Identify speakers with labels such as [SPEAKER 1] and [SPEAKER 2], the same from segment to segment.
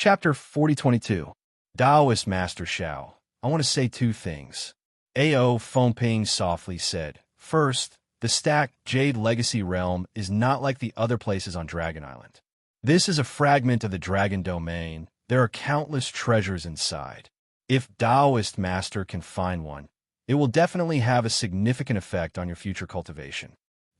[SPEAKER 1] Chapter 4022. Taoist Master Xiao. I want to say two things. A.O. Fengping softly said. First, the stacked Jade Legacy Realm is not like the other places on Dragon Island. This is a fragment of the Dragon Domain. There are countless treasures inside. If Taoist Master can find one, it will definitely have a significant effect on your future cultivation.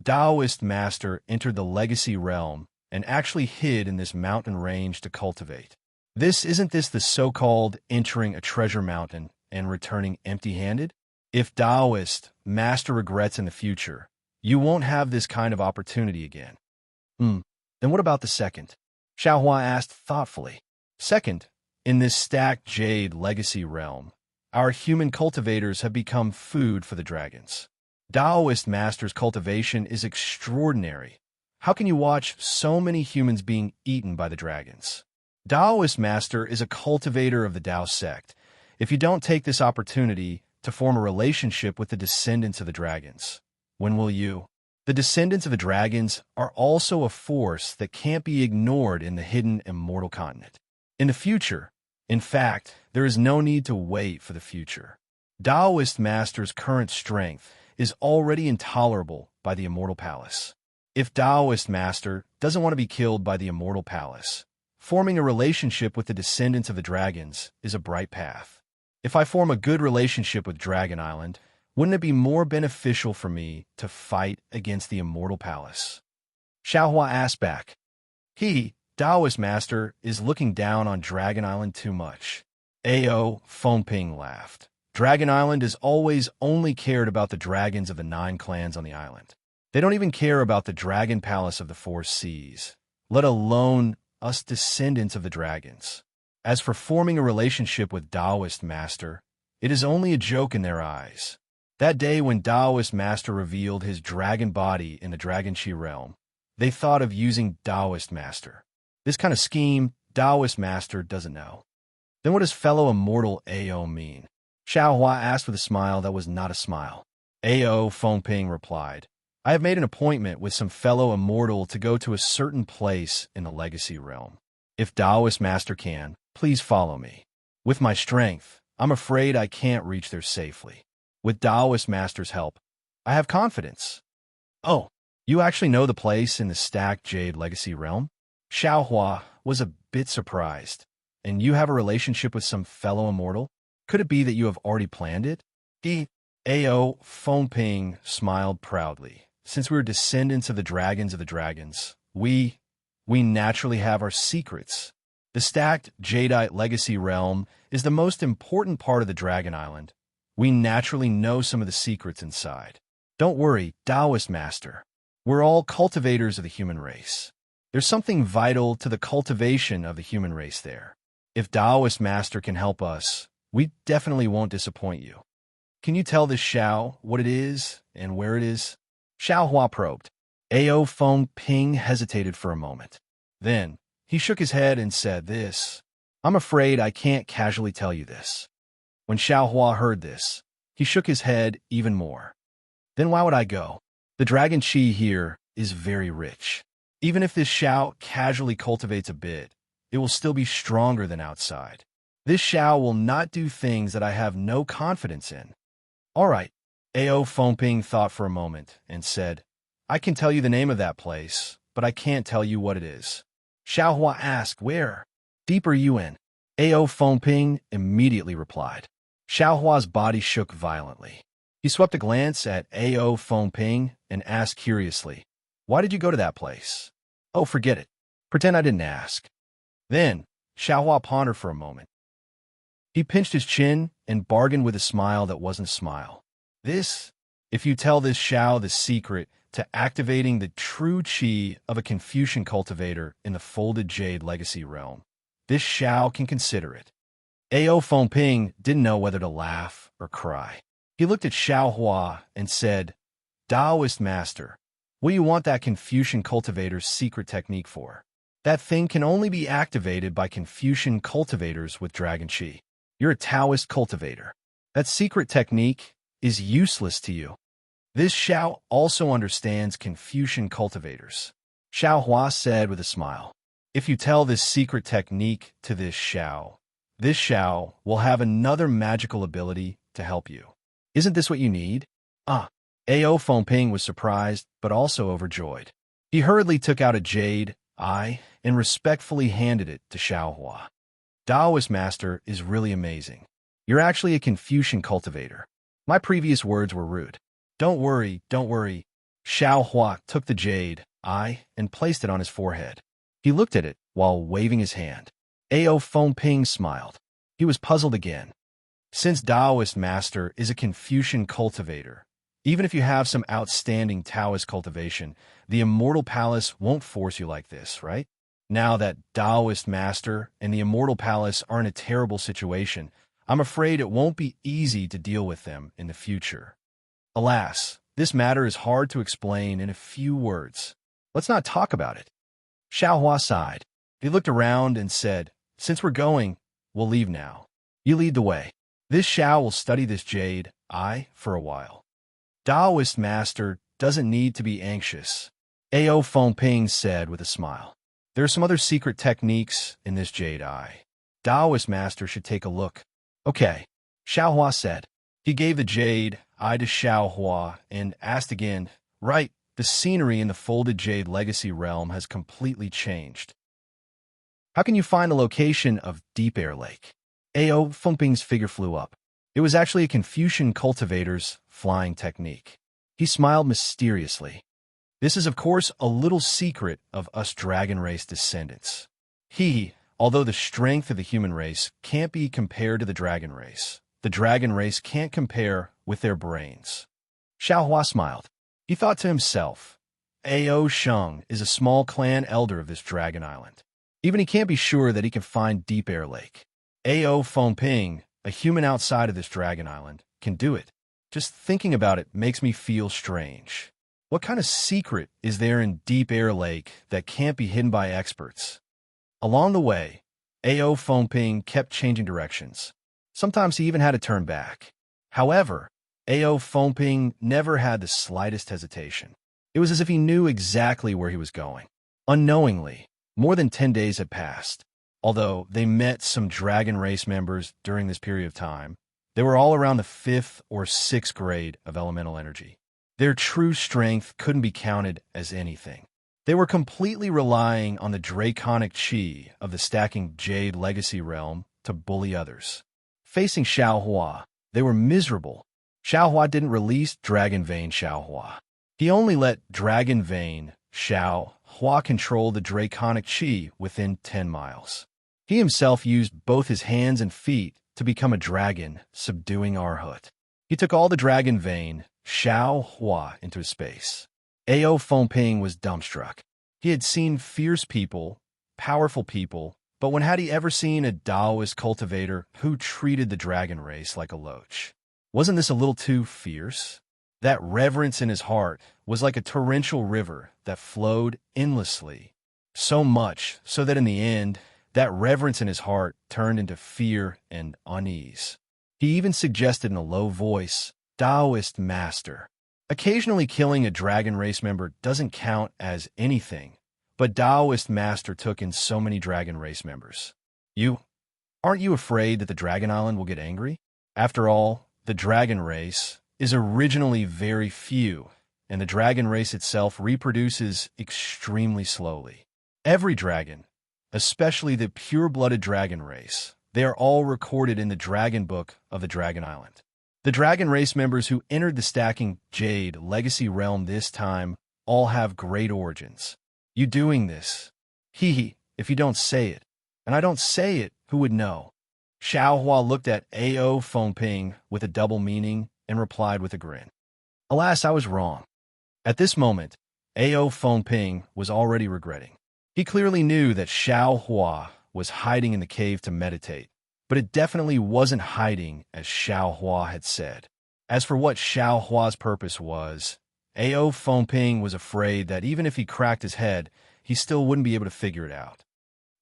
[SPEAKER 1] Taoist Master entered the Legacy Realm and actually hid in this mountain range to cultivate. Isn't this the so-called entering a treasure mountain and returning empty-handed? If Taoist Master regrets in the future, you won't have this kind of opportunity again. Then what about the second? Xiaohua asked thoughtfully. Second, in this stacked Jade Legacy Realm, our human cultivators have become food for the dragons. Taoist Master's cultivation is extraordinary. How can you watch so many humans being eaten by the dragons? Taoist Master is a cultivator of the Tao sect. If you don't take this opportunity to form a relationship with the descendants of the dragons, when will you? The descendants of the dragons are also a force that can't be ignored in the hidden immortal continent. In the future, in fact, there is no need to wait for the future. Taoist Master's current strength is already intolerable by the Immortal Palace. If Taoist Master doesn't want to be killed by the Immortal Palace, forming a relationship with the descendants of the dragons is a bright path. If I form a good relationship with Dragon Island, wouldn't it be more beneficial for me to fight against the Immortal Palace? Xiaohua asked back. Taoist Master, is looking down on Dragon Island too much. A.O. Fengping laughed. Dragon Island has always only cared about the dragons of the 9 clans on the island. They don't even care about the Dragon Palace of the 4 seas, let alone us descendants of the dragons. As for forming a relationship with Taoist Master, it is only a joke in their eyes. That day when Taoist Master revealed his dragon body in the Dragon Chi realm, they thought of using Taoist Master. This kind of scheme, Taoist Master doesn't know. Then what does fellow immortal A.O. mean? Xiaohua asked with a smile that was not a smile. A.O. Fengping replied, I have made an appointment with some fellow immortal to go to a certain place in the Legacy Realm. If Taoist Master can, please follow me. With my strength, I'm afraid I can't reach there safely. With Taoist Master's help, I have confidence. Oh, you actually know the place in the stacked Jade Legacy Realm? Xiaohua was a bit surprised. And you have a relationship with some fellow immortal? Could it be that you have already planned it? A.O. Fengping smiled proudly. Since we are descendants of the dragons, we naturally have our secrets. The stacked Jadeite Legacy Realm is the most important part of the Dragon Island. We naturally know some of the secrets inside. Don't worry, Taoist Master. We're all cultivators of the human race. There's something vital to the cultivation of the human race there. If Taoist Master can help us, we definitely won't disappoint you. Can you tell this Xiao what it is and where it is? Xiaohua probed. A.O. Fengping hesitated for a moment. Then, he shook his head and said this. I'm afraid I can't casually tell you this. When Xiaohua heard this, he shook his head even more. Then why would I go? The Dragon Chi here is very rich. Even if this Xiao casually cultivates a bit, it will still be stronger than outside. This Xiao will not do things that I have no confidence in. All right. A.O. Fengping thought for a moment and said, I can tell you the name of that place, but I can't tell you what it is. Xiaohua asked, where? Deeper UN. A.O. Fengping immediately replied. Xiaohua's body shook violently. He swept a glance at A.O. Fengping and asked curiously, why did you go to that place? Oh, forget it. Pretend I didn't ask. Then, Xiaohua pondered for a moment. He pinched his chin and bargained with a smile that wasn't a smile. If you tell this Xiao the secret to activating the true chi of a Confucian cultivator in the folded Jade Legacy Realm, this Xiao can consider it. A.O. Fengping didn't know whether to laugh or cry. He looked at Xiaohua and said, Taoist Master, what do you want that Confucian cultivator's secret technique for? That thing can only be activated by Confucian cultivators with Dragon Chi. You're a Taoist cultivator. That secret technique is useless to you. This Xiao also understands Confucian cultivators. Xiaohua said with a smile. If you tell this secret technique to this Xiao will have another magical ability to help you. Isn't this what you need? Ah, Ao Fengping was surprised, but also overjoyed. He hurriedly took out a jade eye and respectfully handed it to Xiaohua. Taoist master is really amazing. You're actually a Confucian cultivator. My previous words were rude. Don't worry, don't worry. Xiaohua took the jade eye and placed it on his forehead. He looked at it while waving his hand. Ao Fengping smiled. He was puzzled again. Since Taoist master is a Confucian cultivator, even if you have some outstanding Taoist cultivation, the Immortal Palace won't force you like this, right? Now that Taoist master and the Immortal Palace are in a terrible situation, I'm afraid it won't be easy to deal with them in the future. Alas, this matter is hard to explain in a few words. Let's not talk about it. Xiaohua sighed. He looked around and said, since we're going, we'll leave now. You lead the way. This Xiao will study this jade eye for a while. Taoist master doesn't need to be anxious, Ao Fengping said with a smile. There are some other secret techniques in this jade eye. Taoist master should take a look. Okay, Xiaohua said. He gave the jade eye to Xiaohua and asked again, right, the scenery in the folded jade legacy realm has completely changed. How can you find the location of Deep Air Lake? Ao Fengping's figure flew up. It was actually a Confucian cultivator's flying technique. He smiled mysteriously. This is, of course, a little secret of us dragon race descendants. Although the strength of the human race can't be compared to the dragon race can't compare with their brains. Xiaohua smiled. He thought to himself, Ao Sheng is a small clan elder of this dragon island. Even he can't be sure that he can find Deep Air Lake. Ao Fengping, a human outside of this dragon island, can do it. Just thinking about it makes me feel strange. What kind of secret is there in Deep Air Lake that can't be hidden by experts? Along the way, Ao Fengping kept changing directions. Sometimes he even had to turn back. However, Ao Fengping never had the slightest hesitation. It was as if he knew exactly where he was going. Unknowingly, more than 10 days had passed. Although they met some dragon race members during this period of time, they were all around the 5th or 6th grade of elemental energy. Their true strength couldn't be counted as anything. They were completely relying on the draconic chi of the stacking Jade Legacy realm to bully others. Facing Xiaohua, they were miserable. Xiaohua didn't release Dragon Vein Xiaohua. He only let Dragon Vein Xiaohua control the draconic chi within 10 miles. He himself used both his hands and feet to become a dragon, subduing Arhut. He took all the Dragon Vein Xiaohua into space. Ao Fengping was dumbstruck. He had seen fierce people, powerful people, but when had he ever seen a Taoist cultivator who treated the dragon race like a loach? Wasn't this a little too fierce? That reverence in his heart was like a torrential river that flowed endlessly. So much so that in the end, that reverence in his heart turned into fear and unease. He even suggested in a low voice, Taoist master. Occasionally killing a dragon race member doesn't count as anything, but Taoist master took in so many dragon race members. Aren't you afraid that the Dragon Island will get angry? After all, the dragon race is originally very few, and the dragon race itself reproduces extremely slowly. Every dragon, especially the pure-blooded dragon race, they are all recorded in the Dragon Book of the Dragon Island. The dragon race members who entered the stacking Jade Legacy realm this time all have great origins. You doing this? If you don't say it. And I don't say it, who would know? Xiaohua looked at Ao Fengping with a double meaning and replied with a grin. Alas, I was wrong. At this moment, Ao Fengping was already regretting. He clearly knew that Xiaohua was hiding in the cave to meditate, but it definitely wasn't hiding as Xiaohua had said. As for what Xiaohua's purpose was, Ao Fengping was afraid that even if he cracked his head, he still wouldn't be able to figure it out.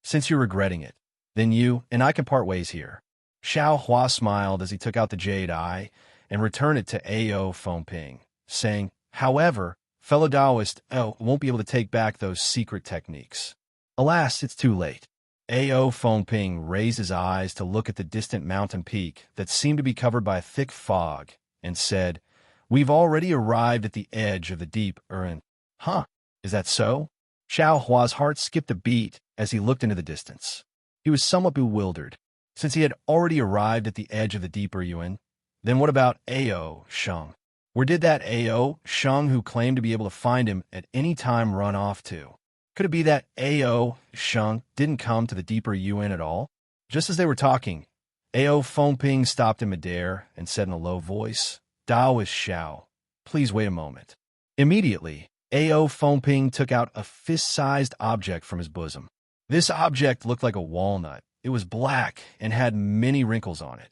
[SPEAKER 1] Since you're regretting it, then you and I can part ways here. Xiaohua smiled as he took out the jade eye and returned it to Ao Fengping, saying, however, fellow Taoist won't be able to take back those secret techniques. Alas, it's too late. Ao Fengping raised his eyes to look at the distant mountain peak that seemed to be covered by a thick fog, and said, "We've already arrived at the edge of the deep Urin." Huh, is that so? Xiao Hua's heart skipped a beat as he looked into the distance. He was somewhat bewildered. Since he had already arrived at the edge of the deeper Yuan, then what about Ao Sheng? Where did that Ao Sheng who claimed to be able to find him at any time run off to? Could it be that Ao Sheng didn't come to the deeper Yuan at all? Just as they were talking, Ao Fengping stopped in midair and said in a low voice, "Daoist Xiao, please wait a moment." Immediately, Ao Fengping took out a fist-sized object from his bosom. This object looked like a walnut. It was black and had many wrinkles on it.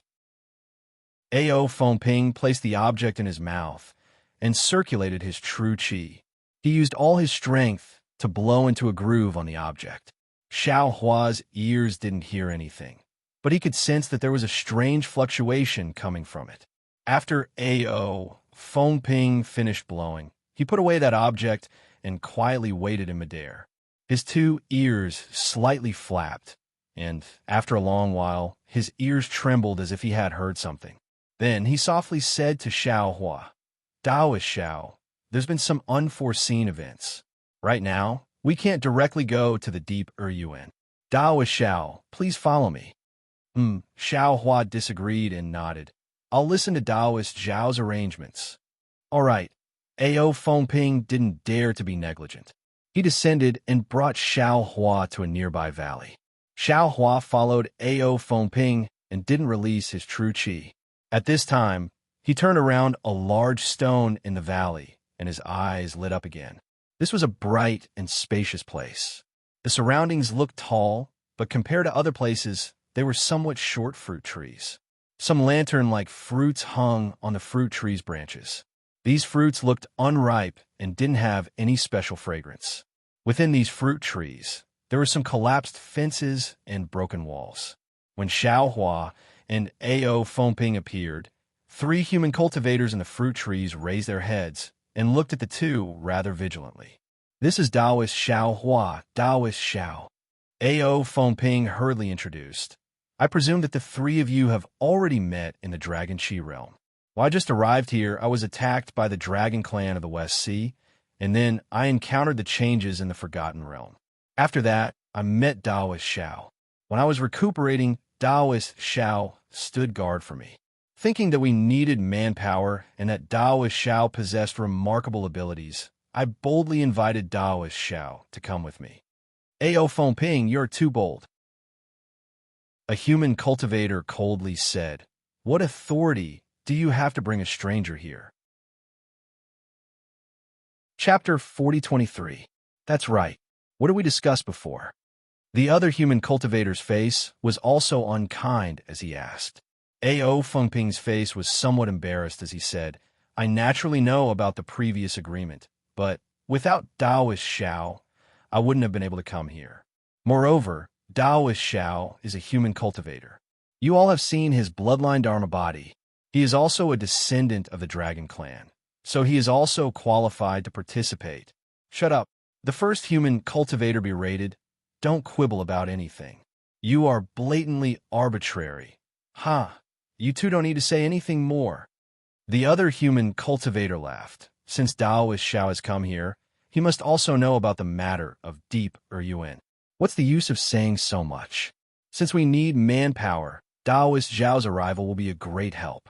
[SPEAKER 1] Ao Fengping placed the object in his mouth and circulated his true qi. He used all his strength to blow into a groove on the object. Xiao Hua's ears didn't hear anything, but he could sense that there was a strange fluctuation coming from it. After Ao Fengping finished blowing, he put away that object and quietly waited in midair. His two ears slightly flapped, and after a long while, his ears trembled as if he had heard something. Then he softly said to Xiao Hua, "Daoist Xiao, there's been some unforeseen events. Right now, we can't directly go to the deep Yuan. Daoist Xiao, please follow me." Xiao Hua disagreed and nodded. "I'll listen to Daoist Xiao's arrangements." All right. Ao Fengping didn't dare to be negligent. He descended and brought Xiao Hua to a nearby valley. Xiao Hua followed Ao Fengping and didn't release his true qi. At this time, he turned around a large stone in the valley, and his eyes lit up again. This was a bright and spacious place. The surroundings looked tall, but compared to other places, they were somewhat short fruit trees. Some lantern-like fruits hung on the fruit trees' branches. These fruits looked unripe and didn't have any special fragrance. Within these fruit trees, there were some collapsed fences and broken walls. When Xiao Hua and Ao Fengping appeared, 3 human cultivators in the fruit trees raised their heads and looked at the two rather vigilantly. "This is Daoist Xiao Hua, Daoist Xiao," Ao Fengping hurriedly introduced. "I presume that the 3 of you have already met in the Dragon Qi realm. When I just arrived here, I was attacked by the Dragon Clan of the West Sea, and then I encountered the changes in the Forgotten Realm. After that, I met Daoist Xiao. When I was recuperating, Daoist Xiao stood guard for me. Thinking that we needed manpower and that Daoist Xiao possessed remarkable abilities, I boldly invited Daoist Xiao to come with me." "Ao Fengping, you're too bold," a human cultivator coldly said. "What authority do you have to bring a stranger here?" Chapter 4023. That's right. What did we discuss before? The other human cultivator's face was also unkind as he asked. Ao Fengping's face was somewhat embarrassed as he said, "I naturally know about the previous agreement, but without Daoist Xiao, I wouldn't have been able to come here. Moreover, Daoist Xiao is a human cultivator. You all have seen his bloodline Dharma body. He is also a descendant of the Dragon Clan, so he is also qualified to participate." "Shut up." The first human cultivator berated. "Don't quibble about anything. You are blatantly arbitrary." "Ha! You two don't need to say anything more." The other human cultivator laughed. "Since Daoist Xiao has come here, he must also know about the matter of deep Yuan. What's the use of saying so much? Since we need manpower, Daoist Xiao's arrival will be a great help."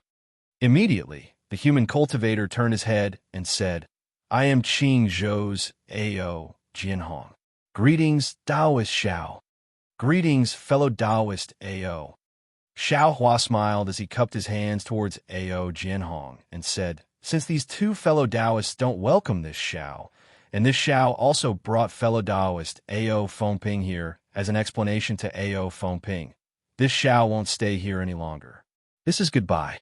[SPEAKER 1] Immediately, the human cultivator turned his head and said, "I am Qing Zhou's Ao Jianhong. Greetings, Daoist Xiao." "Greetings, fellow Daoist Ao." Xiao Hua smiled as he cupped his hands towards Ao Jianhong and said, "Since these 2 fellow Daoists don't welcome this Xiao, and this Xiao also brought fellow Daoist Ao Fengping here as an explanation to Ao Fengping, this Xiao won't stay here any longer. This is goodbye."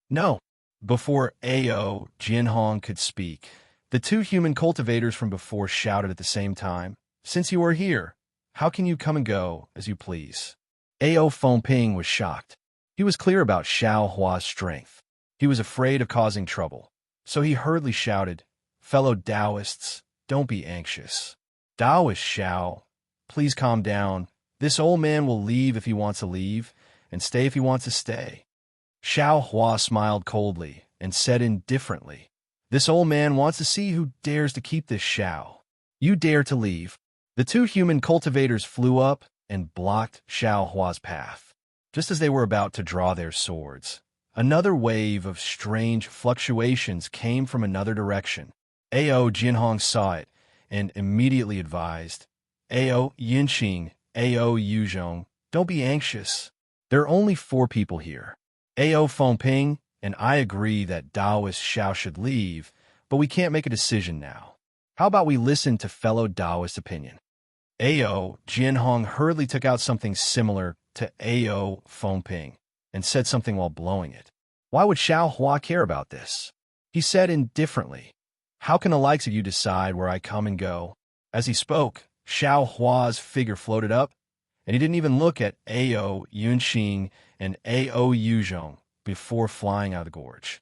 [SPEAKER 1] "No." Before Ao Jianhong could speak, the 2 human cultivators from before shouted at the same time, "Since you are here, how can you come and go as you please?" Ao Fengping was shocked. He was clear about Xiao Hua's strength. He was afraid of causing trouble, so he hurriedly shouted, "Fellow Daoists, don't be anxious. Daoist Xiao, please calm down. This old man will leave if he wants to leave, and stay if he wants to stay. Xiao Hua smiled coldly and said indifferently, this old man wants to see who dares to keep this Xiao. You dare to leave. The two human cultivators flew up and blocked Xiao Hua's path. Just as they were about to draw their swords, another wave of strange fluctuations came from another direction. Ao Jinhong saw it and immediately advised, Ao Yinqing, Ao Yuzhong, don't be anxious. There are only 4 people here. Ao Fengping and I agree that Taoist Xiao should leave, but we can't make a decision now. How about we listen to fellow Taoist opinion? Ao Jinhong hurriedly took out something similar to Ao Fengping and said something while blowing it. Why would Xiao Hua care about this? He said indifferently, how can the likes of you decide where I come and go? As he spoke, Xiao Hua's figure floated up, and he didn't even look at Ao Yunqing and Ao Yuzhong before flying out of the gorge.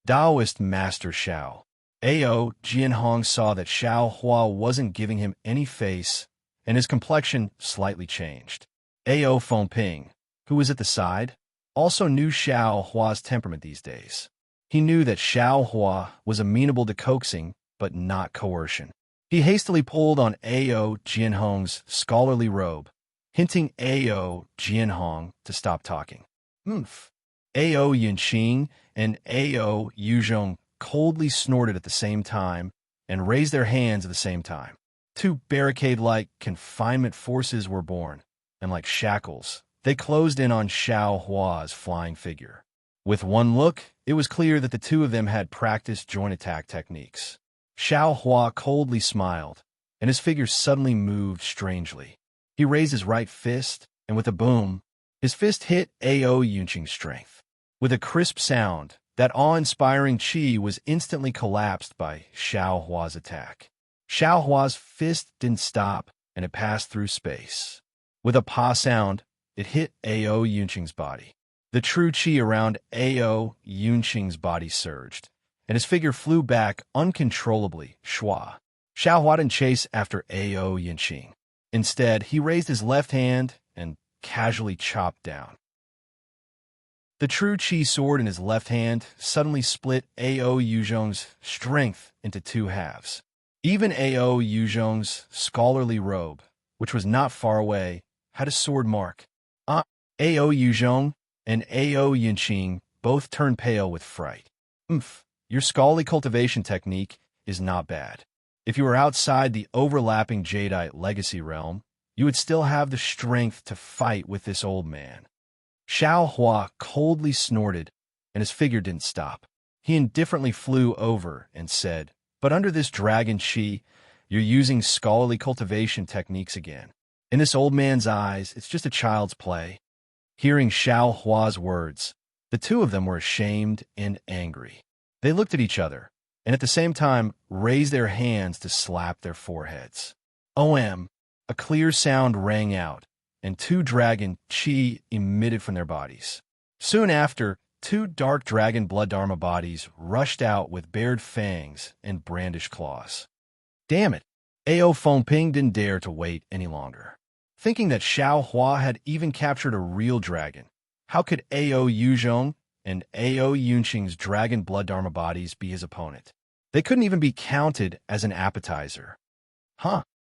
[SPEAKER 1] Taoist Master Xiao. Ao Jinhong saw that Xiao Hua wasn't giving him any face, and his complexion slightly changed. Ao Fengping, who was at the side, also knew Xiao Hua's temperament these days. He knew that Xiao Hua was amenable to coaxing, but not coercion. He hastily pulled on Ao Jinhong's scholarly robe, hinting Ao Jinhong to stop talking. Oomph. Ao Yinqing and Ao Yuzhong coldly snorted at the same time and raised their hands at the same time. 2 barricade-like confinement forces were born, and like shackles, they closed in on Xiao Hua's flying figure. With one look, it was clear that the 2 of them had practiced joint attack techniques. Xiao Hua coldly smiled, and his figure suddenly moved strangely. He raised his right fist, and with a boom, his fist hit Ao Yunqing's strength. With a crisp sound, that awe-inspiring chi was instantly collapsed by Xiao Hua's attack. Xiao Hua's fist didn't stop, and it passed through space. With a pa sound, it hit Ao Yunqing's body. The true chi around Ao Yunqing's body surged, and his figure flew back uncontrollably. Xiao Hua didn't chase after Ao Yunqing. Instead, he raised his left hand and casually chopped down. The true chi sword in his left hand suddenly split Ao Yuzhong's strength into 2 halves. Even Ao Yuzhong's scholarly robe, which was not far away, had a sword mark. Ao Yuzhong and Ao Yinqing both turned pale with fright. Your scholarly cultivation technique is not bad. If you were outside the overlapping Jadeite legacy realm, you would still have the strength to fight with this old man. Xiao Hua coldly snorted, and his figure didn't stop. He indifferently flew over and said, but under this dragon chi, you're using scholarly cultivation techniques again. In this old man's eyes, it's just a child's play. Hearing Xiao Hua's words, the 2 of them were ashamed and angry. They looked at each other, and at the same time raised their hands to slap their foreheads. OM! A clear sound rang out, and 2 dragon chi emitted from their bodies. Soon after, 2 dark dragon blood dharma bodies rushed out with bared fangs and brandished claws. Damn it! Ao Fengping didn't dare to wait any longer. Thinking that Xiao Hua had even captured a real dragon, how could Ao Yuzhong and Ao Yunqing's dragon blood dharma bodies be his opponent? They couldn't even be counted as an appetizer.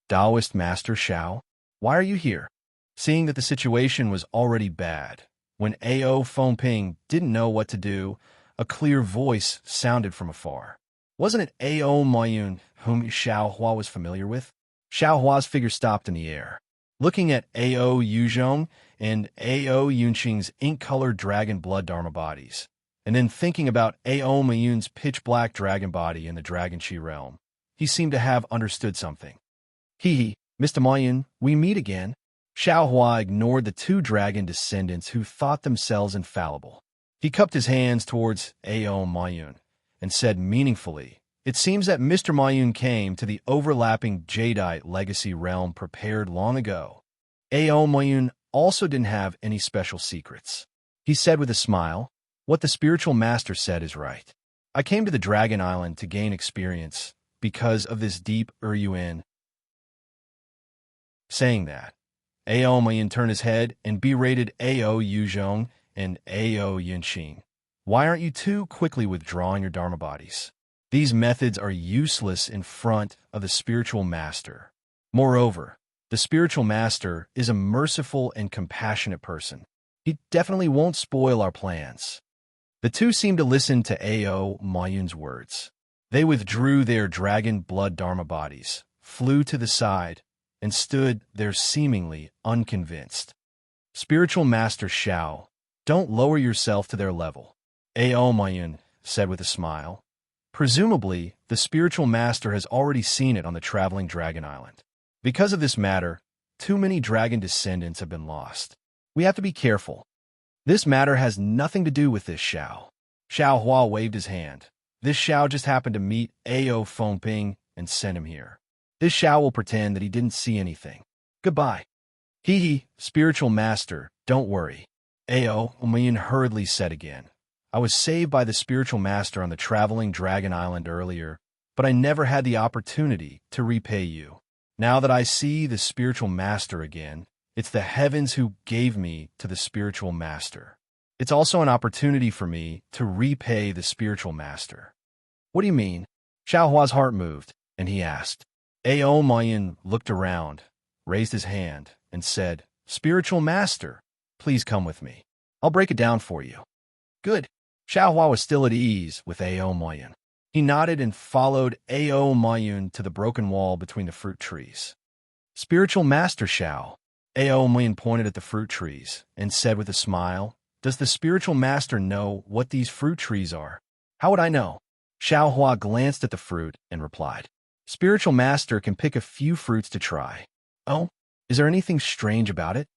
[SPEAKER 1] Taoist Master Xiao, why are you here? Seeing that the situation was already bad, when Ao Fengping didn't know what to do, a clear voice sounded from afar. Wasn't it Ao Mayun, whom Xiao Hua was familiar with? Xiao Hua's figure stopped in the air. Looking at Ao Yuzhong and Ao Yunqing's ink-colored dragon blood dharma bodies, and then thinking about Ao Mayun's pitch-black dragon body in the Dragon Chi realm, he seemed to have understood something. Mr. Mayun, we meet again. Xiao Hua ignored the 2 dragon descendants who thought themselves infallible. He cupped his hands towards Ao Mayun and said meaningfully, it seems that Mr. Mayun came to the overlapping Jadeite legacy realm prepared long ago. Ao Mayun also didn't have any special secrets. He said with a smile, what the spiritual master said is right. I came to the Dragon Island to gain experience because of this deep Yuan Saying that, Ao Mayan turned his head and berated Ao Yuzhong and Ao Yunqing. Why aren't you too quickly withdrawing your Dharma bodies? These methods are useless in front of the spiritual master. Moreover, the spiritual master is a merciful and compassionate person. He definitely won't spoil our plans. The two seemed to listen to Ao Mayun's words. They withdrew their dragon blood Dharma bodies, flew to the side, and stood there seemingly unconvinced. Spiritual Master Xiao, don't lower yourself to their level, Ao Mayun said with a smile. Presumably, the spiritual master has already seen it on the traveling dragon island. Because of this matter, too many dragon descendants have been lost. We have to be careful. This matter has nothing to do with this Xiao. Xiao Hua waved his hand. This Xiao just happened to meet Ao Fengping and sent him here. This Xiao will pretend that he didn't see anything. Goodbye. Hee, spiritual master, don't worry. Ao Mayun hurriedly said again. I was saved by the spiritual master on the traveling dragon island earlier, but I never had the opportunity to repay you. Now that I see the spiritual master again, it's the heavens who gave me to the spiritual master. It's also an opportunity for me to repay the spiritual master. What do you mean? Xiao Hua's heart moved, and he asked. Ao Mayan looked around, raised his hand, and said, Spiritual master, please come with me. I'll break it down for you. Good. Xiao Hua was still at ease with Ao Mayun. He nodded and followed Ao Mayun to the broken wall between the fruit trees. Spiritual Master Xiao, Ao Mayun pointed at the fruit trees and said with a smile, Does the spiritual master know what these fruit trees are? How would I know? Xiao Hua glanced at the fruit and replied, Spiritual master can pick a few fruits to try. Oh, is there anything strange about it?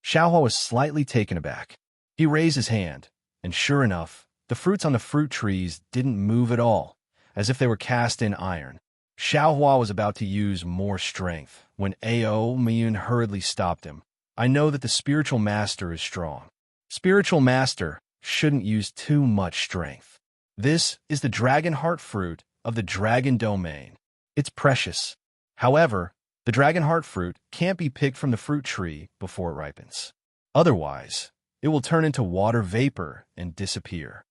[SPEAKER 1] Xiao Hua was slightly taken aback. He raised his hand, and sure enough, the fruits on the fruit trees didn't move at all, as if they were cast in iron. Xiao Hua was about to use more strength when Ao Mayun hurriedly stopped him. I know that the spiritual master is strong. Spiritual master shouldn't use too much strength. This is the dragon heart fruit of the dragon domain. It's precious. However, the dragon heart fruit can't be picked from the fruit tree before it ripens. Otherwise, it will turn into water vapor and disappear.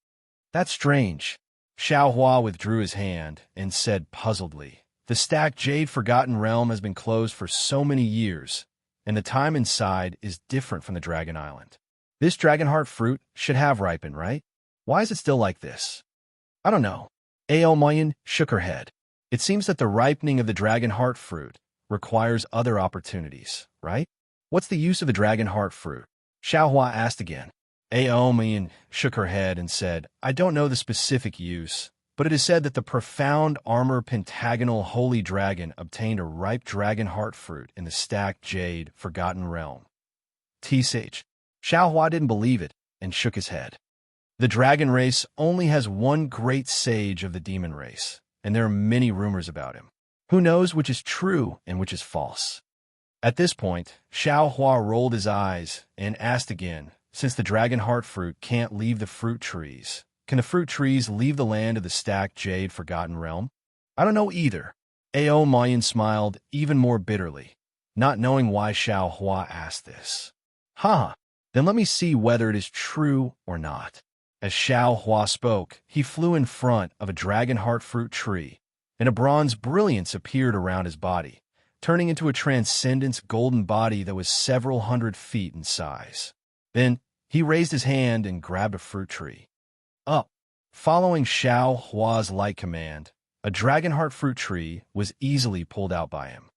[SPEAKER 1] That's strange. Xiao Hua withdrew his hand and said puzzledly, The stacked Jade Forgotten Realm has been closed for so many years, and the time inside is different from the Dragon Island. This dragon heart fruit should have ripened, right? Why is it still like this? I don't know. Ao Mayan shook her head. It seems that the ripening of the dragon heart fruit requires other opportunities, right? What's the use of the dragon heart fruit? Xiao Hua asked again. Ao Mayan shook her head and said, I don't know the specific use, but it is said that the profound armor pentagonal holy dragon obtained a ripe dragon heart fruit in the stacked jade Forgotten Realm. T-Sage. Xiao Hua didn't believe it and shook his head. The dragon race only has one great sage of the demon race, and there are many rumors about him. Who knows which is true and which is false? At this point, Xiao Hua rolled his eyes and asked again, Since the dragon heart fruit can't leave the fruit trees, can the fruit trees leave the land of the stacked jade Forgotten Realm? I don't know either. Ao Mayan smiled even more bitterly, not knowing why Xiao Hua asked this. Then let me see whether it is true or not. As Xiao Hua spoke, he flew in front of a dragon heart fruit tree, and a bronze brilliance appeared around his body, turning into a transcendent golden body that was several hundred feet in size. Then he raised his hand and grabbed a fruit tree. Up. Following Xiao Hua's light command, a dragon heart fruit tree was easily pulled out by him.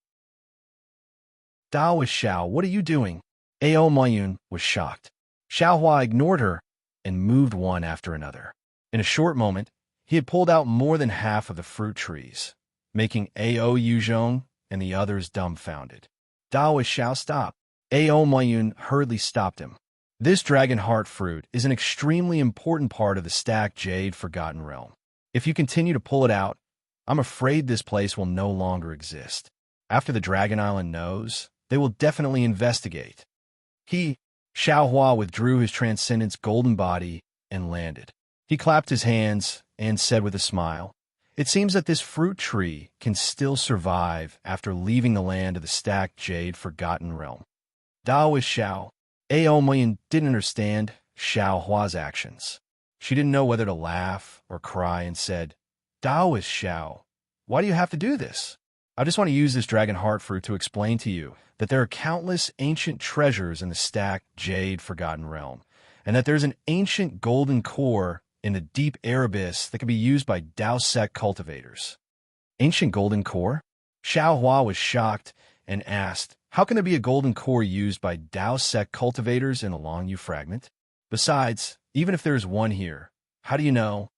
[SPEAKER 1] Daoist Xiao, what are you doing? Ao Mayun was shocked. Xiao Hua ignored her and moved one after another. In a short moment, he had pulled out more than half of the fruit trees, making Ao Yuzhong and the others dumbfounded. Daoist Xiao, stop. Ao Mayun hurriedly stopped him. This dragon heart fruit is an extremely important part of the stacked jade Forgotten Realm. If you continue to pull it out, I'm afraid this place will no longer exist. After the Dragon Island knows, they will definitely investigate. Xiao Hua withdrew his transcendent's golden body and landed. He clapped his hands and said with a smile, It seems that this fruit tree can still survive after leaving the land of the stacked jade forgotten realm. Daoist Xiao. Ao Moyin didn't understand Xiao Hua's actions. She didn't know whether to laugh or cry and said, Daoist Xiao, why do you have to do this? I just want to use this dragon heart fruit to explain to you that there are countless ancient treasures in the stacked jade forgotten realm, and that there's an ancient golden core in the deep air abyss that can be used by Dao sect cultivators. Ancient golden core? Xiao Hua was shocked and asked, how can there be a golden core used by Dao sect cultivators in a Long Yu fragment? Besides, even if there's one here, how do you know?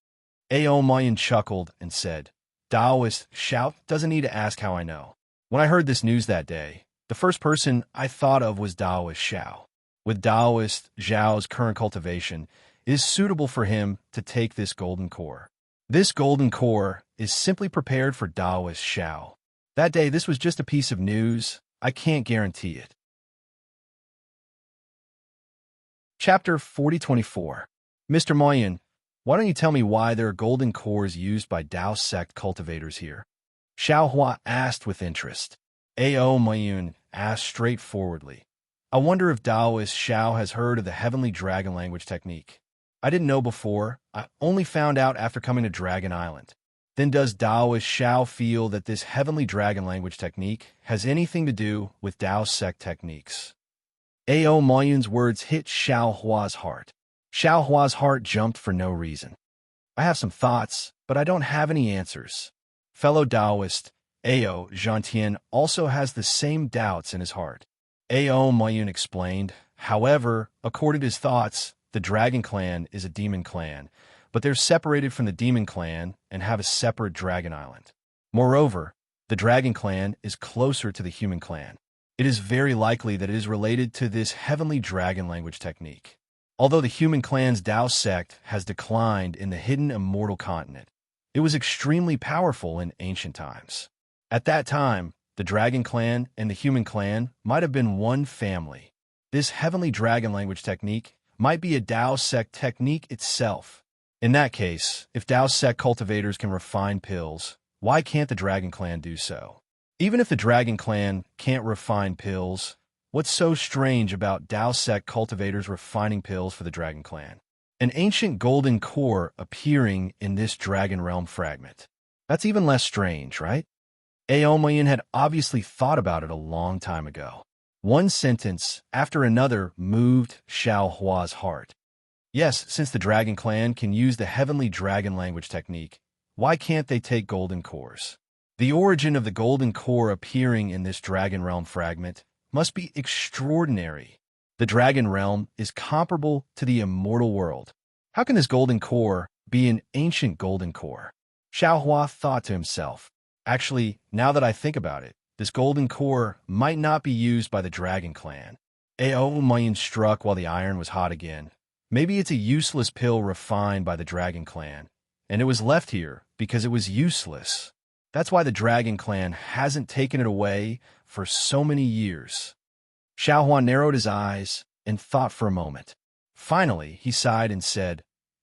[SPEAKER 1] Ao Mayan chuckled and said, Daoist Xiao doesn't need to ask how I know. When I heard this news that day, the first person I thought of was Daoist Xiao. With Daoist Xiao's current cultivation, it is suitable for him to take this golden core. This golden core is simply prepared for Daoist Xiao. That day, this was just a piece of news. I can't guarantee it. Chapter 4024. Mr. Moyin, why don't you tell me why there are golden cores used by Dao sect cultivators here? Xiao Hua asked with interest. Ao Moyin asked straightforwardly. I wonder if Daoist Xiao has heard of the heavenly dragon language technique. I didn't know before. I only found out after coming to Dragon Island. Then does Daoist Xiao feel that this heavenly dragon language technique has anything to do with Dao sect techniques? Ao Moyun's words hit Xiao Hua's heart. Xiao Hua's heart jumped for no reason. I have some thoughts, but I don't have any answers. Fellow Daoist, Ao Zhantian also has the same doubts in his heart. Ao Moyun explained, however, according to his thoughts, the Dragon Clan is a demon clan, but they're separated from the Demon Clan and have a separate Dragon Island. Moreover, the Dragon Clan is closer to the Human Clan. It is very likely that it is related to this heavenly dragon language technique. Although the Human Clan's Dao sect has declined in the hidden immortal continent, it was extremely powerful in ancient times. At that time, the Dragon Clan and the Human Clan might have been one family. This heavenly dragon language technique might be a Dao sect technique itself. In that case, if Dao sect cultivators can refine pills, why can't the Dragon Clan do so? Even if the Dragon Clan can't refine pills, what's so strange about Dao sect cultivators refining pills for the Dragon Clan? An ancient golden core appearing in this Dragon Realm fragment. That's even less strange, right? Ao Moyin had obviously thought about it a long time ago. One sentence after another moved Xiao Hua's heart. Yes, since the Dragon Clan can use the heavenly dragon language technique, why can't they take golden cores? The origin of the golden core appearing in this Dragon Realm fragment must be extraordinary. The Dragon Realm is comparable to the immortal world. How can this golden core be an ancient golden core? Xiao Hua thought to himself. Actually, now that I think about it, this golden core might not be used by the Dragon Clan. Ao Moyin struck while the iron was hot again. Maybe it's a useless pill refined by the Dragon Clan, and it was left here because it was useless. That's why the Dragon Clan hasn't taken it away for so many years. Xiao Hua narrowed his eyes and thought for a moment. Finally, he sighed and said,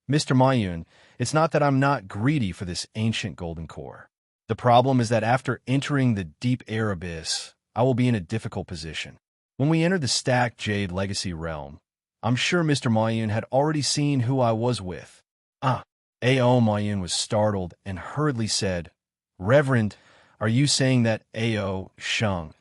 [SPEAKER 1] Mr. Moyun, it's not that I'm not greedy for this ancient golden core. The problem is that after entering the deep air abyss, I will be in a difficult position. When we entered the stacked jade legacy realm, I'm sure Mr. Moyun had already seen who I was with. Ao Moyun was startled and hurriedly said, Reverend, are you saying that Ao Sheng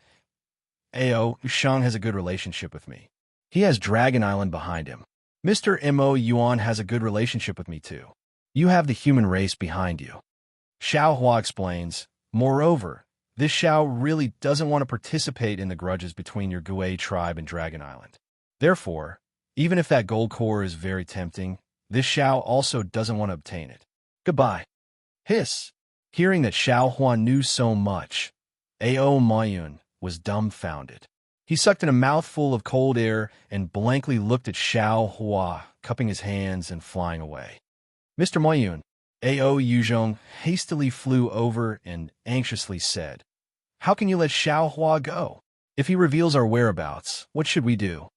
[SPEAKER 1] has a good relationship with me? He has Dragon Island behind him. Mr. Mo Yuan has a good relationship with me too. You have the human race behind you. Xiao Hua explains, moreover, this Xiao really doesn't want to participate in the grudges between your Gui tribe and Dragon Island. Therefore, even if that gold core is very tempting, this Xiao also doesn't want to obtain it. Goodbye. Hiss. Hearing that Xiao Hua knew so much, Ao Moyun was dumbfounded. He sucked in a mouthful of cold air and blankly looked at Xiao Hua, cupping his hands and flying away. Mr. Moyun, Ao Yuzhong hastily flew over and anxiously said, How can you let Xiao Hua go? If he reveals our whereabouts, what should we do?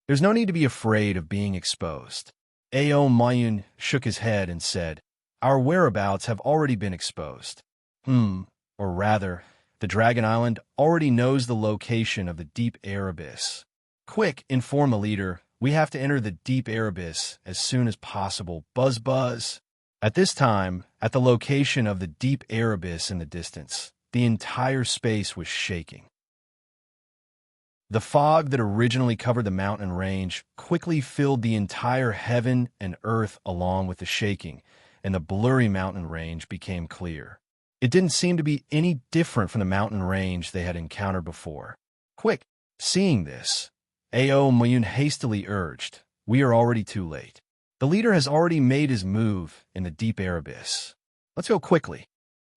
[SPEAKER 1] There's no need to be afraid of being exposed. Ao Moyun shook his head and said, Our whereabouts have already been exposed. Or rather, the Dragon Island already knows the location of the deep air abyss. Quick, inform the leader. We have to enter the deep air abyss as soon as possible. Buzz, buzz. At this time, at the location of the deep air abyss in the distance, the entire space was shaking. The fog that originally covered the mountain range quickly filled the entire heaven and earth along with the shaking, and the blurry mountain range became clear. It didn't seem to be any different from the mountain range they had encountered before. Quick, seeing this, A.O. Mayun hastily urged, "We are already too late. The leader has already made his move in the deep air abyss. Let's go quickly."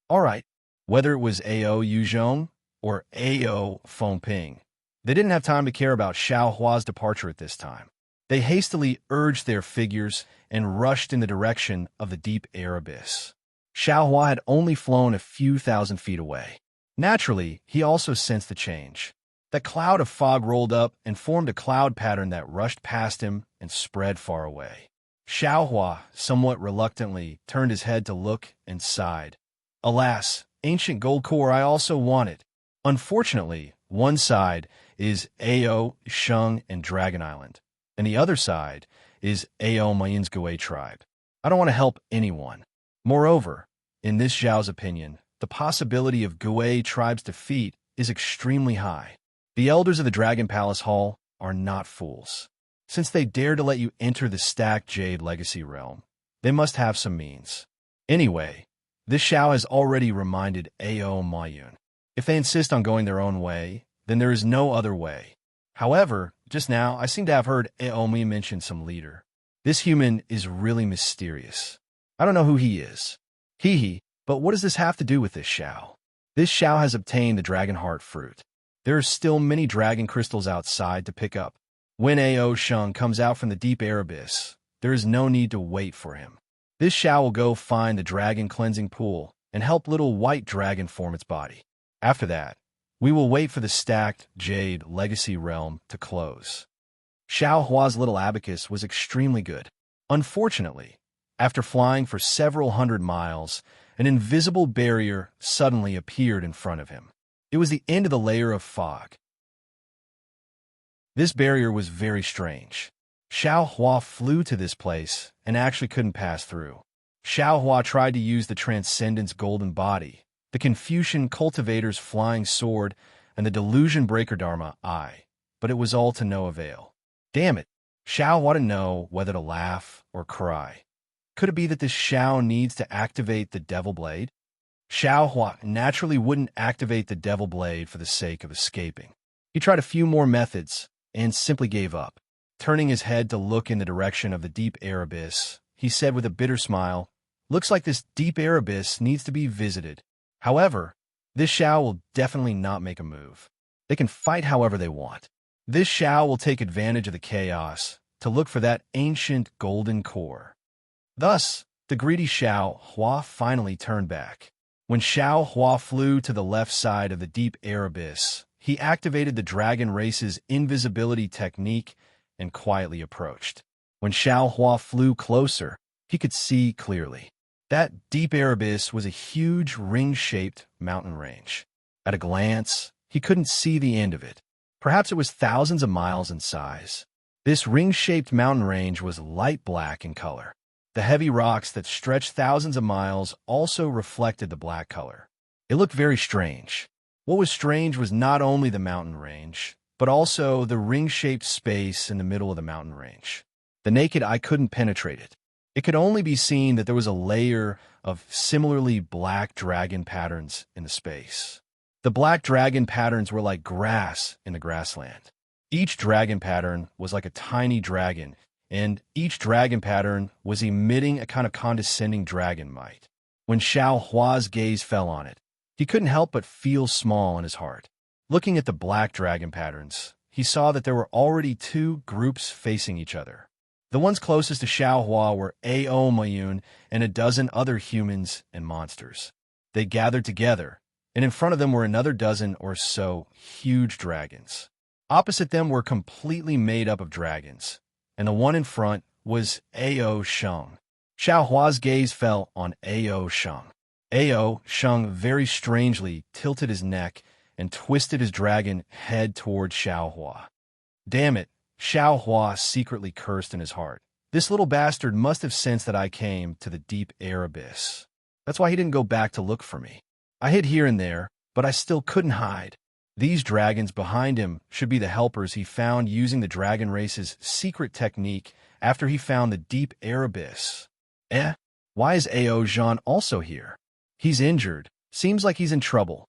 [SPEAKER 1] All right, whether it was A.O. Yuzhong or A.O. Fengping, they didn't have time to care about Xiao Hua's departure at this time. They hastily urged their figures and rushed in the direction of the deep air abyss. Xiao Hua had only flown a few thousand feet away. Naturally, he also sensed the change. The cloud of fog rolled up and formed a cloud pattern that rushed past him and spread far away. Xiao Hua, somewhat reluctantly, turned his head to look and sighed. Alas, ancient gold core I also wanted. Unfortunately, one side is Ao, Sheng, and Dragon Island, and the other side is Ao Mayin's Gui tribe. I don't want to help anyone. Moreover, in this Zhao's opinion, the possibility of Gui tribe's defeat is extremely high. The elders of the Dragon Palace Hall are not fools. Since they dare to let you enter the stacked Jade Legacy realm, they must have some means. Anyway, this Xiao has already reminded Ao Mayun. If they insist on going their own way, then there is no other way. However, just now, I seem to have heard Ao Mayun mention some leader. This human is really mysterious. I don't know who he is. But what does this have to do with this Xiao? This Xiao has obtained the Dragon Heart Fruit. There are still many dragon crystals outside to pick up. When Ao Sheng comes out from the deep air abyss, there is no need to wait for him. This Xiao will go find the dragon cleansing pool and help little white dragon form its body. After that, we will wait for the stacked Jade Legacy realm to close. Xiao Hua's little abacus was extremely good. Unfortunately, after flying for several hundred miles, an invisible barrier suddenly appeared in front of him. It was the end of the layer of fog. This barrier was very strange. Xiao Hua flew to this place and actually couldn't pass through. Xiao Hua tried to use the Transcendent's golden body, the Confucian cultivator's flying sword, and the delusion breaker Dharma eye, but it was all to no avail. Damn it, Xiao Hua didn't know whether to laugh or cry. Could it be that this Xiao needs to activate the Devil Blade? Xiao Hua naturally wouldn't activate the Devil Blade for the sake of escaping. He tried a few more methods and simply gave up. Turning his head to look in the direction of the deep air abyss, he said with a bitter smile, "Looks like this deep air abyss needs to be visited. However, this Xiao will definitely not make a move. They can fight however they want. This Xiao will take advantage of the chaos to look for that ancient golden core." Thus, the greedy Xiao Hua finally turned back. When Xiao Hua flew to the left side of the deep air abyss, he activated the dragon race's invisibility technique and quietly approached. When Xiao Hua flew closer, he could see clearly. That deep air abyss was a huge ring-shaped mountain range. At a glance, he couldn't see the end of it. Perhaps it was thousands of miles in size. This ring-shaped mountain range was light black in color. The heavy rocks that stretched thousands of miles also reflected the black color. It looked very strange. What was strange was not only the mountain range, but also the ring-shaped space in the middle of the mountain range. The naked eye couldn't penetrate it. It could only be seen that there was a layer of similarly black dragon patterns in the space. The black dragon patterns were like grass in the grassland. Each dragon pattern was like a tiny dragon, and each dragon pattern was emitting a kind of condescending dragon might. When Xiao Hua's gaze fell on it, he couldn't help but feel small in his heart. Looking at the black dragon patterns, he saw that there were already two groups facing each other. The ones closest to Xiao Hua were Ao Mayun and a dozen other humans and monsters. They gathered together, and in front of them were another dozen or so huge dragons. Opposite them were completely made up of dragons, and the one in front was Ao Sheng. Xiao Hua's gaze fell on Ao Sheng. Ao Sheng very strangely tilted his neck and twisted his dragon head toward Xiao Hua. Damn it, Xiao Hua secretly cursed in his heart. This little bastard must have sensed that I came to the deep air abyss. That's why he didn't go back to look for me. I hid here and there, but I still couldn't hide. These dragons behind him should be the helpers he found using the dragon race's secret technique after he found the deep air abyss. Why is Ao Zhan also here? He's injured. Seems like he's in trouble.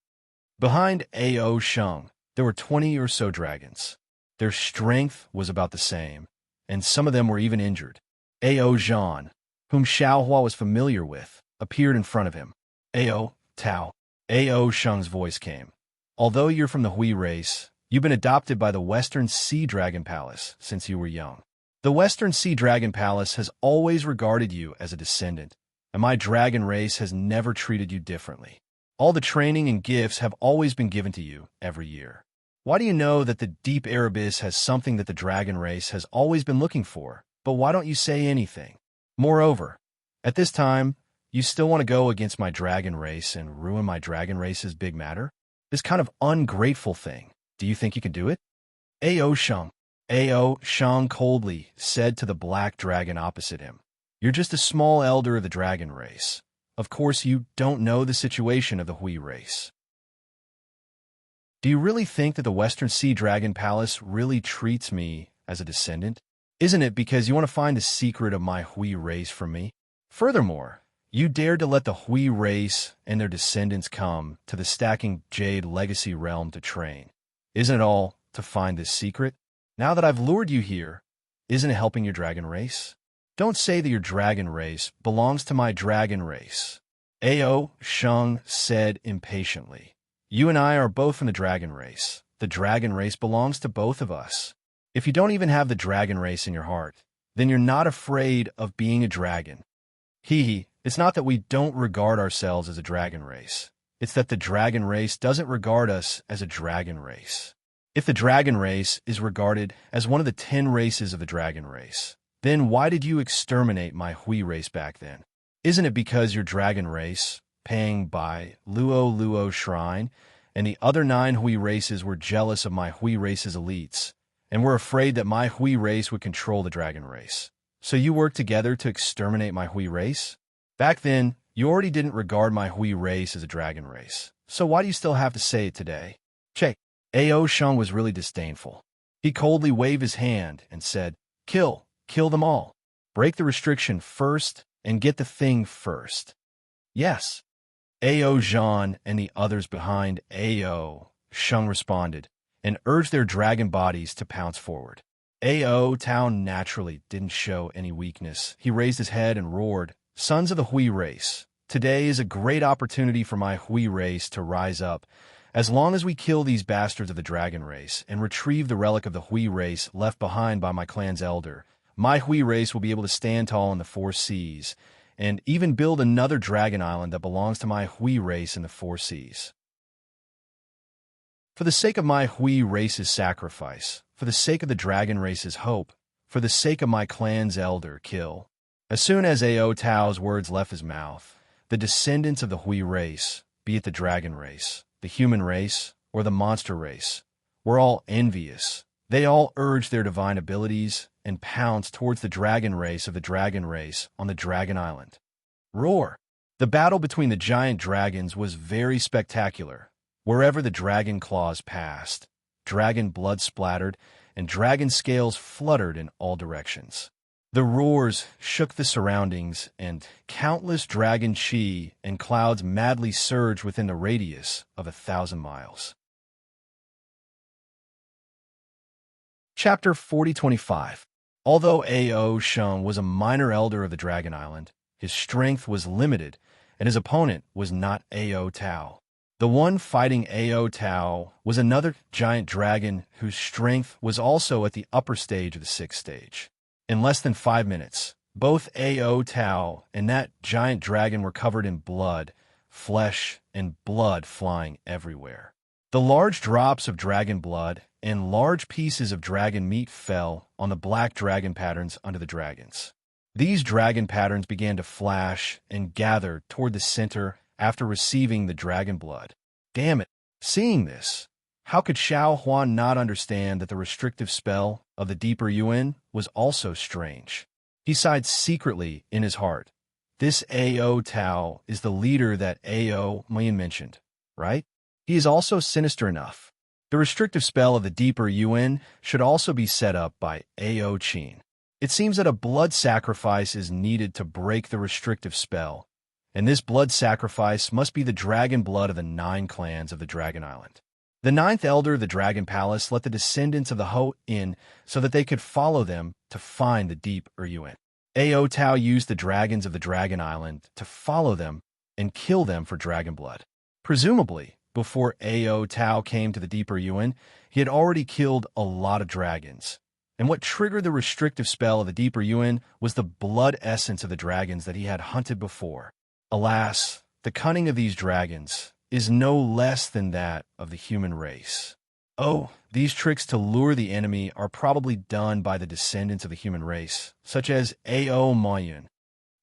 [SPEAKER 1] Behind Ao Sheng, there were 20 or so dragons. Their strength was about the same, and some of them were even injured. Ao Zhan, whom Xiao Hua was familiar with, appeared in front of him. Ao, Tao. Ao Sheng's voice came. Although you're from the Hui race, you've been adopted by the Western Sea Dragon Palace since you were young. The Western Sea Dragon Palace has always regarded you as a descendant, and my dragon race has never treated you differently. All the training and gifts have always been given to you every year. Why do you know that the deep air abyss has something that the dragon race has always been looking for, but why don't you say anything? Moreover, at this time, you still want to go against my dragon race and ruin my dragon race's big matter? This kind of ungrateful thing. Do you think you can do it? Ao Sheng. Ao Sheng coldly said to the black dragon opposite him. You're just a small elder of the dragon race. Of course, you don't know the situation of the Hui race. Do you really think that the Western Sea Dragon Palace really treats me as a descendant? Isn't it because you want to find the secret of my Hui race from me? Furthermore, you dared to let the Hui race and their descendants come to the Stacking Jade Legacy Realm to train. Isn't it all to find this secret? Now that I've lured you here, isn't it helping your dragon race? Don't say that your dragon race belongs to my dragon race. Ao Sheng said impatiently. You and I are both from the dragon race. The dragon race belongs to both of us. If you don't even have the dragon race in your heart, then you're not afraid of being a dragon. It's not that we don't regard ourselves as a dragon race. It's that the dragon race doesn't regard us as a dragon race. If the dragon race is regarded as one of the 10 races of the dragon race, then why did you exterminate my Hui race back then? Isn't it because your dragon race, paying by Luo Shrine, and the other 9 Hui races were jealous of my Hui race's elites, and were afraid that my Hui race would control the dragon race? So you worked together to exterminate my Hui race? Back then, you already didn't regard my Hui race as a dragon race. So why do you still have to say it today? Che. Ao Sheng was really disdainful. He coldly waved his hand and said, Kill them all. Break the restriction first and get the thing first. Yes. Ao Zhan and the others behind Ao Sheng responded and urged their dragon bodies to pounce forward. Ao Tao naturally didn't show any weakness. He raised his head and roared, Sons of the Hui race, today is a great opportunity for my Hui race to rise up. As long as we kill these bastards of the dragon race and retrieve the relic of the Hui race left behind by my clan's elder, my Hui race will be able to stand tall in the 4 seas, and even build another dragon island that belongs to my Hui race in the 4 seas. For the sake of my Hui race's sacrifice, for the sake of the dragon race's hope, for the sake of my clan's elder, kill. As soon as Ao Tao's words left his mouth, the descendants of the Hui race, be it the dragon race, the human race, or the monster race, were all envious. They all urged their divine abilities and pounced towards the dragon race of the dragon race on the dragon island. Roar! The battle between the giant dragons was very spectacular. Wherever the dragon claws passed, dragon blood splattered, and dragon scales fluttered in all directions. The roars shook the surroundings, and countless dragon chi and clouds madly surged within the radius of 1,000 miles. Chapter 4025. Although Ao Sheng was a minor elder of the Dragon Island, his strength was limited, and his opponent was not Ao Tao. The one fighting Ao Tao was another giant dragon whose strength was also at the upper stage of the 6th stage. In less than 5 minutes, both Ao Tao and that giant dragon were covered in blood, flesh, and blood flying everywhere. The large drops of dragon blood and large pieces of dragon meat fell on the black dragon patterns under the dragons. These dragon patterns began to flash and gather toward the center after receiving the dragon blood. Damn it. Seeing this, how could Xiao Huan not understand that the restrictive spell of the deeper Yuan was also strange? He sighed secretly in his heart. This Ao Tao is the leader that Ao Mian mentioned, right? He is also sinister enough. The restrictive spell of the deeper Yuan should also be set up by Ao Qin. It seems that a blood sacrifice is needed to break the restrictive spell, and this blood sacrifice must be the dragon blood of the 9 clans of the Dragon Island. The 9th elder of the Dragon Palace let the descendants of the Ho in so that they could follow them to find the deep Yuan. Ao Tao used the dragons of the Dragon Island to follow them and kill them for dragon blood. Presumably, before Ao Tao came to the deeper Yuan, he had already killed a lot of dragons. And what triggered the restrictive spell of the deeper Yuan was the blood essence of the dragons that he had hunted before. Alas, the cunning of these dragons is no less than that of the human race. Oh, these tricks to lure the enemy are probably done by the descendants of the human race, such as Ao Mayun.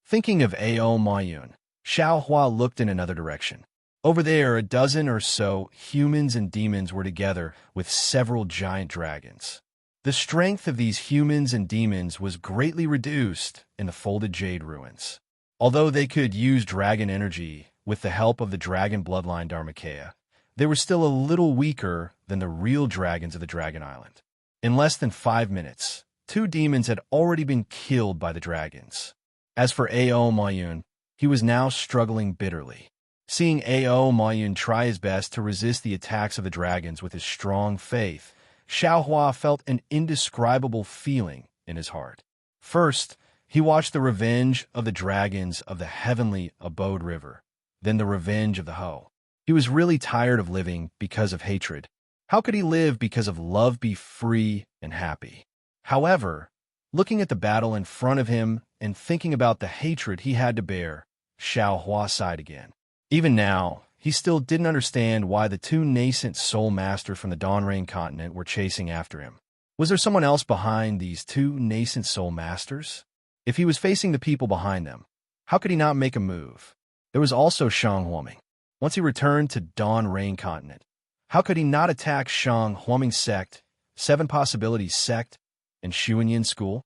[SPEAKER 1] Thinking of Ao Mayun, Xiao Hua looked in another direction. Over there, a dozen or so humans and demons were together with several giant dragons. The strength of these humans and demons was greatly reduced in the folded jade ruins. Although they could use dragon energy with the help of the dragon bloodline Dharmakaya, they were still a little weaker than the real dragons of the Dragon Island. In less than 5 minutes, 2 demons had already been killed by the dragons. As for Ao Mayun, he was now struggling bitterly. Seeing Ao Mayun try his best to resist the attacks of the dragons with his strong faith, Xiao Hua felt an indescribable feeling in his heart. First, he watched the revenge of the dragons of the heavenly abode river, then the revenge of the Ho. He was really tired of living because of hatred. How could he live because of love be free and happy? However, looking at the battle in front of him and thinking about the hatred he had to bear, Xiao Hua sighed again. Even now, he still didn't understand why the 2 nascent soul masters from the Dawn Rain continent were chasing after him. Was there someone else behind these 2 nascent soul masters? If he was facing the people behind them, how could he not make a move? There was also Shang Huoming. Once he returned to Dawn Rain continent, how could he not attack Shang Huoming's sect, 7 Possibilities sect, and Xuanyin school?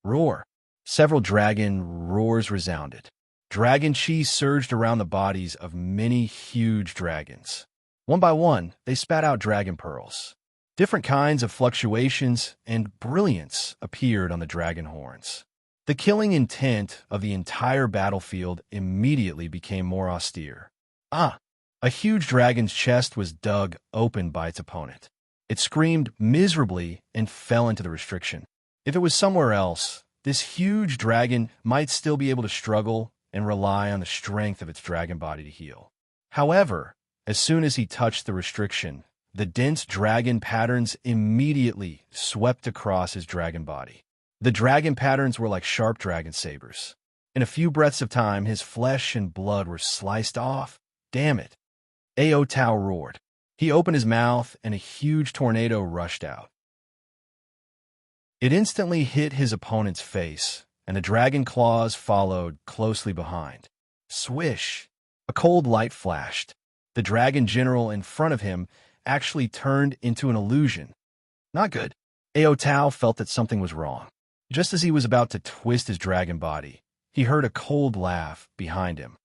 [SPEAKER 1] Roar. Several dragon roars resounded. Dragon chi surged around the bodies of many huge dragons. One by one, they spat out dragon pearls. Different kinds of fluctuations and brilliance appeared on the dragon horns. The killing intent of the entire battlefield immediately became more austere. A huge dragon's chest was dug open by its opponent. It screamed miserably and fell into the restriction. If it was somewhere else, this huge dragon might still be able to struggle and rely on the strength of its dragon body to heal. However, as soon as he touched the restriction, the dense dragon patterns immediately swept across his dragon body. The dragon patterns were like sharp dragon sabers. In a few breaths of time, his flesh and blood were sliced off. Damn it. Ao Tao roared. He opened his mouth and a huge tornado rushed out. It instantly hit his opponent's face, and the dragon claws followed closely behind. Swish! A cold light flashed. The dragon general in front of him actually turned into an illusion. Not good. Ao Tao felt that something was wrong. Just as he was about to twist his dragon body, he heard a cold laugh behind him.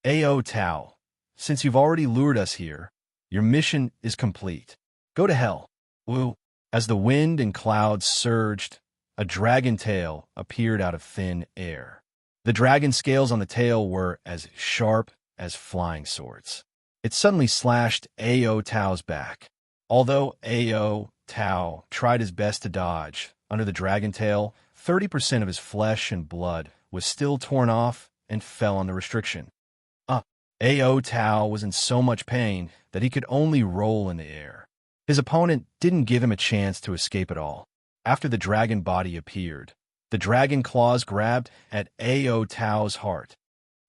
[SPEAKER 1] Ao Tao, since you've already lured us here, your mission is complete. Go to hell. Woo! As the wind and clouds surged, a dragon tail appeared out of thin air. The dragon scales on the tail were as sharp as flying swords. It suddenly slashed Ao Tao's back. Although Ao Tao tried his best to dodge, under the dragon tail, 30% of his flesh and blood was still torn off and fell on the restriction. Ao Tao was in so much pain that he could only roll in the air. His opponent didn't give him a chance to escape at all. After the dragon body appeared, the dragon claws grabbed at Ao Tao's heart.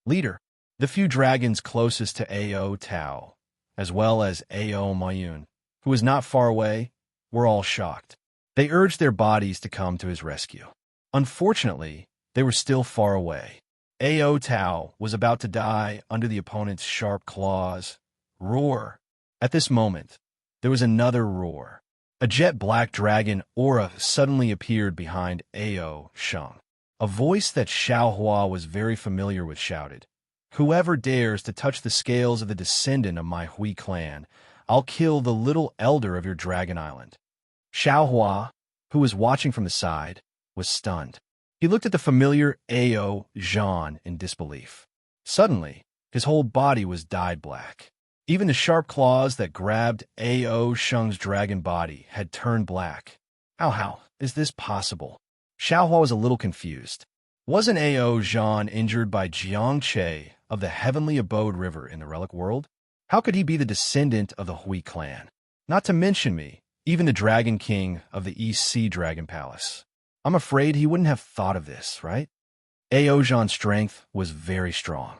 [SPEAKER 1] Leader, the few dragons closest to Ao Tao, as well as Ao Mayun, who was not far away, were all shocked. They urged their bodies to come to his rescue. Unfortunately, They were still far away. Ao Tao was about to die under the opponent's sharp claws. Roar! At this moment, there was another roar. A jet-black dragon aura suddenly appeared behind Ao Sheng. A voice that Xiaohua was very familiar with shouted, "Whoever dares to touch the scales of the descendant of my Hui clan, I'll kill the little elder of your dragon island." Xiaohua, who was watching from the side, was stunned. He looked at the familiar Ao Zhan in disbelief. Suddenly, his whole body was dyed black. Even the sharp claws that grabbed Ao Sheng's dragon body had turned black. How is this possible? Xiaohua was a little confused. Wasn't Ao Zhan injured by Jiangche of the Heavenly Abode River in the Relic World? How could he be the descendant of the Hui clan? Not to mention me, even the Dragon King of the East Sea Dragon Palace. I'm afraid he wouldn't have thought of this, right? Ao Zhan's strength was very strong.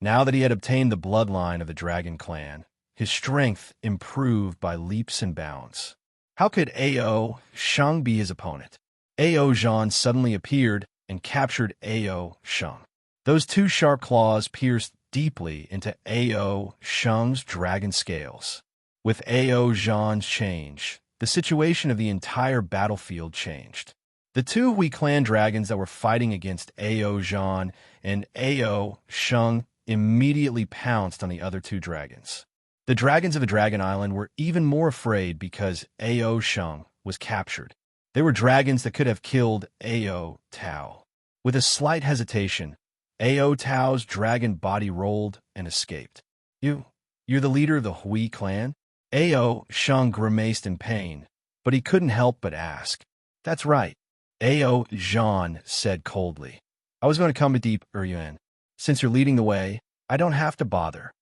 [SPEAKER 1] Now that he had obtained the bloodline of the Dragon Clan, his strength improved by leaps and bounds. How could Ao Sheng be his opponent? Ao Zhan suddenly appeared and captured Ao Sheng. Those two sharp claws pierced deeply into Ao Sheng's dragon scales. With Ao Zhan's change, the situation of the entire battlefield changed. The two Hui clan dragons that were fighting against Ao Zhan and Ao Sheng immediately pounced on the other two dragons. The dragons of the Dragon Island were even more afraid because Ao Sheng was captured. They were dragons that could have killed Ao Tao. With a slight hesitation, Ao Tao's dragon body rolled and escaped. You're the leader of the Hui clan? Ao Sheng grimaced in pain, but he couldn't help but ask. That's right, Ao Zhan said coldly. I was going to come to Deep Yuan. Since you're leading the way, I don't have to bother.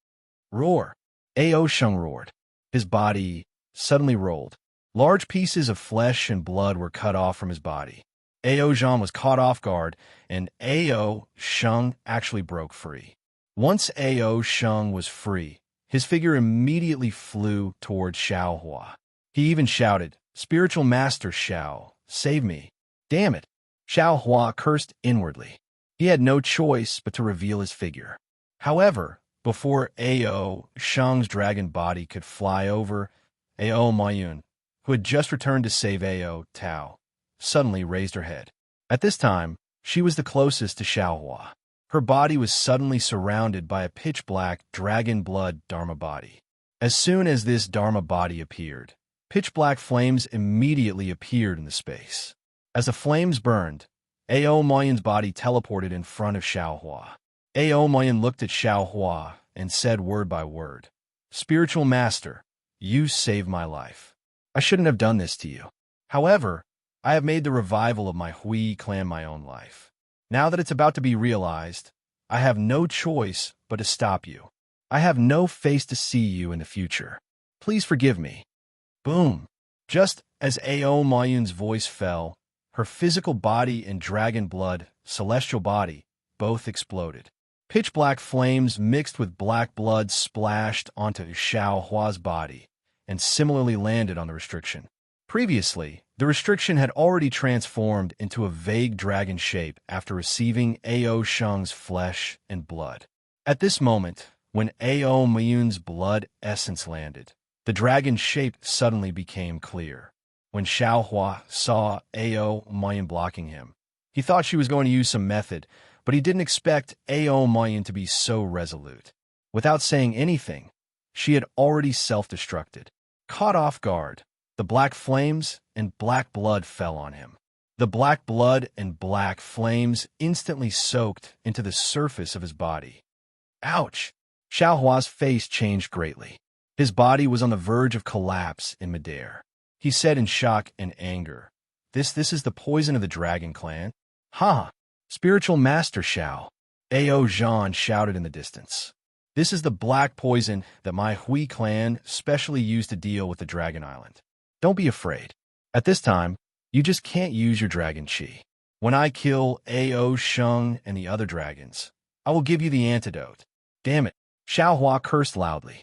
[SPEAKER 1] Roar! Ao Sheng roared. His body suddenly rolled. Large pieces of flesh and blood were cut off from his body. Ao Zhan was caught off guard, and Ao Sheng actually broke free. Once Ao Sheng was free, his figure immediately flew toward Xiaohua. He even shouted, "Spiritual Master Xiao, save me." Damn it! Xiaohua cursed inwardly. He had no choice but to reveal his figure. However, before Ao Sheng's dragon body could fly over, Ao Mayun, who had just returned to save Ao Tao, suddenly raised her head. At this time, she was the closest to Xiaohua. Her body was suddenly surrounded by a pitch-black dragon blood Dharma body. As soon as this Dharma body appeared, pitch-black flames immediately appeared in the space. As the flames burned, Ao Mayun's body teleported in front of Xiaohua. Ao Mayun looked at Xiaohua and said word by word, "Spiritual Master, you saved my life. I shouldn't have done this to you. However, I have made the revival of my Hui clan my own life. Now that it's about to be realized, I have no choice but to stop you. I have no face to see you in the future. Please forgive me." Boom! Just as Ao Mayun's voice fell, her physical body and dragon blood, celestial body, both exploded. Pitch-black flames mixed with black blood splashed onto Xiaohua's body and similarly landed on the restriction. Previously, the restriction had already transformed into a vague dragon shape after receiving Ao Sheng's flesh and blood. At this moment, when Ao Mayun's blood essence landed, the dragon shape suddenly became clear. When Xiaohua saw Ao Mayun blocking him, he thought she was going to use some method, but he didn't expect Ao Mayun to be so resolute. Without saying anything, she had already self-destructed. Caught off guard, the black flames and black blood fell on him. The black blood and black flames instantly soaked into the surface of his body. Ouch! Xiaohua's face changed greatly. His body was on the verge of collapse in midair. He said in shock and anger, This is the poison of the Dragon Clan? Ha! Spiritual Master Xiao, Ao Zhan shouted in the distance. This is the black poison that my Hui clan specially used to deal with the Dragon Island. Don't be afraid. At this time, you just can't use your dragon chi. When I kill Ao Sheng and the other dragons, I will give you the antidote. Damn it, Xiaohua cursed loudly.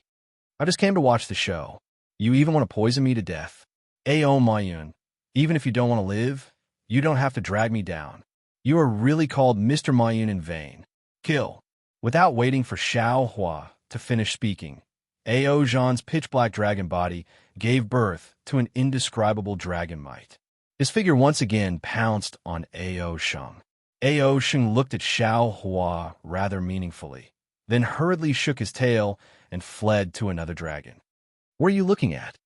[SPEAKER 1] I just came to watch the show. You even want to poison me to death? Ao Mayun, even if you don't want to live, You don't have to drag me down. You are really called Mr. Mayun in vain. Kill. Without waiting for Xiao Hua to finish speaking, Ao Zhan's pitch-black dragon body gave birth to an indescribable dragon might. His figure once again pounced on Ao Sheng. Ao Sheng looked at Xiao Hua rather meaningfully, then hurriedly shook his tail and fled to another dragon. What are you looking at?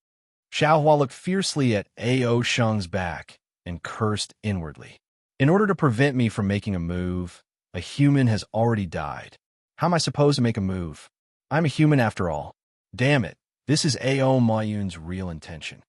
[SPEAKER 1] Xiao Hua looked fiercely at Ao Sheng's back and cursed inwardly. In order to prevent me from making a move, a human has already died. How am I supposed to make a move? I'm a human after all. Damn it, this is Ao Mayun's real intention.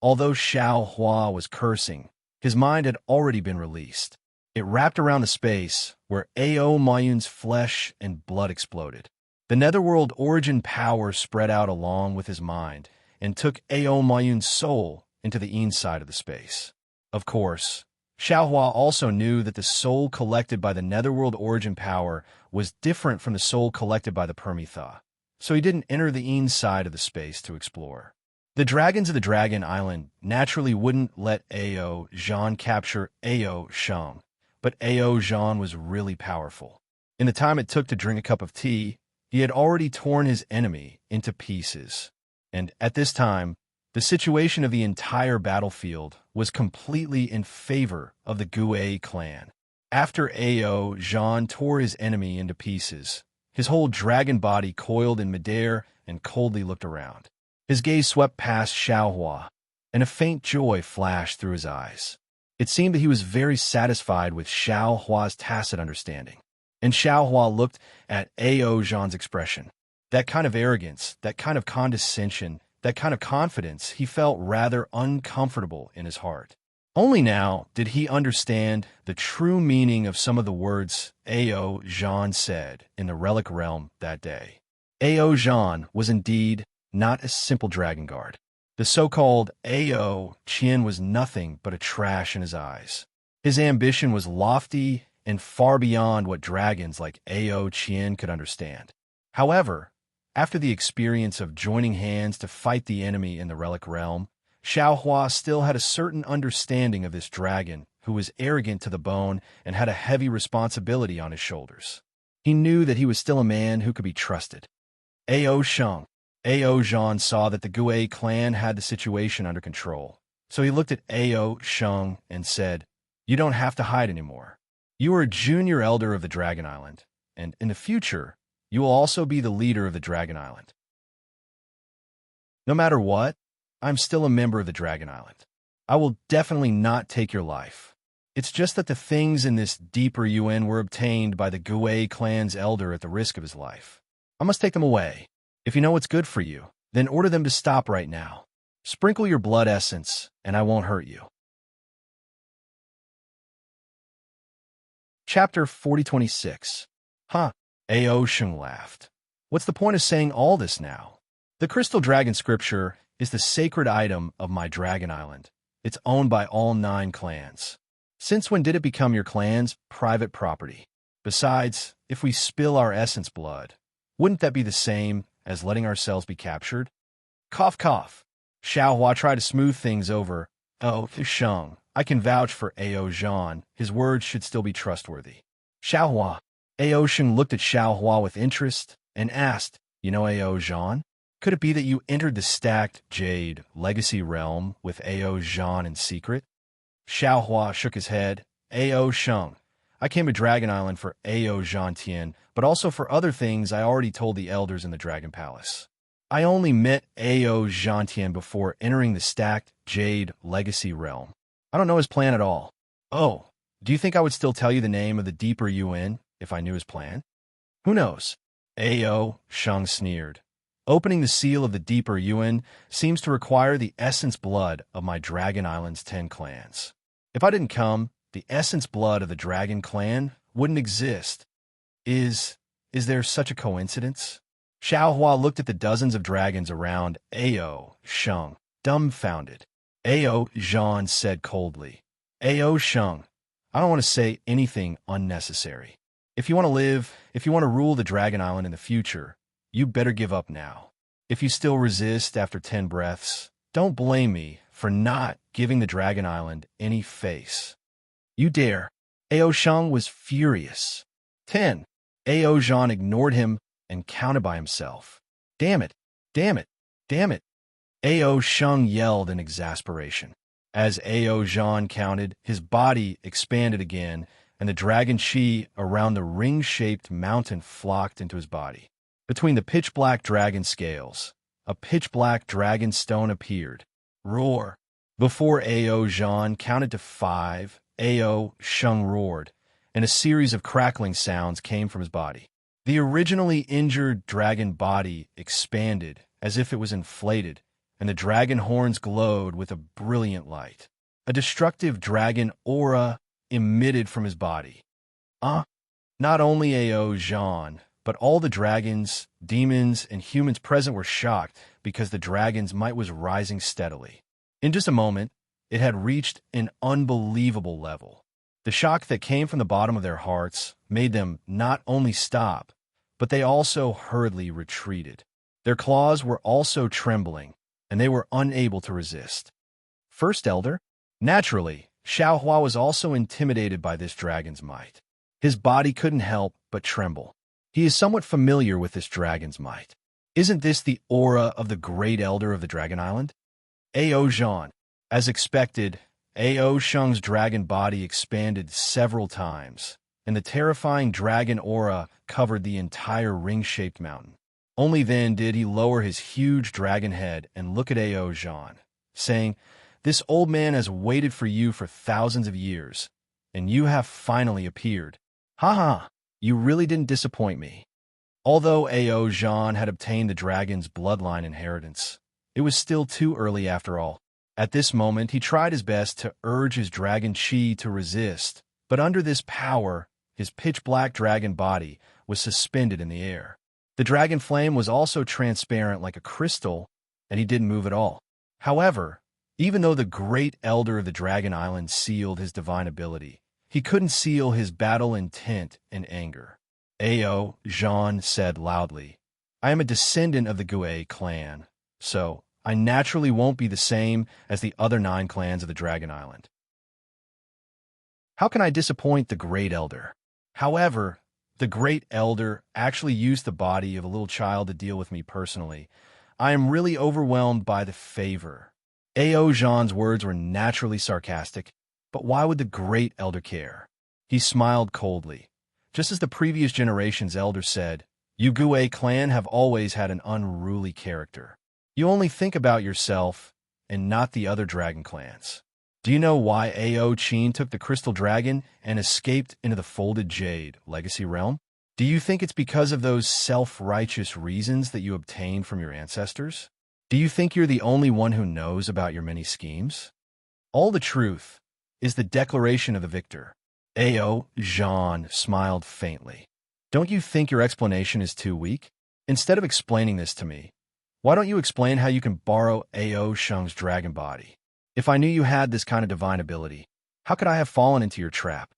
[SPEAKER 1] Although Xiao Hua was cursing, his mind had already been released. It wrapped around the space where Ao Mayun's flesh and blood exploded. The netherworld origin power spread out along with his mind and took Ao Mayun's soul into the inside of the space. Of course, Xiao Hua also knew that the soul collected by the netherworld origin power was different from the soul collected by the Permitha, so he didn't enter the inside of the space to explore. The dragons of the Dragon Island naturally wouldn't let Ao Zhan capture Ao Sheng, but Ao Zhan was really powerful. In the time it took to drink a cup of tea, he had already torn his enemy into pieces. And at this time, the situation of the entire battlefield was completely in favor of the Gue clan. After Ao Zhan tore his enemy into pieces, his whole dragon body coiled in midair and coldly looked around. His gaze swept past Xiao Hua, and a faint joy flashed through his eyes. It seemed that he was very satisfied with Xiao Hua's tacit understanding. And Xiao Hua looked at Ao Zhan's expression. That kind of arrogance, that kind of condescension, that kind of confidence, he felt rather uncomfortable in his heart. Only now did he understand the true meaning of some of the words Ao Zhan said in the relic realm that day. Ao Zhan was indeed not a simple dragon guard. The so-called Ao Qian was nothing but a trash in his eyes. His ambition was lofty and far beyond what dragons like Ao Qian could understand. However, after the experience of joining hands to fight the enemy in the relic realm, Xiao Hua still had a certain understanding of this dragon who was arrogant to the bone and had a heavy responsibility on his shoulders. He knew that he was still a man who could be trusted. Ao Sheng. Ao Zhan saw that the Gue clan had the situation under control, so he looked at Ao Sheng and said, "You don't have to hide anymore. You are a junior elder of the Dragon Island, and in the future, you will also be the leader of the Dragon Island. No matter what, I'm still a member of the Dragon Island. I will definitely not take your life. It's just that the things in this deeper UN were obtained by the Gue clan's elder at the risk of his life. I must take them away. If you know what's good for you, then order them to stop right now. Sprinkle your blood essence, and I won't hurt you." Chapter 4026. Huh, Ao Sheng laughed. What's the point of saying all this now? The Crystal Dragon Scripture is the sacred item of my Dragon Island. It's owned by all 9 clans. Since when did it become your clan's private property? Besides, if we spill our essence blood, wouldn't that be the same as letting ourselves be captured? Cough, cough. Xiao Hua tried to smooth things over. Oh, Sheng, I can vouch for Ao Zhan. His words should still be trustworthy. Xiao Hua. Ao Sheng looked at Xiao Hua with interest and asked, "You know Ao Zhan? Could it be that you entered the stacked Jade Legacy realm with Ao Zhan in secret?" Xiao Hua shook his head. Ao Sheng, I came to Dragon Island for Ao Zhan Tian, but also for other things I already told the elders in the Dragon Palace. I only met Ao Zhan Tian before entering the stacked Jade Legacy realm. I don't know his plan at all. Oh, do you think I would still tell you the name of the deeper UN if I knew his plan? Who knows? Ao Sheng sneered. Opening the seal of the deeper UN seems to require the essence blood of my Dragon Island's 10 clans. If I didn't come, the essence blood of the Dragon clan wouldn't exist. Is there such a coincidence? Xiao Hua looked at the dozens of dragons around Ao Sheng, dumbfounded. Ao Zhan said coldly, Ao Sheng, I don't want to say anything unnecessary. If you want to live, if you want to rule the Dragon Island in the future, you better give up now. If you still resist after 10 breaths, don't blame me for for not giving the Dragon Island any face. You dare. Ao Shang was furious. 10. Ao Zhan ignored him and counted by himself. Damn it, damn it, damn it. Ao Shang yelled in exasperation. As Ao Zhan counted, his body expanded again, and the dragon chi around the ring-shaped mountain flocked into his body. Between the pitch-black dragon scales, a pitch-black dragon stone appeared. Roar! Before Ao Zhan counted to 5, Ao Shang roared, and a series of crackling sounds came from his body. The originally injured dragon body expanded as if it was inflated, and the dragon horns glowed with a brilliant light. A destructive dragon aura emitted from his body. Not only Ao Zhan, but all the dragons, demons, and humans present were shocked because the dragon's might was rising steadily. In just a moment, it had reached an unbelievable level. The shock that came from the bottom of their hearts made them not only stop, but they also hurriedly retreated. Their claws were also trembling, and they were unable to resist. First Elder? Naturally, Xiaohua was also intimidated by this dragon's might. His body couldn't help but tremble. He is somewhat familiar with this dragon's might. Isn't this the aura of the Great Elder of the Dragon Island? Ao Zhan. As expected, Ao Shang's dragon body expanded several times, and the terrifying dragon aura covered the entire ring-shaped mountain. Only then did he lower his huge dragon head and look at Ao Zhan, saying, "This old man has waited for you for thousands of years, and you have finally appeared. Ha, you really didn't disappoint me." Although Ao Zhan had obtained the dragon's bloodline inheritance, it was still too early after all. At this moment, he tried his best to urge his dragon chi to resist, but under this power, his pitch-black dragon body was suspended in the air. The dragon flame was also transparent like a crystal, and he didn't move at all. However, even though the Great Elder of the Dragon Island sealed his divine ability, he couldn't seal his battle intent and anger. Ao Zhan said loudly, "I am a descendant of the Gue clan, so I naturally won't be the same as the other 9 clans of the Dragon Island. How can I disappoint the Great Elder?" However, the Great Elder actually used the body of a little child to deal with me personally. I am really overwhelmed by the favor. Ao Zhan's words were naturally sarcastic, but why would the Great Elder care? He smiled coldly. Just as the previous generation's elder said, "You Gue clan have always had an unruly character. You only think about yourself and not the other dragon clans. Do you know why Ao Qin took the crystal dragon and escaped into the folded jade legacy realm? Do you think it's because of those self-righteous reasons that you obtained from your ancestors? Do you think you're the only one who knows about your many schemes? All the truth is the declaration of the victor." Ao Zhan smiled faintly. "Don't you think your explanation is too weak? Instead of explaining this to me, why don't you explain how you can borrow Ao Shang's dragon body? If I knew you had this kind of divine ability, how could I have fallen into your trap?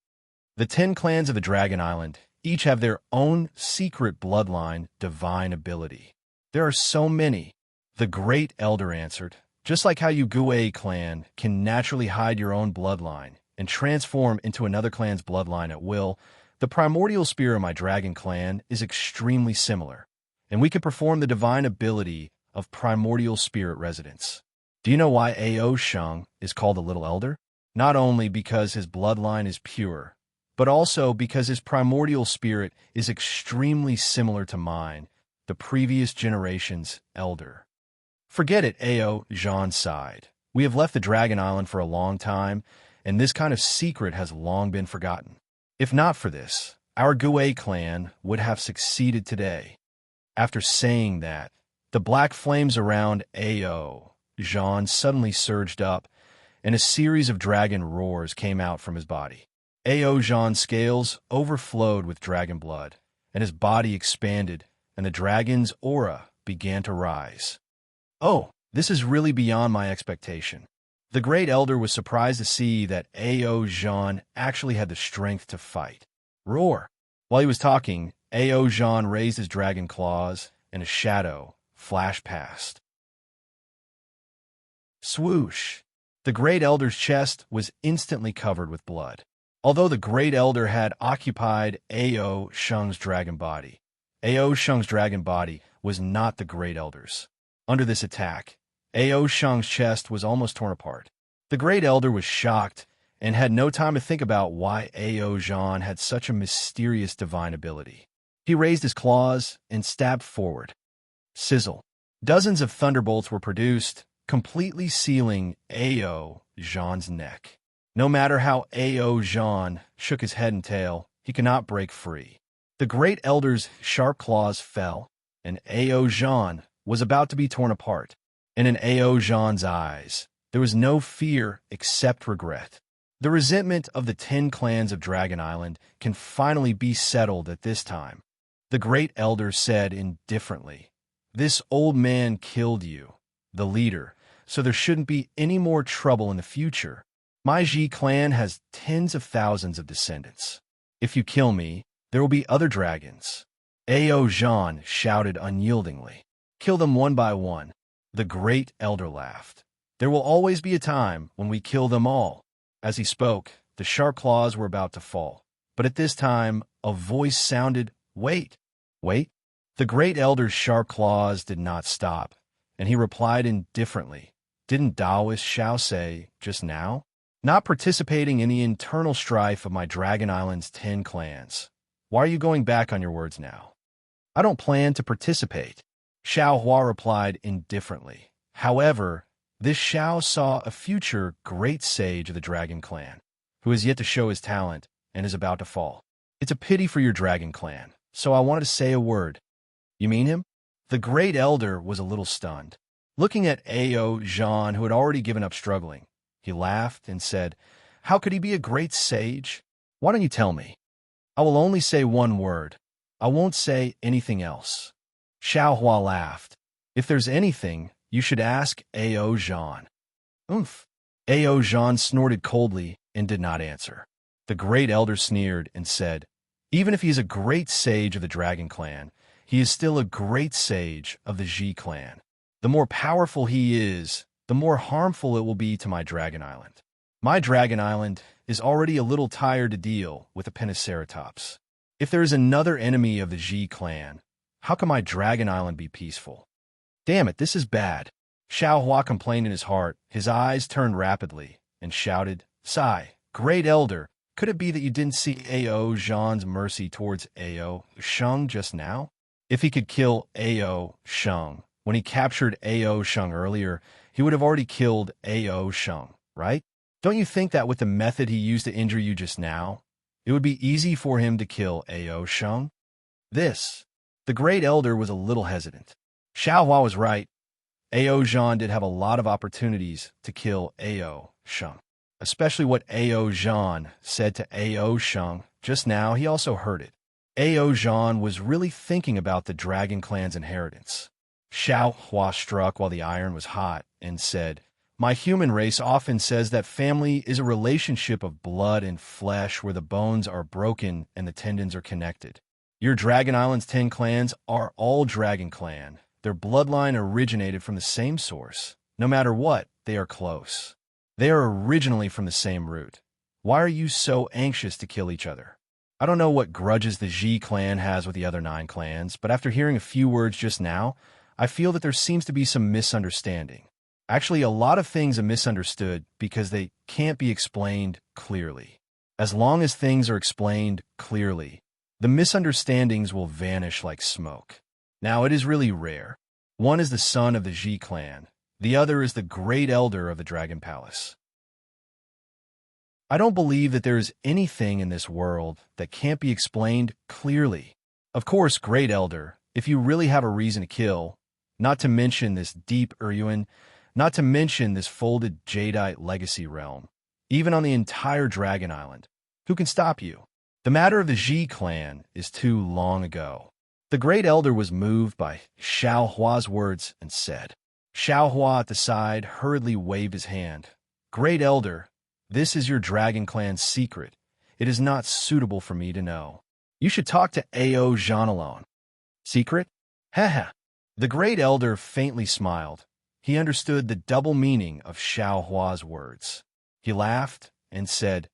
[SPEAKER 1] The 10 clans of the Dragon Island each have their own secret bloodline divine ability. There are so many," the Great Elder answered. "Just like how you Gue clan can naturally hide your own bloodline and transform into another clan's bloodline at will, the primordial spirit of my dragon clan is extremely similar, and we can perform the divine ability of primordial spirit residence. Do you know why Ao Shang is called the Little Elder? Not only because his bloodline is pure, but also because his primordial spirit is extremely similar to mine, the previous generation's elder." "Forget it," Ao Zhan sighed. "We have left the Dragon Island for a long time, and this kind of secret has long been forgotten. If not for this, our Gue clan would have succeeded today." After saying that, the black flames around Ao Zhan suddenly surged up, and a series of dragon roars came out from his body. Ao Zhan's scales overflowed with dragon blood, and his body expanded, and the dragon's aura began to rise. "Oh, this is really beyond my expectation." The Great Elder was surprised to see that Ao Zhan actually had the strength to fight. Roar! While he was talking, Ao Zhan raised his dragon claws, and a shadow flashed past. Swoosh! The Great Elder's chest was instantly covered with blood. Although the Great Elder had occupied Ao Shung's dragon body, Ao Shung's dragon body was not the Great Elder's. Under this attack, Ao Shung's chest was almost torn apart. The Great Elder was shocked and had no time to think about why Ao Zhan had such a mysterious divine ability. He raised his claws and stabbed forward. Sizzle. Dozens of thunderbolts were produced, completely sealing Ao Zhan's neck. No matter how Ao Zhan shook his head and tail, he could not break free. The Great Elder's sharp claws fell, and Ao Zhan was about to be torn apart. And in Ao Zhan's eyes, there was no fear except regret. The resentment of the 10 clans of Dragon Island can finally be settled at this time. The Great Elder said indifferently, "This old man killed you, the leader, so there shouldn't be any more trouble in the future. My Ji clan has tens of thousands of descendants. If you kill me, there will be other dragons." Ao Zhan shouted unyieldingly, "Kill them one by one." The Great Elder laughed. "There will always be a time when we kill them all." As he spoke, the sharp claws were about to fall. But at this time, a voice sounded, "Wait, wait." The Great Elder's sharp claws did not stop, and he replied indifferently, "Didn't Taoist Shao say, just now? Not participating in the internal strife of my Dragon Island's 10 clans. Why are you going back on your words now?" "I don't plan to participate," Xiao Hua replied indifferently. However, this Xiao saw a future great sage of the Dragon Clan, who has yet to show his talent and is about to fall. "It's a pity for your Dragon Clan, so I wanted to say a word." "You mean him?" The Great Elder was a little stunned. Looking at Ao Zhan, who had already given up struggling, he laughed and said, "How could he be a great sage? Why don't you tell me?" "I will only say one word. I won't say anything else." Xiao Hua laughed. "If there's anything, you should ask Ao Zhan." "Oomph." Ao Zhan snorted coldly and did not answer. The Great Elder sneered and said, "Even if he is a great sage of the Dragon Clan, he is still a great sage of the Ji clan. The more powerful he is, the more harmful it will be to my Dragon Island. My Dragon Island is already a little tired to deal with the Pentaceratops. If there is another enemy of the Ji clan, how can my Dragon Island be peaceful? Damn it, this is bad." Xiao Hua complained in his heart. His eyes turned rapidly and shouted, "Sigh, Great Elder, could it be that you didn't see Ao Zhan's mercy towards Ao Shung just now? If he could kill Ao Shung when he captured Ao Shung earlier, he would have already killed Ao Shung, right? Don't you think that with the method he used to injure you just now, it would be easy for him to kill Ao Shung?" The Great Elder was a little hesitant. Xiao Hua was right. Ao Zhan did have a lot of opportunities to kill Ao Shung. Especially what Ao Zhan said to Ao Shung just now, he also heard it. Ao Zhan was really thinking about the Dragon Clan's inheritance. Xiao Hua struck while the iron was hot and said, "My human race often says that family is a relationship of blood and flesh where the bones are broken and the tendons are connected. Your Dragon Island's 10 clans are all Dragon Clan. Their bloodline originated from the same source. No matter what, they are close. They are originally from the same root. Why are you so anxious to kill each other? I don't know what grudges the Ji clan has with the other 9 clans, but after hearing a few words just now, I feel that there seems to be some misunderstanding. Actually, a lot of things are misunderstood because they can't be explained clearly. As long as things are explained clearly, the misunderstandings will vanish like smoke. Now, it is really rare. One is the son of the Ji clan. The other is the Great Elder of the Dragon Palace. I don't believe that there is anything in this world that can't be explained clearly. Of course, Great Elder, if you really have a reason to kill, not to mention this deep Eryuan, not to mention this folded Jadeite legacy realm, even on the entire Dragon Island, who can stop you? The matter of the Ji clan is too long ago. The Great Elder was moved by Xiao Hua's words and said. Xiao Hua at the side hurriedly waved his hand. "Great Elder, this is your Dragon Clan's secret. It is not suitable for me to know. You should talk to Ao Zhan alone." "Secret? Haha." The Great Elder faintly smiled. he understood the double meaning of Xiao Hua's words. He laughed and said,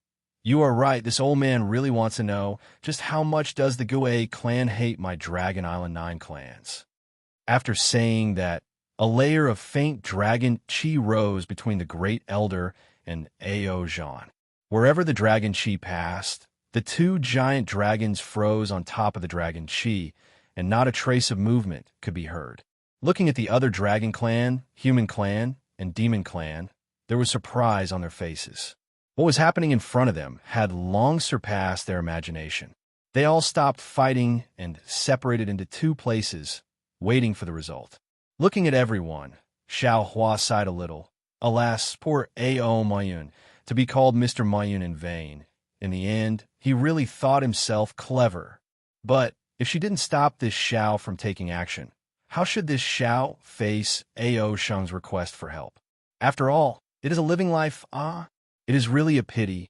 [SPEAKER 1] "You are right, this old man really wants to know just how much does the Gue clan hate my Dragon Island 9 clans." After saying that, a layer of faint dragon chi rose between the Great Elder and Ao Zhan. Wherever the dragon chi passed, the two giant dragons froze on top of the dragon chi, and not a trace of movement could be heard. Looking at the other dragon clan, human clan, and demon clan, there was surprise on their faces. What was happening in front of them had long surpassed their imagination. They all stopped fighting and separated into two places, waiting for the result. Looking at everyone, Xiao Hua sighed a little. Alas, poor Ao Mayun, to be called Mr. Mayun in vain. In the end, he really thought himself clever. But if she didn't stop this Xiao from taking action, how should this Xiao face Ao Sheng's request for help? After all, it is a living life, it is really a pity.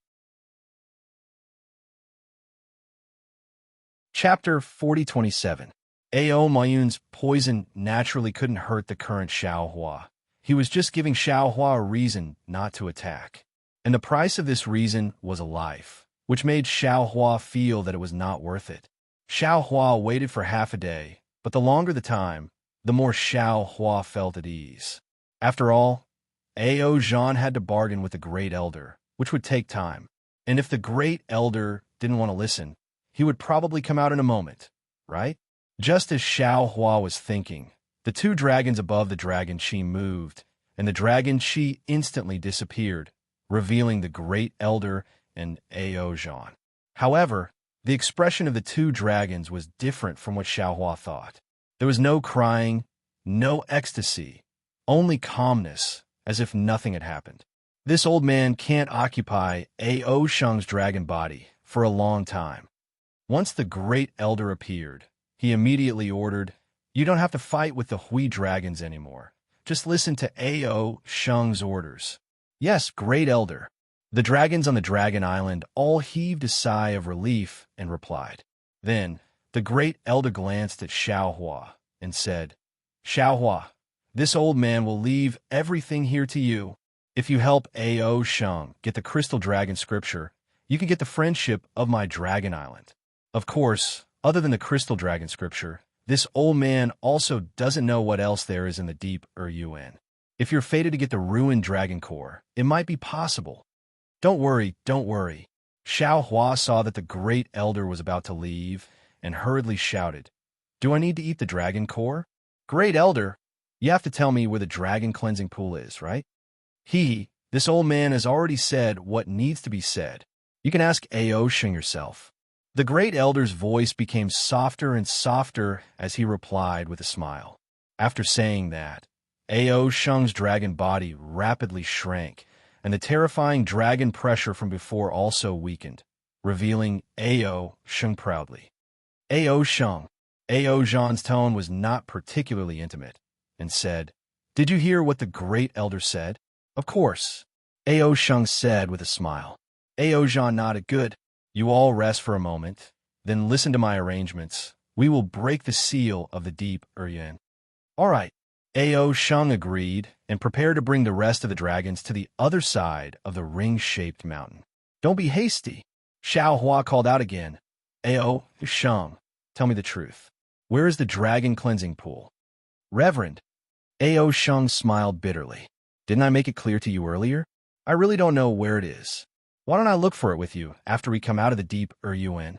[SPEAKER 1] Chapter 4027. Ao Mayun's poison naturally couldn't hurt the current Xiao Hua. He was just giving Xiao Hua a reason not to attack. And the price of this reason was a life, which made Xiao Hua feel that it was not worth it. Xiao Hua waited for half a day, but the longer the time, the more Xiao Hua felt at ease. After all, Ao Zhan had to bargain with the Great Elder, which would take time. And if the Great Elder didn't want to listen, he would probably come out in a moment, right? Just as Xiao Hua was thinking, the two dragons above the dragon chi moved, and the dragon chi instantly disappeared, revealing the Great Elder and Ao Zhan. However, the expression of the two dragons was different from what Xiao Hua thought. There was no crying, no ecstasy, only calmness, as if nothing had happened. This old man can't occupy Ao Sheng's dragon body for a long time. Once the Great Elder appeared, he immediately ordered, "You don't have to fight with the Hui dragons anymore. Just listen to Ao Sheng's orders." "Yes, Great Elder." The dragons on the Dragon Island all heaved a sigh of relief and replied. Then, the Great Elder glanced at Xiao Hua and said, "Xiao Hua, this old man will leave everything here to you. If you help Ao Sheng get the Crystal Dragon Scripture, you can get the friendship of my Dragon Island." Of course, other than the Crystal Dragon Scripture, this old man also doesn't know what else there is in the deep Yuan. If you're fated to get the Ruined Dragon Core, it might be possible. Don't worry, don't worry. Xiao Hua saw that the Great Elder was about to leave and hurriedly shouted, "Do I need to eat the Dragon Core? Great Elder, you have to tell me where the Dragon Cleansing Pool is, right?" This old man has already said what needs to be said. You can ask Ao Sheng yourself. The Great Elder's voice became softer and softer as he replied with a smile. After saying that, Ao Sheng's dragon body rapidly shrank, and the terrifying dragon pressure from before also weakened, revealing Ao Sheng proudly. "Ao Sheng." Ao Zhan's tone was not particularly intimate, and said, "Did you hear what the Great Elder said?" "Of course," Ao Sheng said with a smile. Ao Zhan nodded. "Good. You all rest for a moment, then listen to my arrangements. We will break the seal of the deep Yuan." "All right." Ao Sheng agreed and prepared to bring the rest of the dragons to the other side of the ring-shaped mountain. "Don't be hasty," Xiao Hua called out again. "Ao Sheng, tell me the truth. Where is the Dragon Cleansing Pool?" "Reverend," Ao Sheng smiled bitterly. "Didn't I make it clear to you earlier? I really don't know where it is. Why don't I look for it with you after we come out of the deep Yuan?"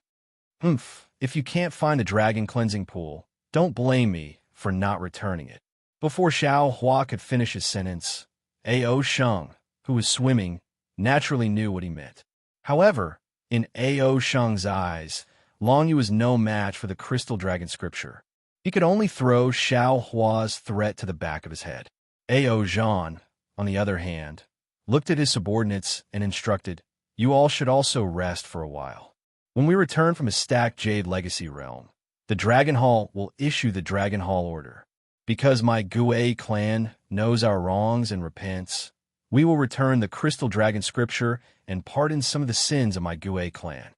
[SPEAKER 1] If you can't find the Dragon Cleansing Pool, don't blame me for not returning it." Before Xiao Hua could finish his sentence, Ao Sheng, who was swimming, naturally knew what he meant. However, in Ao Sheng's eyes, Long Yu was no match for the Crystal Dragon Scripture. He could only throw Xiao Hua's threat to the back of his head. Ao Zhan, on the other hand, looked at his subordinates and instructed, "You all should also rest for a while. When we return from a stacked Jade Legacy realm, the Dragon Hall will issue the Dragon Hall order. Because my Gue clan knows our wrongs and repents, we will return the Crystal Dragon Scripture and pardon some of the sins of my Gue clan.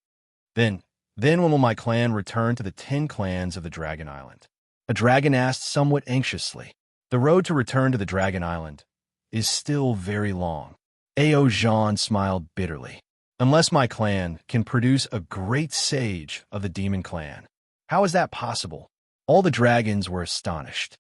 [SPEAKER 1] Then when will my clan return to the 10 clans of the Dragon Island?" A dragon asked somewhat anxiously. The road to return to the Dragon Island is still very long. Ao Jean smiled bitterly. Unless my clan can produce a great sage of the demon clan. How is that possible? All the dragons were astonished.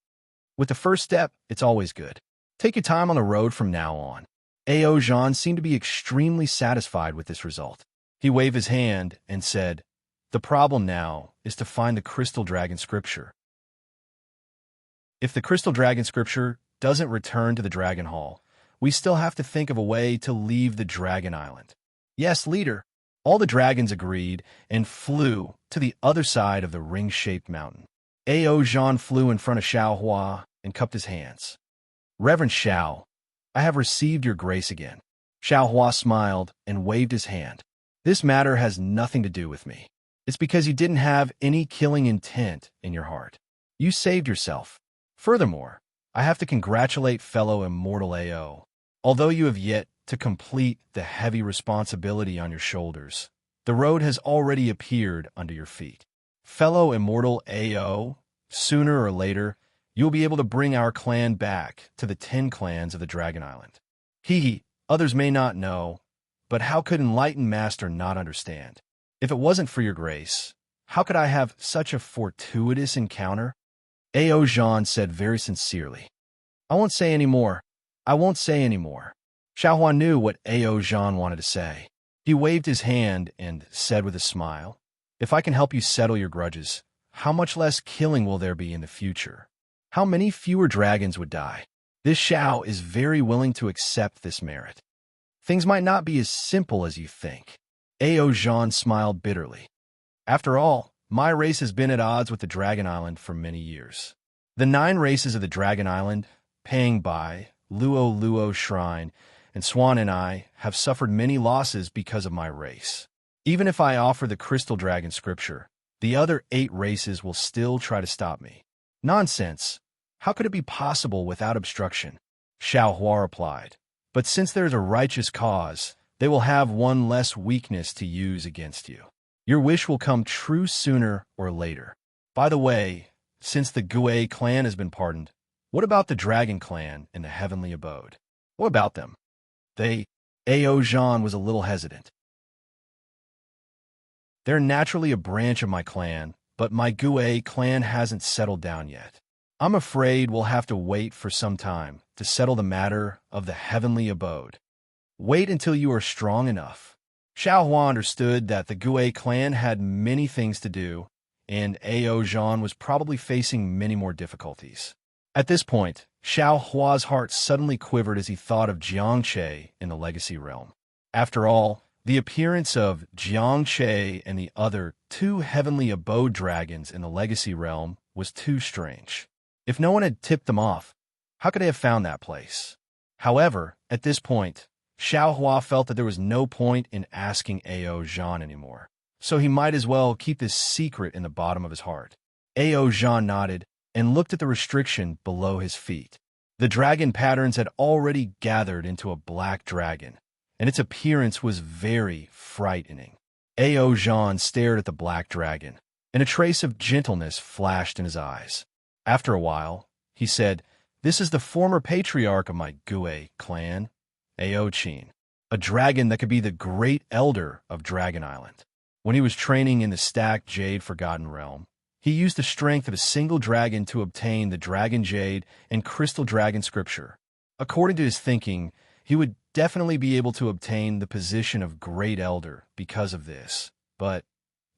[SPEAKER 1] With the first step, it's always good. Take your time on the road from now on. Ao Jean seemed to be extremely satisfied with this result. He waved his hand and said, "The problem now is to find the Crystal Dragon Scripture. If the Crystal Dragon Scripture doesn't return to the Dragon Hall, we still have to think of a way to leave the Dragon Island." "Yes, leader." All the dragons agreed and flew to the other side of the ring-shaped mountain. Ao Jean flew in front of Xiao Hua and cupped his hands. "Reverend Xiao, I have received your grace again." Xiao Hua smiled and waved his hand. "This matter has nothing to do with me. It's because you didn't have any killing intent in your heart. You saved yourself. Furthermore, I have to congratulate fellow immortal AO. Although you have yet to complete the heavy responsibility on your shoulders, the road has already appeared under your feet. Fellow immortal AO, sooner or later, you'll be able to bring our clan back to the 10 clans of the Dragon Island. Others may not know, but how could enlightened master not understand? If it wasn't for your grace, how could I have such a fortuitous encounter?" Ao Jean said very sincerely. "I won't say any more. I won't say any more." Xiao Hua knew what Ao Jean wanted to say. He waved his hand and said with a smile, "If I can help you settle your grudges, how much less killing will there be in the future? How many fewer dragons would die? This Xiao is very willing to accept this merit. Things might not be as simple as you think." Ao Jean smiled bitterly. "After all, my race has been at odds with the Dragon Island for many years. The 9 races of the Dragon Island, Pang Bai, Luo Luo Shrine, and Swan and I have suffered many losses because of my race. Even if I offer the Crystal Dragon Scripture, the other 8 races will still try to stop me." "Nonsense. How could it be possible without obstruction?" Xiao Hua replied. "But since there's a righteous cause, they will have one less weakness to use against you. Your wish will come true sooner or later. By the way, since the Gue clan has been pardoned, what about the Dragon clan in the heavenly abode? What about them?" Ao Jean was a little hesitant. "They're naturally a branch of my clan, but my Gue clan hasn't settled down yet. I'm afraid we'll have to wait for some time to settle the matter of the heavenly abode. Wait until you are strong enough." Xiao Hua understood that the Gue clan had many things to do, and Ao Jean was probably facing many more difficulties. At this point, Xiao Hua's heart suddenly quivered as he thought of Jiangche in the Legacy Realm. After all, the appearance of Jiangche and the other 2 heavenly abode dragons in the Legacy Realm was too strange. If no one had tipped them off, how could they have found that place? However, at this point, Xiao Hua felt that there was no point in asking Ao Jean anymore, so he might as well keep this secret in the bottom of his heart. Ao Jean nodded and looked at the restriction below his feet. The dragon patterns had already gathered into a black dragon, and its appearance was very frightening. Ao Jean stared at the black dragon, and a trace of gentleness flashed in his eyes. After a while, he said, "This is the former patriarch of my Gue clan, Ao Qin, a dragon that could be the great elder of Dragon Island. When he was training in the stacked Jade Forgotten Realm, he used the strength of a single dragon to obtain the Dragon Jade and Crystal Dragon Scripture. According to his thinking, he would definitely be able to obtain the position of Great Elder because of this. But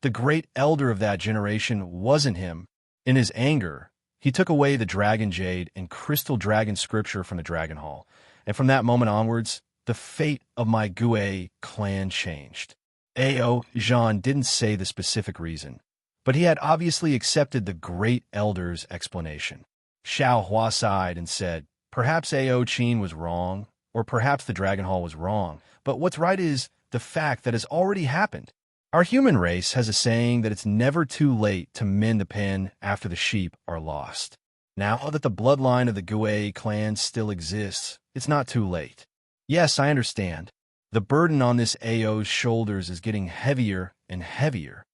[SPEAKER 1] the Great Elder of that generation wasn't him. In his anger, he took away the Dragon Jade and Crystal Dragon Scripture from the Dragon Hall, and from that moment onwards, the fate of my Gue clan changed." Ao Jean didn't say the specific reason, but he had obviously accepted the Great Elder's explanation. Xiao Hua sighed and said, "Perhaps Ao Qin was wrong, or perhaps the Dragon Hall was wrong, but what's right is the fact that has already happened. Our human race has a saying that it's never too late to mend the pen after the sheep are lost. Now that the bloodline of the Gue clan still exists, it's not too late. Yes, I understand. The burden on this Ao's shoulders is getting heavier and heavier."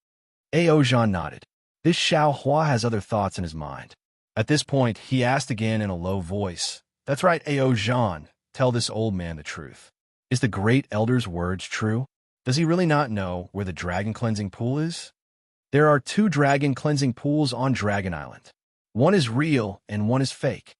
[SPEAKER 1] Ao Jean nodded. This Xiao Hua has other thoughts in his mind. At this point, he asked again in a low voice, "That's right, Ao Jean, tell this old man the truth. Is the great elder's words true? Does he really not know where the dragon cleansing pool is?" There are two dragon cleansing pools on Dragon Island. One is real and one is fake.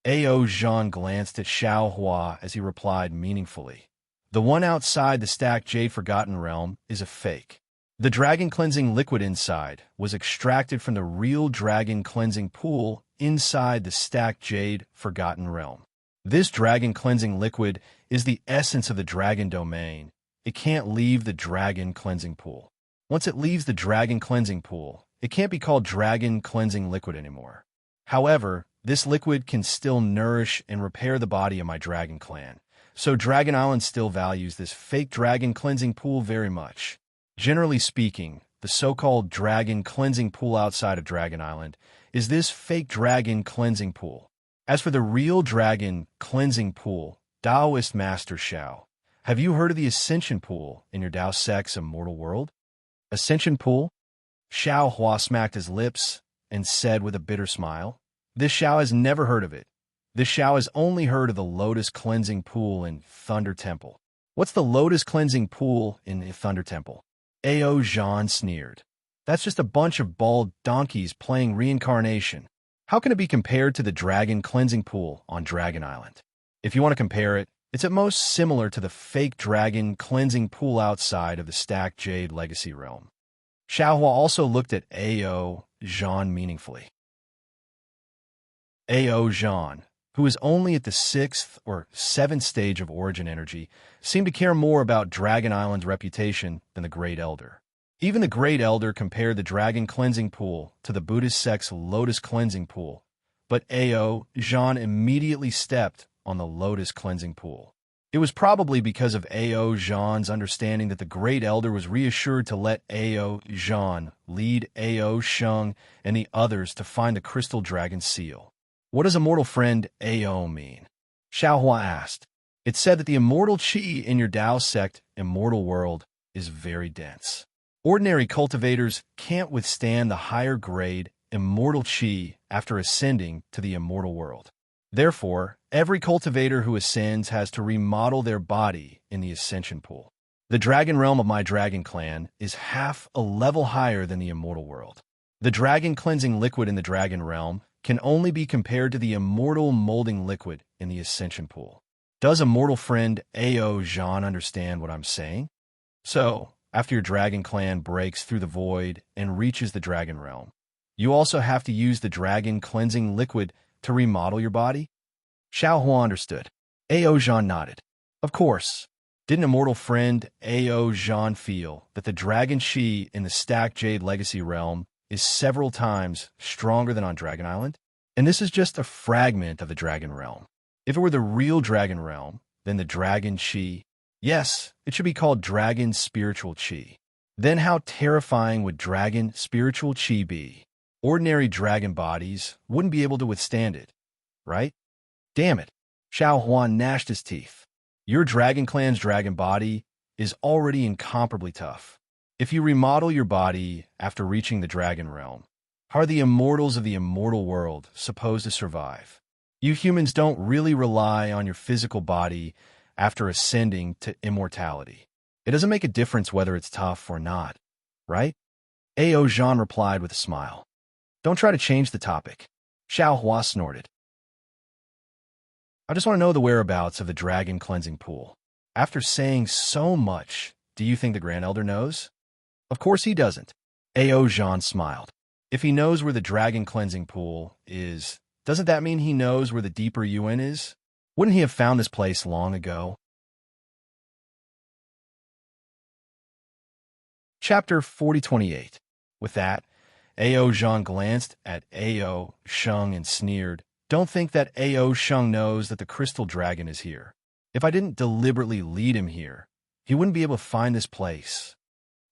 [SPEAKER 1] Ao Jean glanced at Xiao Hua as he replied meaningfully. The one outside the stacked Jade Forgotten Realm is a fake. The dragon cleansing liquid inside was extracted from the real dragon cleansing pool inside the stacked Jade Forgotten Realm. This dragon cleansing liquid is the essence of the dragon domain. It can't leave the dragon cleansing pool. Once it leaves the dragon cleansing pool, it can't be called dragon cleansing liquid anymore. However, this liquid can still nourish and repair the body of my dragon clan, so Dragon Island still values this fake dragon cleansing pool very much. Generally speaking, the so-called dragon cleansing pool outside of Dragon Island is this fake dragon cleansing pool. As for the real dragon cleansing pool, Taoist Master Xiao, have you heard of the Ascension Pool in your Tao Sect's immortal world? Ascension Pool? Xiao Hua smacked his lips and said with a bitter smile, "This Xiao has never heard of it. This Xiao has only heard of the Lotus Cleansing Pool in Thunder Temple." "What's the Lotus Cleansing Pool in the Thunder Temple?" Ao Jean sneered. "That's just a bunch of bald donkeys playing reincarnation. How can it be compared to the Dragon Cleansing Pool on Dragon Island? If you want to compare it, it's at most similar to the fake Dragon Cleansing Pool outside of the stacked Jade Legacy Realm." Xiao Hua also looked at Ao Jean meaningfully. Ao Jean, who is only at the 6th or 7th stage of origin energy, seemed to care more about Dragon Island's reputation than the Great Elder. Even the Great Elder compared the Dragon Cleansing Pool to the Buddhist sect's Lotus Cleansing Pool, but Ao Jean immediately stepped on the Lotus Cleansing Pool. It was probably because of Ao Jean's understanding that the Great Elder was reassured to let Ao Jean lead Ao Sheng and the others to find the Crystal Dragon Seal. "What does immortal friend Ao mean?" Xiao Hua asked. "It's said that the immortal qi in your Tao sect immortal world is very dense. Ordinary cultivators can't withstand the higher grade immortal qi after ascending to the immortal world. Therefore, every cultivator who ascends has to remodel their body in the Ascension Pool. The dragon realm of my dragon clan is half a level higher than the immortal world. The dragon cleansing liquid in the dragon realm can only be compared to the immortal molding liquid in the Ascension Pool. Does immortal friend Ao Jean understand what I'm saying? So, after your dragon clan breaks through the void and reaches the dragon realm, you also have to use the dragon cleansing liquid to remodel your body?" Xiao Hua understood. Ao Jean nodded. "Of course. Didn't immortal friend Ao Jean feel that the dragon Qi in the stacked Jade Legacy realm is several times stronger than on Dragon Island? And this is just a fragment of the dragon realm. If it were the real dragon realm, then the dragon Qi, yes, it should be called dragon spiritual Qi. Then how terrifying would dragon spiritual Qi be? Ordinary dragon bodies wouldn't be able to withstand it, right? Damn it." Xiao Huan gnashed his teeth. "Your dragon clan's dragon body is already incomparably tough. If you remodel your body after reaching the dragon realm, how are the immortals of the immortal world supposed to survive? You humans don't really rely on your physical body after ascending to immortality. It doesn't make a difference whether it's tough or not, right?" Ao Jean replied with a smile. "Don't try to change the topic." Xiao Hua snorted. "I just want to know the whereabouts of the dragon cleansing pool. After saying so much, do you think the Grand Elder knows?" "Of course he doesn't." Ao Jean smiled. "If he knows where the dragon cleansing pool is, doesn't that mean he knows where the deeper UN is? Wouldn't he have found this place long ago?" Chapter 4028. With that, Ao Jean glanced at Ao Sheng and sneered, "Don't think that Ao Sheng knows that the Crystal Dragon is here. If I didn't deliberately lead him here, he wouldn't be able to find this place."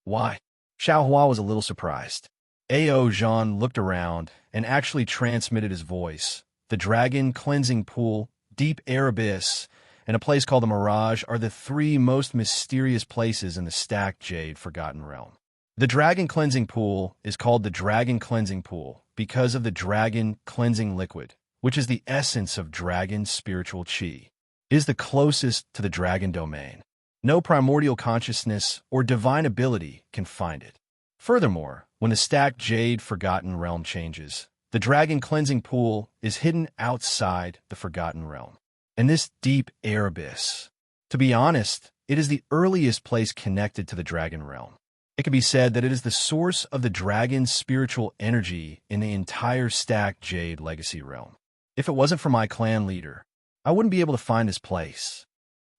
[SPEAKER 1] "Why?" Xiao Hua was a little surprised. Ao Jean looked around and actually transmitted his voice. The Dragon Cleansing Pool, Deep Air Abyss, and a place called the Mirage are the three most mysterious places in the stacked Jade Forgotten Realm. The dragon cleansing pool is called the dragon cleansing pool because of the dragon cleansing liquid, which is the essence of dragon's spiritual chi. It is the closest to the dragon domain. No primordial consciousness or divine ability can find it. Furthermore, when the stacked jade forgotten realm changes, the dragon cleansing pool is hidden outside the forgotten realm. In this deep air abyss, to be honest, it is the earliest place connected to the dragon realm. It can be said that it is the source of the dragon's spiritual energy in the entire stacked jade legacy realm. If it wasn't for my clan leader, I wouldn't be able to find this place.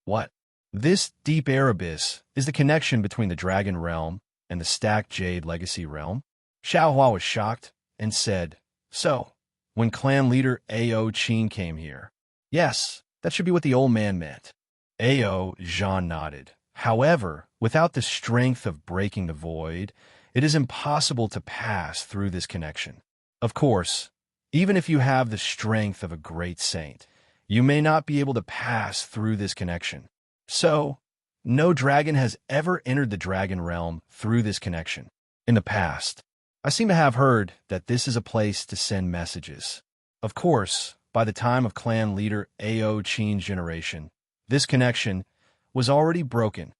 [SPEAKER 1] What? This deep air abyss is the connection between the dragon realm and the stacked jade legacy realm? Xiaohua was shocked and said, "So, when clan leader Ao Qin came here?" "Yes, that should be what the old man meant." Ao Zhan nodded. "However, without the strength of breaking the void, it is impossible to pass through this connection. Of course, even if you have the strength of a great saint, you may not be able to pass through this connection. So, no dragon has ever entered the dragon realm through this connection. In the past, I seem to have heard that this is a place to send messages. Of course, by the time of clan leader Ao Qin's generation, this connection was already broken."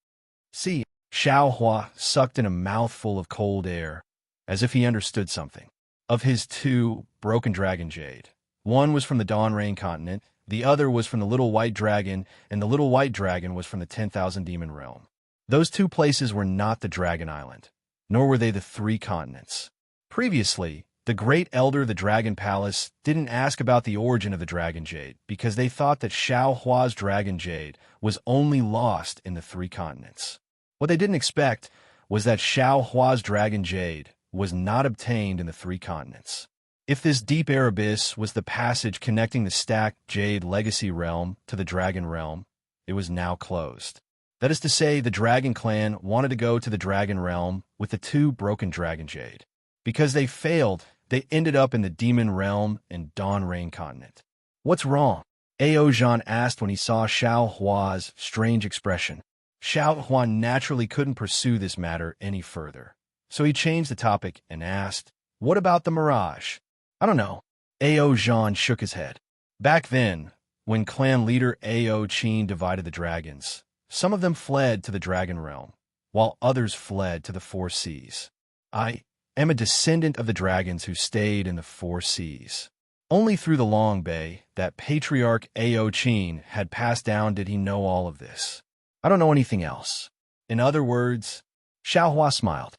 [SPEAKER 1] See, Xiaohua sucked in a mouthful of cold air, as if he understood something. Of his two broken dragon jade, one was from the Dawn Rain continent, the other was from the Little White Dragon, and the Little White Dragon was from the 10,000 Demon Realm. Those two places were not the Dragon Island, nor were they the three continents. Previously, the Great Elder of the Dragon Palace didn't ask about the origin of the Dragon Jade because they thought that Xiaohua's Dragon Jade was only lost in the three continents. What they didn't expect was that Xiaohua's Dragon Jade was not obtained in the three continents. If this deep air abyss was the passage connecting the stacked jade legacy realm to the dragon realm, it was now closed. That is to say, the dragon clan wanted to go to the dragon realm with the two broken dragon jade. Because they failed, they ended up in the demon realm and Dawn Rain continent. "What's wrong?" Ao Zhan asked when he saw Xiaohua's strange expression. Xiaohua naturally couldn't pursue this matter any further, so he changed the topic and asked, "What about the mirage?" "I don't know." Ao Zhan shook his head. Back then, when clan leader Ao Qin divided the dragons, some of them fled to the dragon realm, while others fled to the four seas. I am a descendant of the dragons who stayed in the four seas. Only through the Long Bay that patriarch Ao Qin had passed down did he know all of this. I don't know anything else. In other words, Xiaohua smiled.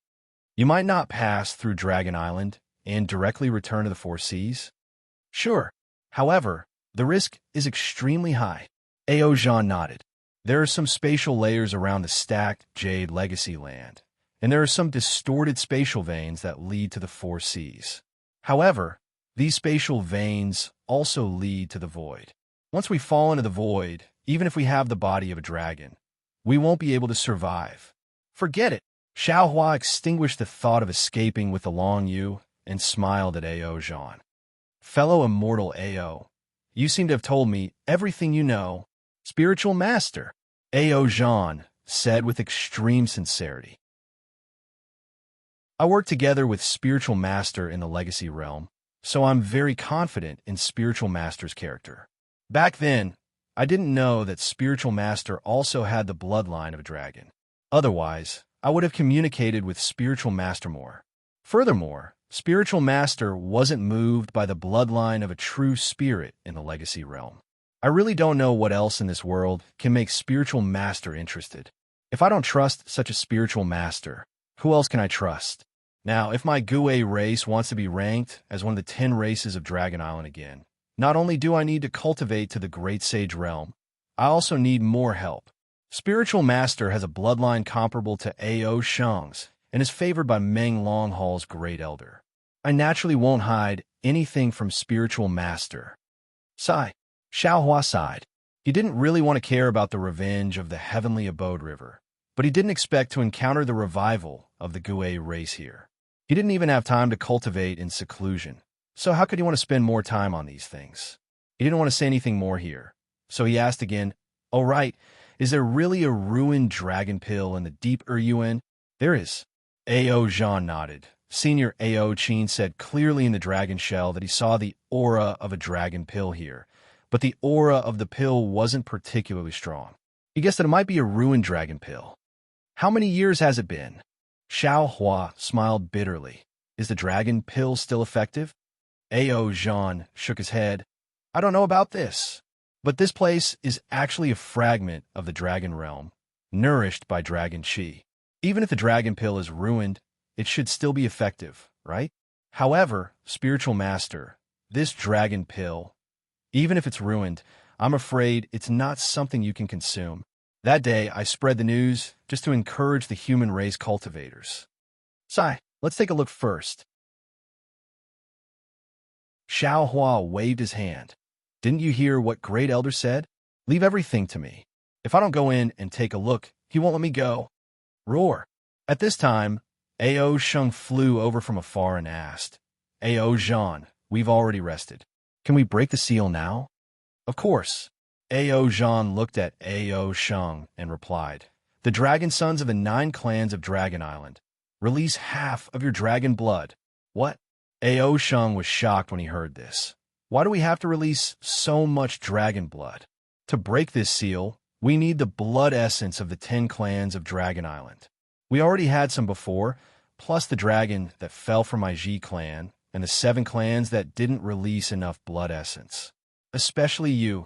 [SPEAKER 1] You might not pass through Dragon Island and directly return to the four seas? Sure. However, the risk is extremely high. Ao Zhan nodded. There are some spatial layers around the stacked jade legacy land, and there are some distorted spatial veins that lead to the four seas. However, these spatial veins also lead to the void. Once we fall into the void, even if we have the body of a dragon, we won't be able to survive. Forget it. Xiaohua extinguished the thought of escaping with the Long Yu and smiled at Ao Zhan. Fellow immortal Ao, you seem to have told me everything you know. Spiritual master, Ao Zhan said with extreme sincerity. I work together with spiritual master in the legacy realm, so I'm very confident in spiritual master's character. Back then, I didn't know that spiritual master also had the bloodline of a dragon. Otherwise, I would have communicated with spiritual master more. Furthermore, spiritual master wasn't moved by the bloodline of a true spirit in the legacy realm. I really don't know what else in this world can make spiritual master interested. If I don't trust such a spiritual master, who else can I trust? Now, if my Gue race wants to be ranked as one of the 10 races of Dragon Island again, not only do I need to cultivate to the Great Sage realm, I also need more help. Spiritual Master has a bloodline comparable to Ao Shang's and is favored by Meng Longhall's Great Elder. I naturally won't hide anything from Spiritual Master. Sigh. Xiaohua sighed. He didn't really want to care about the revenge of the Heavenly Abode River, but he didn't expect to encounter the revival of the Gue race here. He didn't even have time to cultivate in seclusion, so how could he want to spend more time on these things? He didn't want to say anything more here, so he asked again, "Oh right, is there really a ruined dragon pill in the deep Yuan?" "There is. A.O. Jean nodded. Senior A.O. Chin said clearly in the dragon shell that he saw the aura of a dragon pill here, but the aura of the pill wasn't particularly strong. He guessed that it might be a ruined dragon pill. How many years has it been? Xiao Hua smiled bitterly. Is the dragon pill still effective? A.O. Jean shook his head. I don't know about this. But this place is actually a fragment of the dragon realm, nourished by dragon chi. Even if the dragon pill is ruined, it should still be effective, right? However, spiritual master, this dragon pill, even if it's ruined, I'm afraid it's not something you can consume. That day, I spread the news just to encourage the human race cultivators. Sai, let's take a look first. Xiao Hua waved his hand. Didn't you hear what Great Elder said? Leave everything to me. If I don't go in and take a look, he won't let me go. Roar. At this time, A.O. Sheng flew over from afar and asked, A.O. Jean, we've already rested. Can we break the seal now? Of course. A.O. Jean looked at A.O. Sheng and replied, The dragon sons of the 9 clans of Dragon Island. Release half of your dragon blood. What? A.O. Sheng was shocked when he heard this. Why do we have to release so much dragon blood? To break this seal, we need the blood essence of the 10 clans of Dragon Island. We already had some before, plus the dragon that fell from my Ji clan, and the 7 clans that didn't release enough blood essence. Especially you.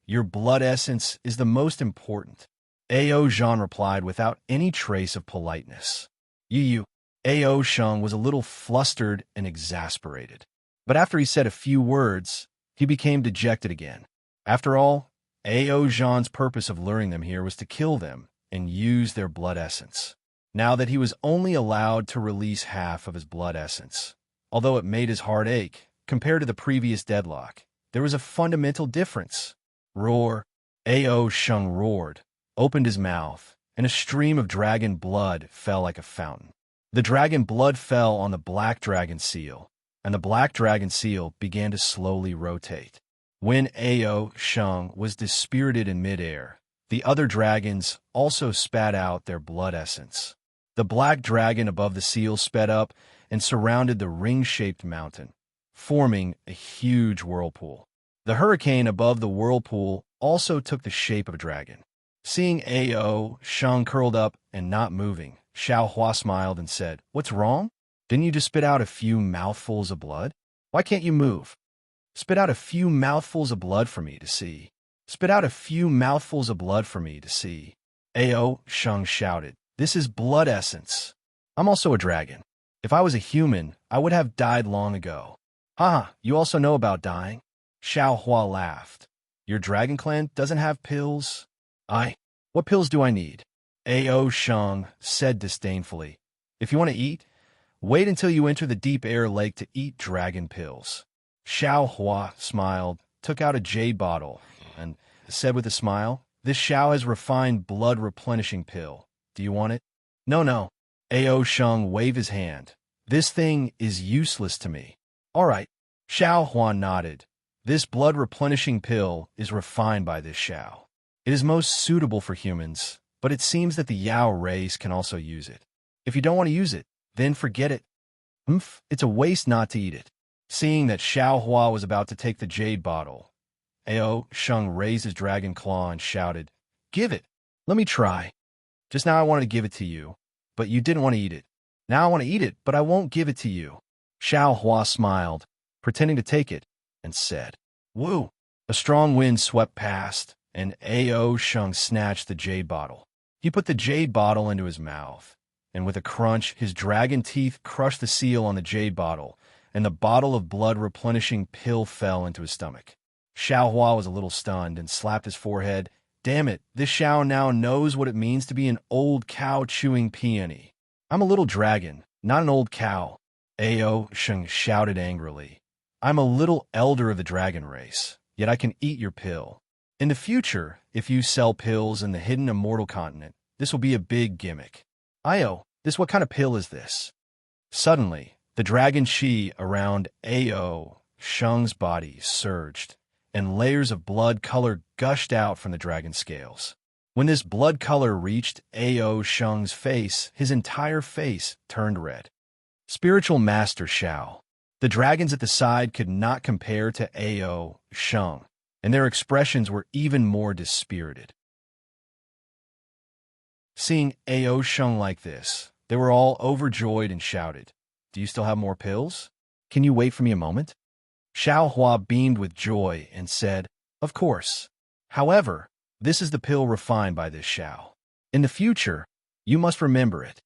[SPEAKER 1] Your blood essence is the most important. A.O. Jean replied without any trace of politeness. You. A.O. Sheng was a little flustered and exasperated. But after he said a few words, he became dejected again. After all, A.O. Jean's purpose of luring them here was to kill them and use their blood essence. Now that he was only allowed to release half of his blood essence, although it made his heart ache, compared to the previous deadlock, there was a fundamental difference. Roar. A.O. Sheng roared, opened his mouth, and a stream of dragon blood fell like a fountain. The dragon blood fell on the black dragon seal, and the black dragon seal began to slowly rotate. When A.O. Sheng was dispirited in midair, the other dragons also spat out their blood essence. The black dragon above the seal sped up and surrounded the ring-shaped mountain, forming a huge whirlpool. The hurricane above the whirlpool also took the shape of a dragon. Seeing A.O. Sheng curled up and not moving, Xiao Hua smiled and said, What's wrong? Didn't you just spit out a few mouthfuls of blood? Why can't you move? Spit out a few mouthfuls of blood for me to see. Spit out a few mouthfuls of blood for me to see. A.O. Sheng shouted, This is blood essence. I'm also a dragon. If I was a human, I would have died long ago. Haha, you also know about dying? Xiao Hua laughed. Your dragon clan doesn't have pills? What pills do I need? A.O. Sheng said disdainfully. If you want to eat, wait until you enter the deep air lake to eat dragon pills. Xiao Hua smiled, took out a jade bottle, and said with a smile, This Xiao has refined blood replenishing pill. Do you want it? No. A.O. Sheng waved his hand. This thing is useless to me. All right. Xiao Hua nodded. This blood replenishing pill is refined by this Xiao. It is most suitable for humans, but it seems that the Yao race can also use it. If you don't want to use it, then forget it. It's a waste not to eat it. Seeing that Xiao Hua was about to take the jade bottle, A.O. Sheng raised his dragon claw and shouted, Give it. Let me try. Just now I wanted to give it to you, but you didn't want to eat it. Now I want to eat it, but I won't give it to you. Xiao Hua smiled, pretending to take it, and said, Woo! A strong wind swept past, and A.O. Sheng snatched the jade bottle. He put the jade bottle into his mouth, and with a crunch, his dragon teeth crushed the seal on the jade bottle, and the bottle of blood replenishing pill fell into his stomach. Xiao Hua was a little stunned and slapped his forehead. Damn it, this Xiao now knows what it means to be an old cow chewing peony. I'm a little dragon, not an old cow. A.O. Sheng shouted angrily. I'm a little elder of the dragon race, yet I can eat your pill. In the future, if you sell pills in the hidden immortal continent, this will be a big gimmick. What kind of pill is this? Suddenly, the dragon chi around A.O. Sheng's body surged, and layers of blood color gushed out from the dragon scales. When this blood color reached Ao Sheng's face, his entire face turned red. Spiritual Master Xiao. The dragons at the side could not compare to Ao Sheng, and their expressions were even more dispirited. Seeing Ao Sheng like this, they were all overjoyed and shouted, "Do you still have more pills? Can you wait for me a moment?" Xiao Hua beamed with joy and said, "Of course. However, this is the pill refined by this Xiao. In the future, you must remember it.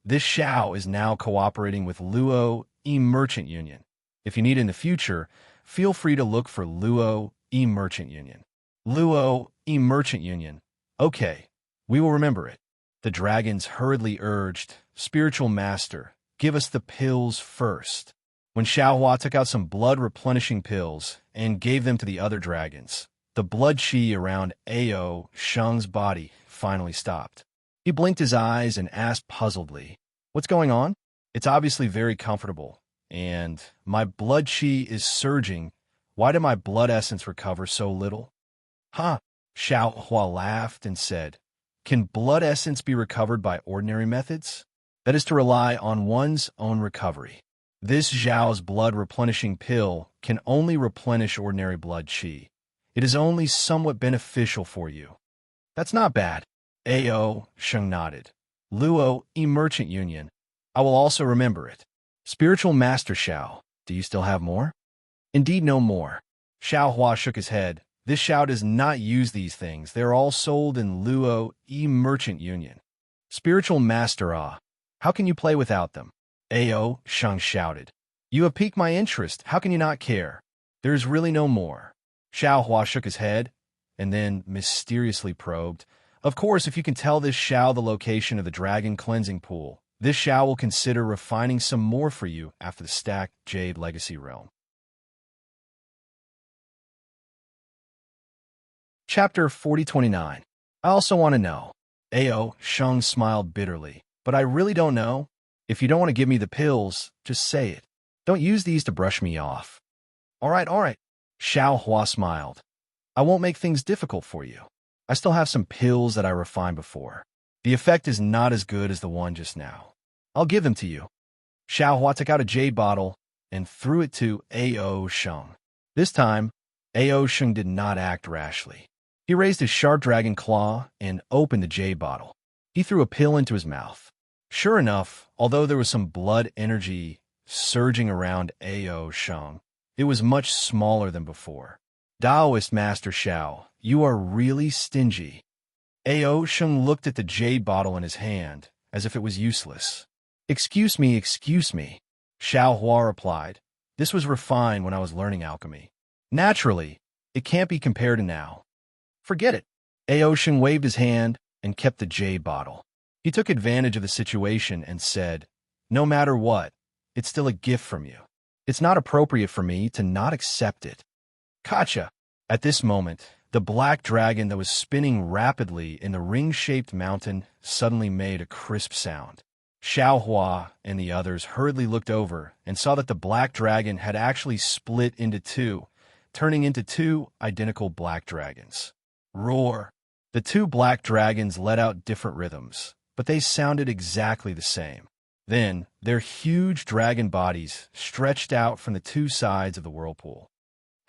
[SPEAKER 1] This Xiao is now cooperating with Luo Merchant Union. If you need it in the future, feel free to look for Luo Merchant Union." Luo Merchant Union. Okay, we will remember it. The dragons hurriedly urged, "Spiritual Master, give us the pills first." When Xiaohua took out some blood-replenishing pills and gave them to the other dragons, the blood chi around Ao Sheng's body finally stopped. He blinked his eyes and asked puzzledly, "What's going on? It's obviously very comfortable, and my blood chi is surging. Why did my blood essence recover so little?" "Huh," Xiaohua laughed and said, "Can blood essence be recovered by ordinary methods? That is to rely on one's own recovery. This Zhao's blood-replenishing pill can only replenish ordinary blood chi. It is only somewhat beneficial for you." "That's not bad." Ao Sheng nodded. "Luo Merchant Union. I will also remember it." "Spiritual Master Xiao, do you still have more?" "Indeed no more." Xiao Hua shook his head. "This Xiao does not use these things. They are all sold in Luo Merchant Union." "Spiritual Master how can you play without them?" Ao Sheng shouted. "You have piqued my interest. How can you not care? There is really no more." Xiao Hua shook his head, and then mysteriously probed, "Of course, if you can tell this Xiao the location of the dragon cleansing pool, this Xiao will consider refining some more for you after the stacked Jade Legacy Realm." Chapter 4029. I also want to know. Ao Sheng smiled bitterly. "But I really don't know. If you don't want to give me the pills, just say it. Don't use these to brush me off." All right. Xiao Hua smiled. "I won't make things difficult for you. I still have some pills that I refined before. The effect is not as good as the one just now. I'll give them to you." Xiao Hua took out a jade bottle and threw it to Ao Sheng. This time, Ao Sheng did not act rashly. He raised his sharp dragon claw and opened the jade bottle. He threw a pill into his mouth. Sure enough, although there was some blood energy surging around Ao Sheng, it was much smaller than before. "Taoist Master Xiao, you are really stingy." Ao Sheng looked at the jade bottle in his hand, as if it was useless. Excuse me. Xiao Hua replied. "This was refined when I was learning alchemy. Naturally, it can't be compared to now." "Forget it." Ao Sheng waved his hand and kept the jade bottle. He took advantage of the situation and said, "No matter what, it's still a gift from you. It's not appropriate for me to not accept it." "Gotcha." At this moment, the black dragon that was spinning rapidly in the ring-shaped mountain suddenly made a crisp sound. Xiao Hua and the others hurriedly looked over and saw that the black dragon had actually split into two, turning into two identical black dragons. Roar! The two black dragons let out different rhythms, but they sounded exactly the same. Then, their huge dragon bodies stretched out from the two sides of the whirlpool.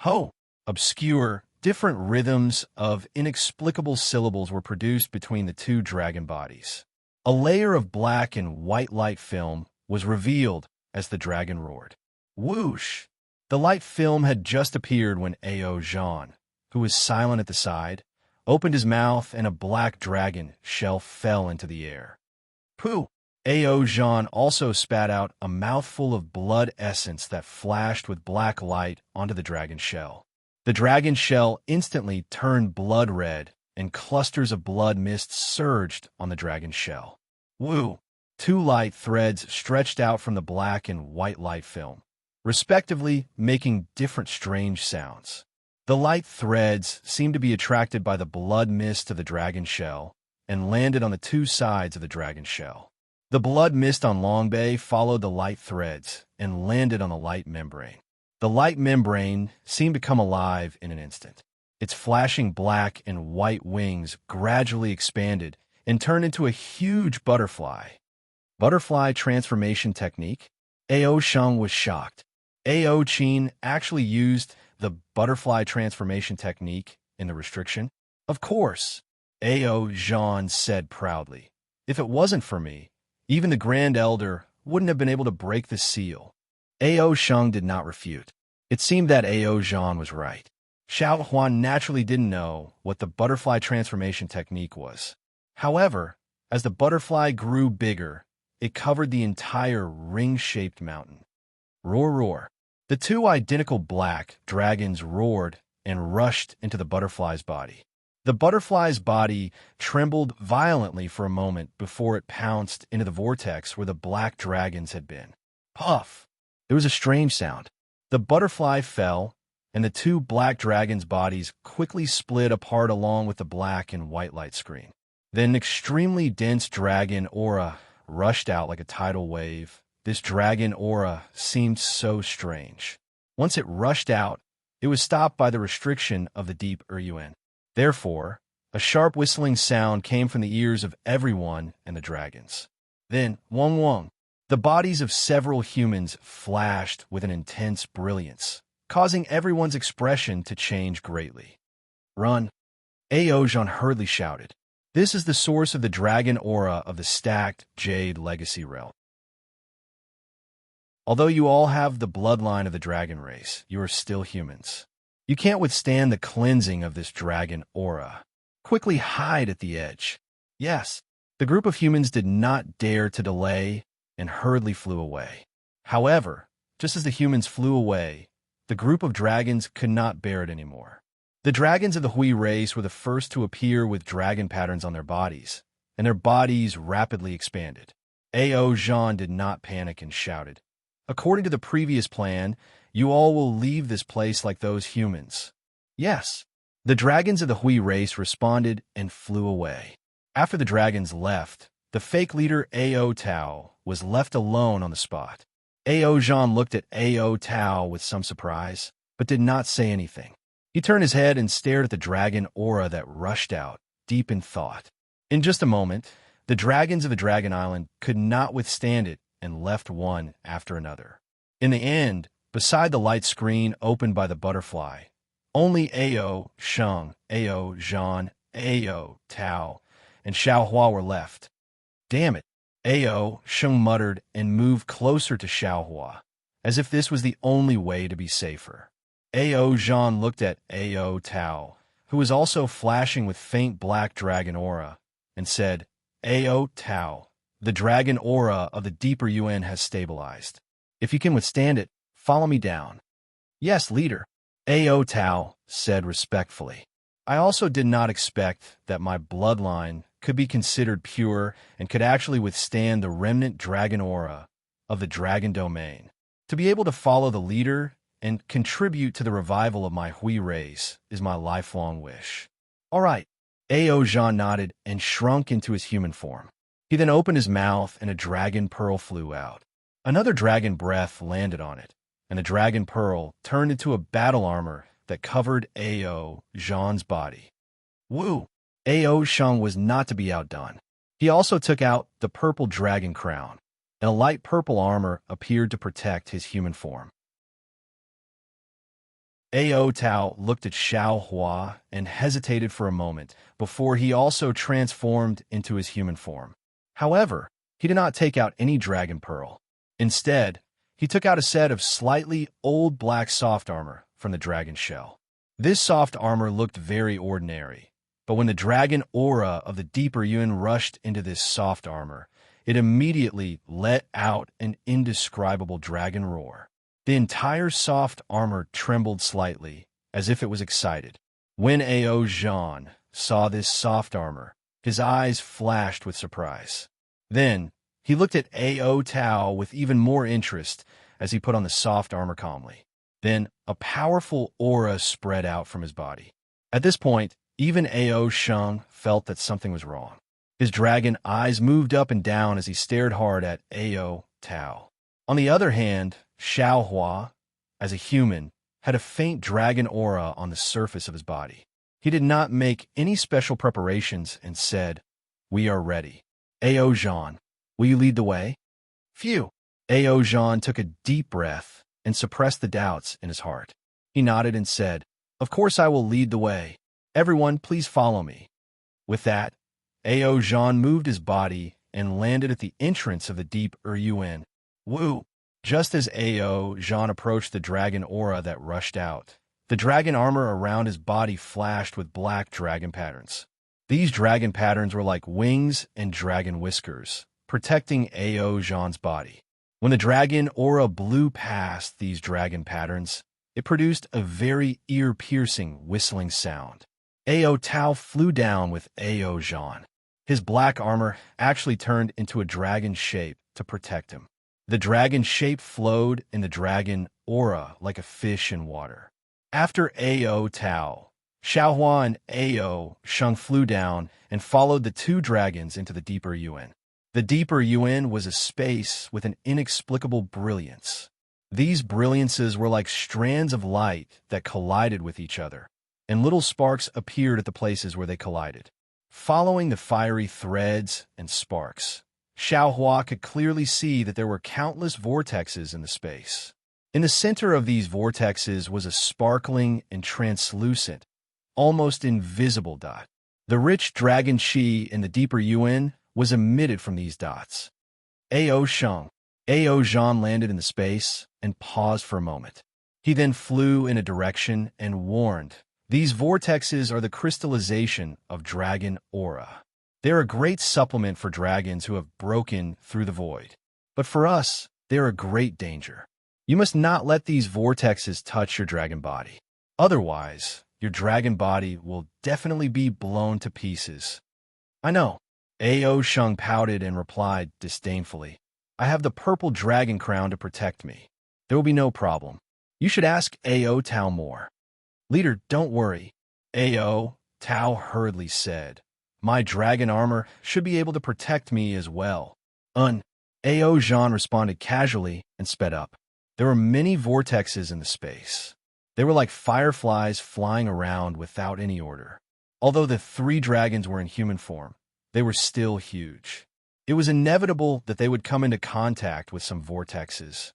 [SPEAKER 1] Ho! Obscure, different rhythms of inexplicable syllables were produced between the two dragon bodies. A layer of black and white light film was revealed as the dragon roared. Whoosh! The light film had just appeared when Ao Zhan, who was silent at the side, opened his mouth and a black dragon shell fell into the air. Pooh! Ao Zhan also spat out a mouthful of blood essence that flashed with black light onto the dragon shell. The dragon shell instantly turned blood red, and clusters of blood mist surged on the dragon shell. Woo! Two light threads stretched out from the black and white light film, respectively making different strange sounds. The light threads seemed to be attracted by the blood mist of the dragon shell and landed on the two sides of the dragon shell. The blood mist on Longbei followed the light threads and landed on the light membrane. The light membrane seemed to come alive in an instant. Its flashing black and white wings gradually expanded and turned into a huge butterfly. Butterfly transformation technique? Ao Sheng was shocked. Ao Qin actually used the butterfly transformation technique in the restriction? Of course, Ao Zhan said proudly. If it wasn't for me, even the Grand Elder wouldn't have been able to break the seal. Ao Sheng did not refute. It seemed that Ao Zhan was right. Xiao Huan naturally didn't know what the butterfly transformation technique was. However, as the butterfly grew bigger, it covered the entire ring-shaped mountain. Roar, roar. The two identical black dragons roared and rushed into the butterfly's body. The butterfly's body trembled violently for a moment before it pounced into the vortex where the black dragons had been. Puff! There was a strange sound. The butterfly fell, and the two black dragons' bodies quickly split apart along with the black and white light screen. Then an extremely dense dragon aura rushed out like a tidal wave. This dragon aura seemed so strange. Once it rushed out, it was stopped by the restriction of the deep Yuan. Therefore, a sharp whistling sound came from the ears of everyone and the dragons. Then, wong wong, the bodies of several humans flashed with an intense brilliance, causing everyone's expression to change greatly. Run! Ao Zhan hurriedly shouted. This is the source of the dragon aura of the stacked Jade Legacy Realm. Although you all have the bloodline of the dragon race, you are still humans. You can't withstand the cleansing of this dragon aura. Quickly hide at the edge. Yes, the group of humans did not dare to delay and hurriedly flew away. However, just as the humans flew away, the group of dragons could not bear it anymore. The dragons of the Hui race were the first to appear with dragon patterns on their bodies, and their bodies rapidly expanded. Ao Zhan did not panic and shouted, "According to the previous plan, you all will leave this place like those humans." Yes, the dragons of the Hui race responded and flew away. After the dragons left, the fake leader Ao Tao was left alone on the spot. Ao Zhan looked at Ao Tao with some surprise, but did not say anything. He turned his head and stared at the dragon aura that rushed out, deep in thought. In just a moment, the dragons of the Dragon Island could not withstand it and left one after another. In the end, beside the light screen opened by the butterfly, only Ao Sheng, Ao Zhan, Ao Tao, and Xiao Hua were left. Damn it, Ao Sheng muttered and moved closer to Xiao Hua, as if this was the only way to be safer. Ao Zhan looked at Ao Tao, who was also flashing with faint black dragon aura, and said, Ao Tao, the dragon aura of the deeper Yuan has stabilized. If you can withstand it, follow me down. Yes, leader, Ao Tao said respectfully. I also did not expect that my bloodline could be considered pure and could actually withstand the remnant dragon aura of the dragon domain. To be able to follow the leader and contribute to the revival of my Hui race is my lifelong wish. All right, Ao Zhan nodded and shrunk into his human form. He then opened his mouth and a dragon pearl flew out. Another dragon breath landed on it, and the dragon pearl turned into a battle armor that covered Ao Zhan's body. Woo! Ao Sheng was not to be outdone. He also took out the purple dragon crown, and a light purple armor appeared to protect his human form. Ao Tao looked at Xiao Hua and hesitated for a moment before he also transformed into his human form. However, he did not take out any dragon pearl. Instead, he took out a set of slightly old black soft armor from the dragon shell. This soft armor looked very ordinary, but when the dragon aura of the deeper Yuan rushed into this soft armor, it immediately let out an indescribable dragon roar. The entire soft armor trembled slightly, as if it was excited. When Ao Zhan saw this soft armor, his eyes flashed with surprise. Then, he looked at Ao Tao with even more interest as he put on the soft armor calmly. Then, a powerful aura spread out from his body. At this point, even Ao Sheng felt that something was wrong. His dragon eyes moved up and down as he stared hard at Ao Tao. On the other hand, Xiao Hua, as a human, had a faint dragon aura on the surface of his body. He did not make any special preparations and said, "We are ready. Ao Jean, will you lead the way?" Phew! Ao Jean took a deep breath and suppressed the doubts in his heart. He nodded and said, "Of course I will lead the way. Everyone, please follow me." With that, Ao Jean moved his body and landed at the entrance of the deep Yuan. Woo! Just as Ao Jean approached the dragon aura that rushed out, the dragon armor around his body flashed with black dragon patterns. These dragon patterns were like wings and dragon whiskers, protecting Ao Jean's body. When the dragon aura blew past these dragon patterns, it produced a very ear-piercing whistling sound. Ao Tao flew down with Ao Jean. His black armor actually turned into a dragon shape to protect him. The dragon shape flowed in the dragon aura like a fish in water. After Ao Tao, Xiaohua and Ao Sheng flew down and followed the two dragons into the deeper Yuan. The deeper Yuan was a space with an inexplicable brilliance. These brilliances were like strands of light that collided with each other, and little sparks appeared at the places where they collided. Following the fiery threads and sparks, Xiaohua could clearly see that there were countless vortexes in the space. In the center of these vortexes was a sparkling and translucent, almost invisible dot. The rich dragon qi in the deeper Yuan was emitted from these dots. Ao Sheng, Ao Jean landed in the space and paused for a moment. He then flew in a direction and warned, "These vortexes are the crystallization of dragon aura. They're a great supplement for dragons who have broken through the void. But for us, they're a great danger. You must not let these vortexes touch your dragon body. Otherwise, your dragon body will definitely be blown to pieces." "I know." Ao Sheng pouted and replied disdainfully, "I have the purple dragon crown to protect me. There will be no problem. You should ask Ao Tao more." "Leader, don't worry," Ao Tao hurriedly said. "My dragon armor should be able to protect me as well." Ao Jean responded casually and sped up. There were many vortexes in the space. They were like fireflies flying around without any order. Although the three dragons were in human form, they were still huge. It was inevitable that they would come into contact with some vortexes.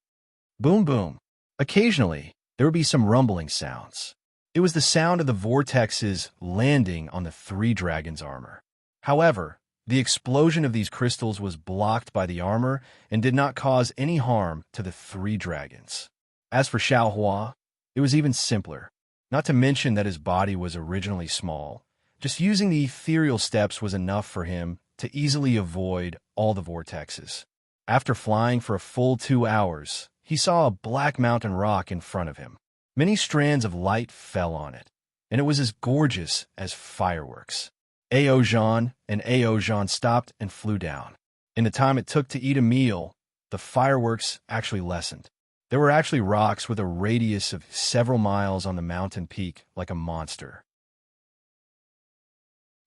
[SPEAKER 1] Boom, boom. Occasionally, there would be some rumbling sounds. It was the sound of the vortexes landing on the three dragons' armor. However, the explosion of these crystals was blocked by the armor and did not cause any harm to the three dragons. As for Xiaohua, it was even simpler. Not to mention that his body was originally small. Just using the ethereal steps was enough for him to easily avoid all the vortexes. After flying for a full 2 hours, he saw a black mountain rock in front of him. Many strands of light fell on it, and it was as gorgeous as fireworks. Ao Jean and Ao Jean stopped and flew down. In the time it took to eat a meal, the fireworks actually lessened. There were actually rocks with a radius of several miles on the mountain peak like a monster.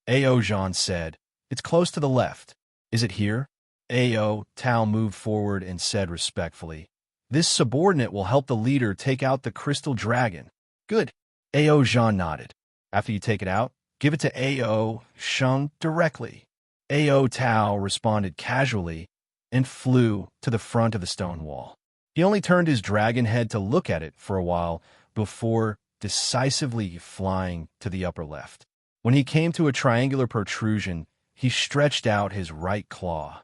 [SPEAKER 1] Ao Jean said, "It's close to the left. Is it here?" Ao Tao moved forward and said respectfully, "This subordinate will help the leader take out the crystal dragon." "Good." Ao Jean nodded. "After you take it out, give it to Ao Sheng directly." Ao Tao responded casually and flew to the front of the stone wall. He only turned his dragon head to look at it for a while before decisively flying to the upper left. When he came to a triangular protrusion, he stretched out his right claw.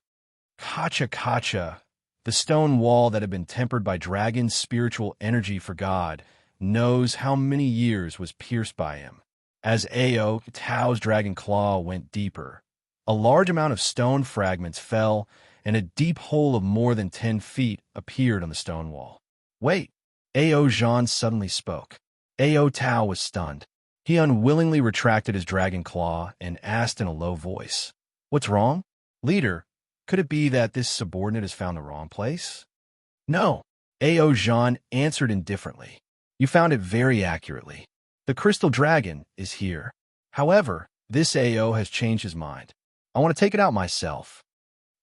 [SPEAKER 1] Kacha Kacha, the stone wall that had been tempered by dragon's spiritual energy for God, knows how many years was pierced by him. As Ao Tao's dragon claw went deeper, a large amount of stone fragments fell, and a deep hole of more than 10 feet appeared on the stone wall. "Wait!" Ao Jean suddenly spoke. Ao Tao was stunned. He unwillingly retracted his dragon claw and asked in a low voice, "What's wrong? Leader, could it be that this subordinate has found the wrong place?" "No," Ao Jean answered indifferently. "You found it very accurately. The crystal dragon is here. However, this Ao has changed his mind. I want to take it out myself."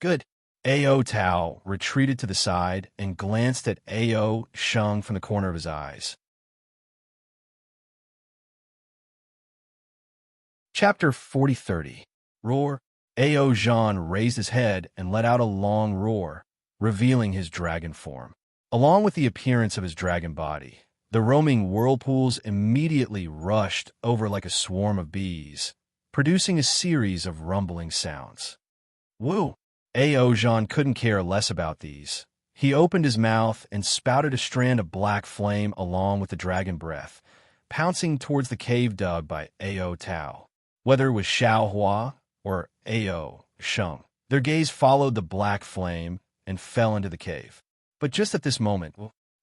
[SPEAKER 1] "Good." Ao Tao retreated to the side and glanced at Ao Sheng from the corner of his eyes. Chapter 4030. Roar. Ao Jean raised his head and let out a long roar, revealing his dragon form. Along with the appearance of his dragon body, the roaming whirlpools immediately rushed over like a swarm of bees, producing a series of rumbling sounds. Woo! Ao Jean couldn't care less about these. He opened his mouth and spouted a strand of black flame along with the dragon breath, pouncing towards the cave dug by Ao Tao. Whether it was Xiao Hua or Ao Sheng, their gaze followed the black flame and fell into the cave. But just at this moment,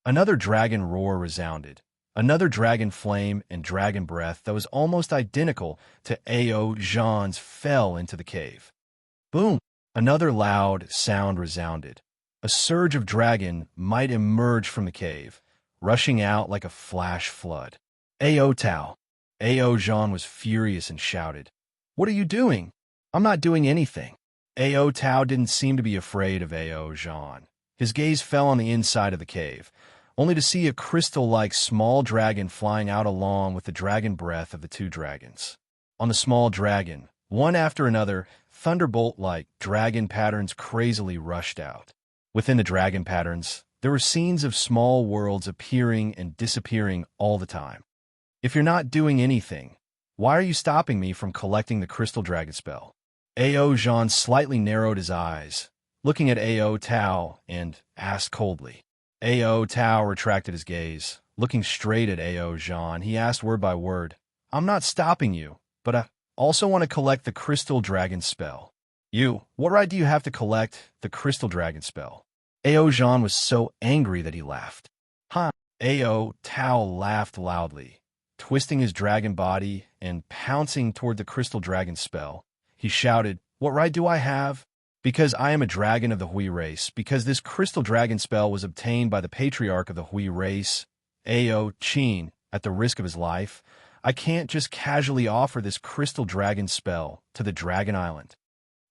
[SPEAKER 1] another dragon roar resounded, another dragon flame and dragon breath that was almost identical to Ao Jean's fell into the cave. Boom! Another loud sound resounded. A surge of dragon might emerge from the cave, rushing out like a flash flood. Ao Tao. Ao Jean was furious and shouted, "What are you doing?" "I'm not doing anything." Ao Tao didn't seem to be afraid of Ao Jean. His gaze fell on the inside of the cave, only to see a crystal-like small dragon flying out along with the dragon breath of the two dragons. On the small dragon, one after another, thunderbolt-like dragon patterns crazily rushed out. Within the dragon patterns, there were scenes of small worlds appearing and disappearing all the time. "If you're not doing anything, why are you stopping me from collecting the crystal dragon spell?" Ao Jean slightly narrowed his eyes, looking at Ao Tao, and asked coldly. Ao Tao retracted his gaze. Looking straight at Ao Jean, he asked word by word, "I'm not stopping you, but I also want to collect the crystal dragon spell." "You, what right do you have to collect the crystal dragon spell?" Ao Jean was so angry that he laughed. "Huh?" Ao Tao laughed loudly, twisting his dragon body and pouncing toward the crystal dragon spell. He shouted, "What right do I have? Because I am a dragon of the Hui race, because this crystal dragon spell was obtained by the patriarch of the Hui race, Ao Qin, at the risk of his life, I can't just casually offer this crystal dragon spell to the Dragon Island."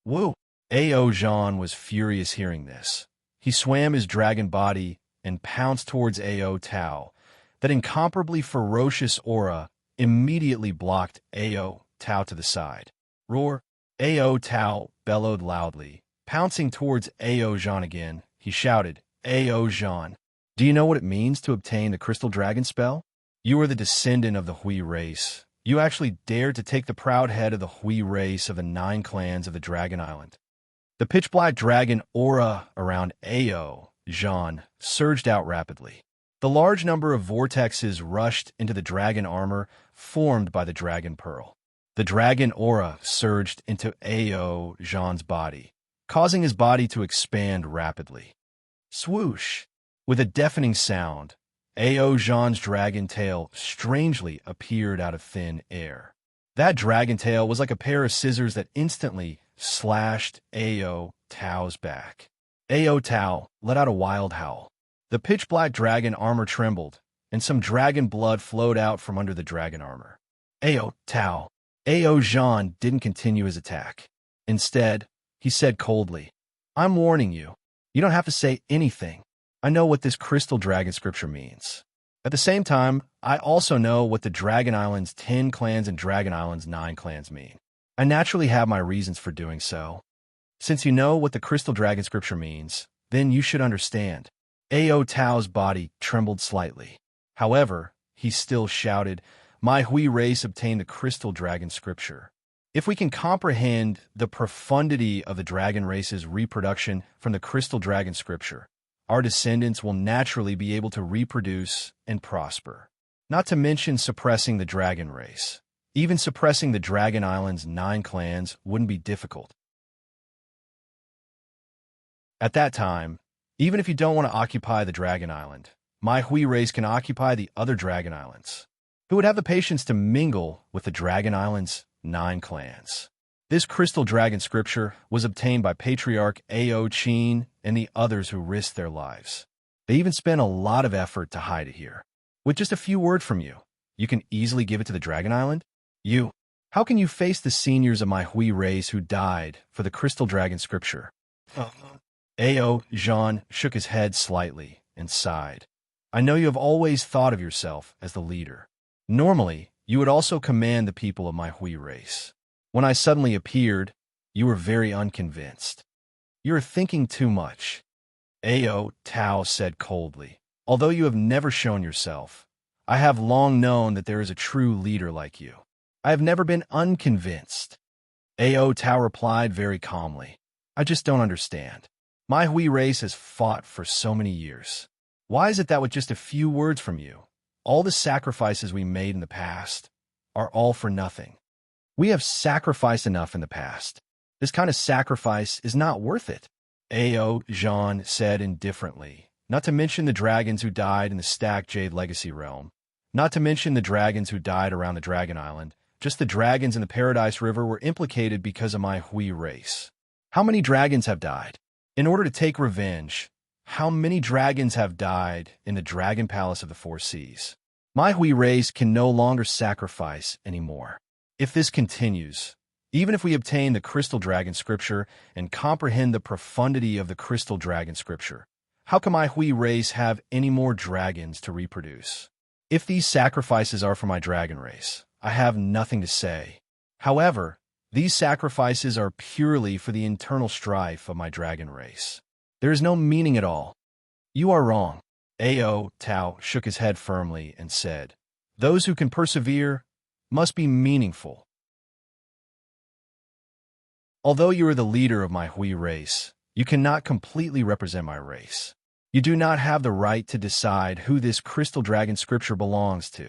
[SPEAKER 1] Woo! Ao Jean was furious hearing this. He swam his dragon body and pounced towards Ao Tao. That incomparably ferocious aura immediately blocked Ao Tao to the side. Roar! Ao Tao bellowed loudly. Pouncing towards Ao Jean again, he shouted, "Ao Jean, do you know what it means to obtain the crystal dragon spell? You are the descendant of the Hui race. You actually dared to take the proud head of the Hui race of the 9 clans of the Dragon Island." The pitch-black dragon aura around Ao Jean surged out rapidly. The large number of vortexes rushed into the dragon armor formed by the dragon pearl. The dragon aura surged into Ao Jean's body, causing his body to expand rapidly. Swoosh! With a deafening sound, Ao Jean's dragon tail strangely appeared out of thin air. That dragon tail was like a pair of scissors that instantly slashed Ao Tao's back. Ao Tao let out a wild howl. The pitch-black dragon armor trembled, and some dragon blood flowed out from under the dragon armor. Ao Tao. Ao Jean didn't continue his attack. Instead, he said coldly, "I'm warning you. You don't have to say anything. I know what this crystal dragon scripture means. At the same time, I also know what the Dragon Island's 10 clans and Dragon Island's 9 clans mean. I naturally have my reasons for doing so. Since you know what the crystal dragon scripture means, then you should understand." Ao Tao's body trembled slightly. However, he still shouted, "My Hui race obtained the crystal dragon scripture. If we can comprehend the profundity of the dragon race's reproduction from the crystal dragon scripture, our descendants will naturally be able to reproduce and prosper. Not to mention suppressing the dragon race. Even suppressing the Dragon Island's 9 clans wouldn't be difficult. At that time, even if you don't want to occupy the Dragon Island, my Hui race can occupy the other Dragon Islands. Who would have the patience to mingle with the Dragon Island's 9 clans? This crystal dragon scripture was obtained by Patriarch Ao Qin and the others who risked their lives. They even spent a lot of effort to hide it here. With just a few words from you, you can easily give it to the Dragon Island? You, how can you face the seniors of my Hui race who died for the crystal dragon scripture?" Ao Jean shook his head slightly and sighed. "I know you have always thought of yourself as the leader. Normally, you would also command the people of my Hui race. When I suddenly appeared, you were very unconvinced. You're thinking too much, Ao Tao said coldly. Although you have never shown yourself, I have long known that there is a true leader like you. I have never been unconvinced. Ao Tao replied very calmly. I just don't understand. My Hui race has fought for so many years. Why is it that with just a few words from you, all the sacrifices we made in the past are all for nothing? We have sacrificed enough in the past. This kind of sacrifice is not worth it, Ao Zhan said indifferently. Not to mention the dragons who died in the Stacked Jade Legacy realm. Not to mention the dragons who died around the Dragon Island. Just the dragons in the Paradise River were implicated because of my Hui race. How many dragons have died? In order to take revenge, how many dragons have died in the Dragon Palace of the Four Seas? My Hui race can no longer sacrifice anymore. If this continues, even if we obtain the Crystal Dragon Scripture and comprehend the profundity of the Crystal Dragon Scripture, how can my Hui race have any more dragons to reproduce? If these sacrifices are for my dragon race, I have nothing to say. However, these sacrifices are purely for the internal strife of my dragon race. There is no meaning at all. You are wrong. Ao Tao shook his head firmly and said, those who can persevere must be meaningful. Although you are the leader of my Hui race, you cannot completely represent my race. You do not have the right to decide who this Crystal Dragon Scripture belongs to.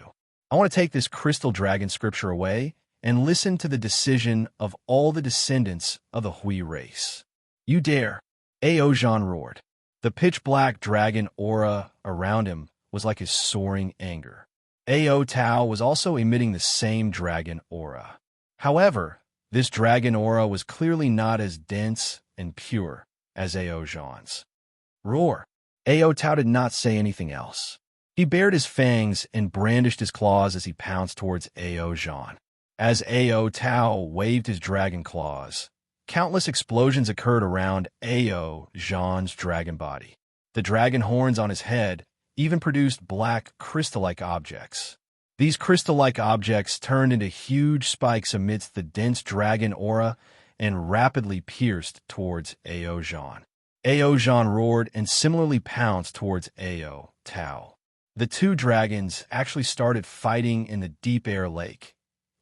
[SPEAKER 1] I want to take this Crystal Dragon Scripture away and listen to the decision of all the descendants of the Hui race. You dare? Ao Zhan roared. The pitch-black dragon aura around him was like his soaring anger. Ao Tao was also emitting the same dragon aura. However, this dragon aura was clearly not as dense and pure as Ao Zhan's. Roar! Ao Tao did not say anything else. He bared his fangs and brandished his claws as he pounced towards Ao Zhan. As Ao Tao waved his dragon claws, countless explosions occurred around Ao Zhan's dragon body. The dragon horns on his head even produced black crystal-like objects. These crystal-like objects turned into huge spikes amidst the dense dragon aura and rapidly pierced towards Ao Zhan. Ao Zhan roared and similarly pounced towards Ao Tao. The two dragons actually started fighting in the deep air lake.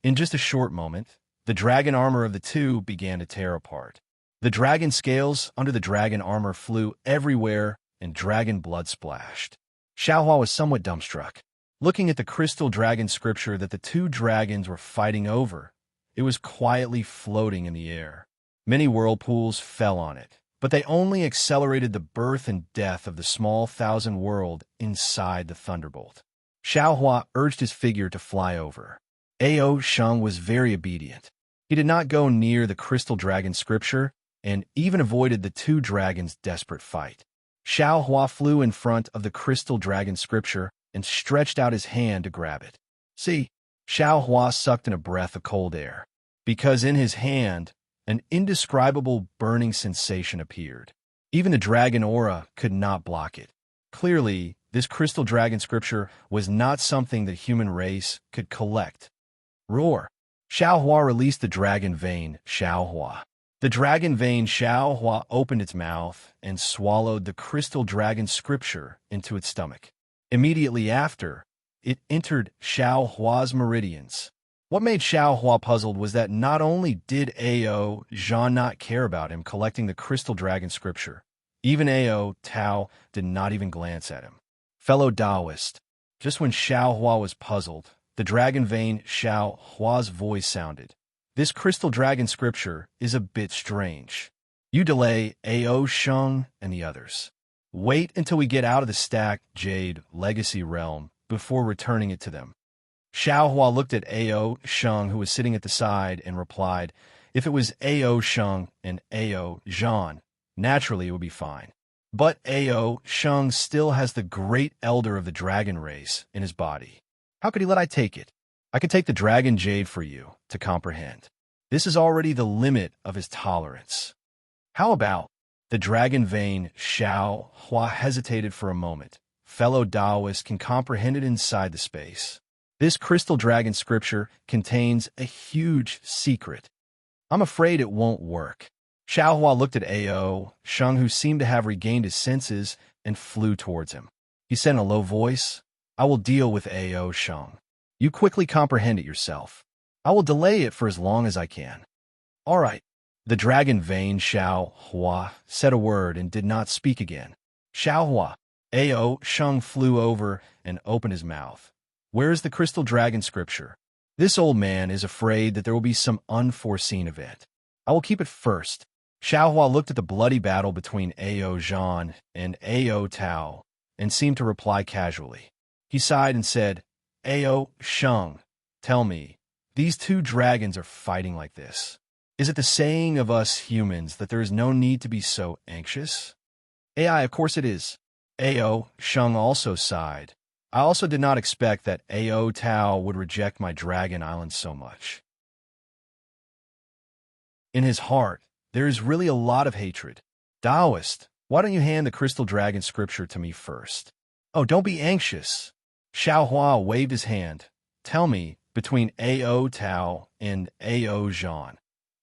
[SPEAKER 1] In just a short moment, the dragon armor of the two began to tear apart. The dragon scales under the dragon armor flew everywhere and dragon blood splashed. Xiaohua was somewhat dumbstruck. Looking at the Crystal Dragon Scripture that the two dragons were fighting over, it was quietly floating in the air. Many whirlpools fell on it, but they only accelerated the birth and death of the small thousand world inside the thunderbolt. Xiaohua urged his figure to fly over. Ao Sheng was very obedient. He did not go near the Crystal Dragon Scripture and even avoided the two dragons' desperate fight. Xiaohua flew in front of the Crystal Dragon Scripture and stretched out his hand to grab it. See, Xiaohua sucked in a breath of cold air, because in his hand, an indescribable burning sensation appeared. Even the dragon aura could not block it. Clearly, this Crystal Dragon Scripture was not something the human race could collect. Roar! Xiaohua released the dragon vein, Xiaohua. The dragon vein Xiaohua opened its mouth and swallowed the Crystal Dragon Scripture into its stomach. Immediately after, it entered Xiaohua's meridians. What made Xiaohua puzzled was that not only did Ao Zhan not care about him collecting the Crystal Dragon Scripture, even Ao Tao did not even glance at him. Fellow Taoist, just when Xiaohua was puzzled, the dragon vein Xiaohua's voice sounded. This Crystal Dragon Scripture is a bit strange. You delay Ao Sheng and the others. Wait until we get out of the Stacked Jade Legacy realm before returning it to them. Xiaohua looked at Ao Sheng, who was sitting at the side, and replied, if it was Ao Sheng and Ao Zhan, naturally it would be fine. But Ao Sheng still has the great elder of the dragon race in his body. How could he let I take it? I could take the dragon jade for you to comprehend. This is already the limit of his tolerance. How about the dragon vein? Xiaohua hesitated for a moment. Fellow Taoists can comprehend it inside the space. This Crystal Dragon Scripture contains a huge secret. I'm afraid it won't work. Xiaohua looked at Ao Sheng, who seemed to have regained his senses, and flew towards him. He said in a low voice, I will deal with Ao Sheng. You quickly comprehend it yourself. I will delay it for as long as I can. All right. The dragon Vane Xiaohua said a word and did not speak again. Xiaohua. Ao Sheng flew over and opened his mouth. Where is the crystal dragon scripture? This old man is afraid that there will be some unforeseen event. I will keep it first. Xiaohua looked at the bloody battle between Ao Zhan and Ao Tao and seemed to reply casually. He sighed and said, Ao Sheng, tell me, these two dragons are fighting like this. Is it the saying of us humans that there is no need to be so anxious? AI, of course it is. Ao Sheng also sighed. I also did not expect that Ao Tao would reject my dragon island so much. In his heart, there is really a lot of hatred. Taoist, why don't you hand the crystal dragon scripture to me first? Oh, don't be anxious. Xiaohua waved his hand. Tell me, between Ao Tao and Ao Zhan,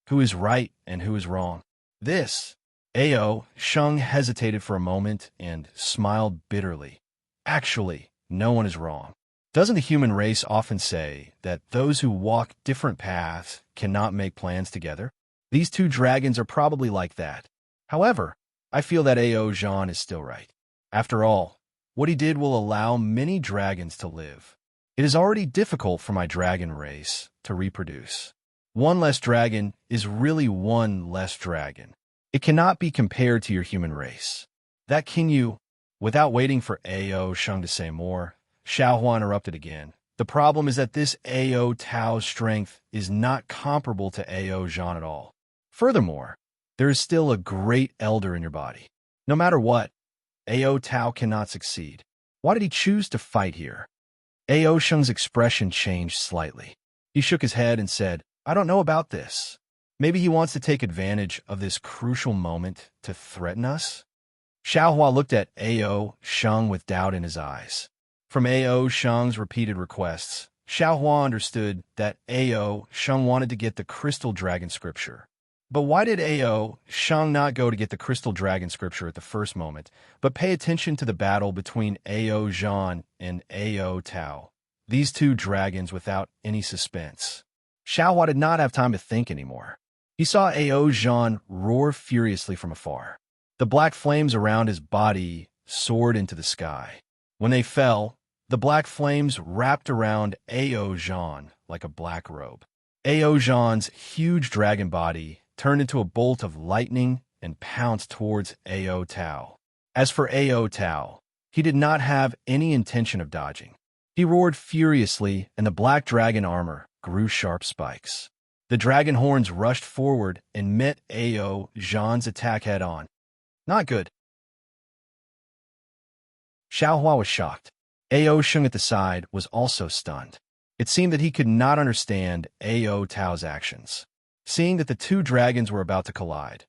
[SPEAKER 1] who is right and who is wrong? This. Ao Sheng hesitated for a moment and smiled bitterly. Actually, no one is wrong. Doesn't the human race often say that those who walk different paths cannot make plans together? These two dragons are probably like that. However, I feel that Ao Zhan is still right. After all, what he did will allow many dragons to live. It is already difficult for my dragon race to reproduce. One less dragon is really one less dragon. It cannot be compared to your human race. That can you... Without waiting for Ao Sheng to say more, Xiaohua interrupted again. The problem is that this Ao Tao's strength is not comparable to Ao Zhan at all. Furthermore, there is still a great elder in your body. No matter what, Ao Tao cannot succeed. Why did he choose to fight here? Ao Sheng's expression changed slightly. He shook his head and said, I don't know about this. Maybe he wants to take advantage of this crucial moment to threaten us? Xiaohua looked at Ao Sheng with doubt in his eyes. From Ao Sheng's repeated requests, Xiaohua understood that Ao Sheng wanted to get the crystal dragon scripture. But why did Ao Sheng not go to get the crystal dragon scripture at the first moment, but pay attention to the battle between Ao Zhan and Ao Tao, these two dragons without any suspense? Xiaohua did not have time to think anymore. He saw Ao Zhan roar furiously from afar. The black flames around his body soared into the sky. When they fell, the black flames wrapped around Ao Zhan like a black robe. Ao Zhan's huge dragon body turned into a bolt of lightning and pounced towards Ao Tao. As for Ao Tao, he did not have any intention of dodging. He roared furiously, and the black dragon armor grew sharp spikes. The dragon horns rushed forward and met Ao Zhan's attack head-on. Not good. Xiaohua was shocked. Ao Sheng at the side was also stunned. It seemed that he could not understand Ao Tao's actions. Seeing that the two dragons were about to collide,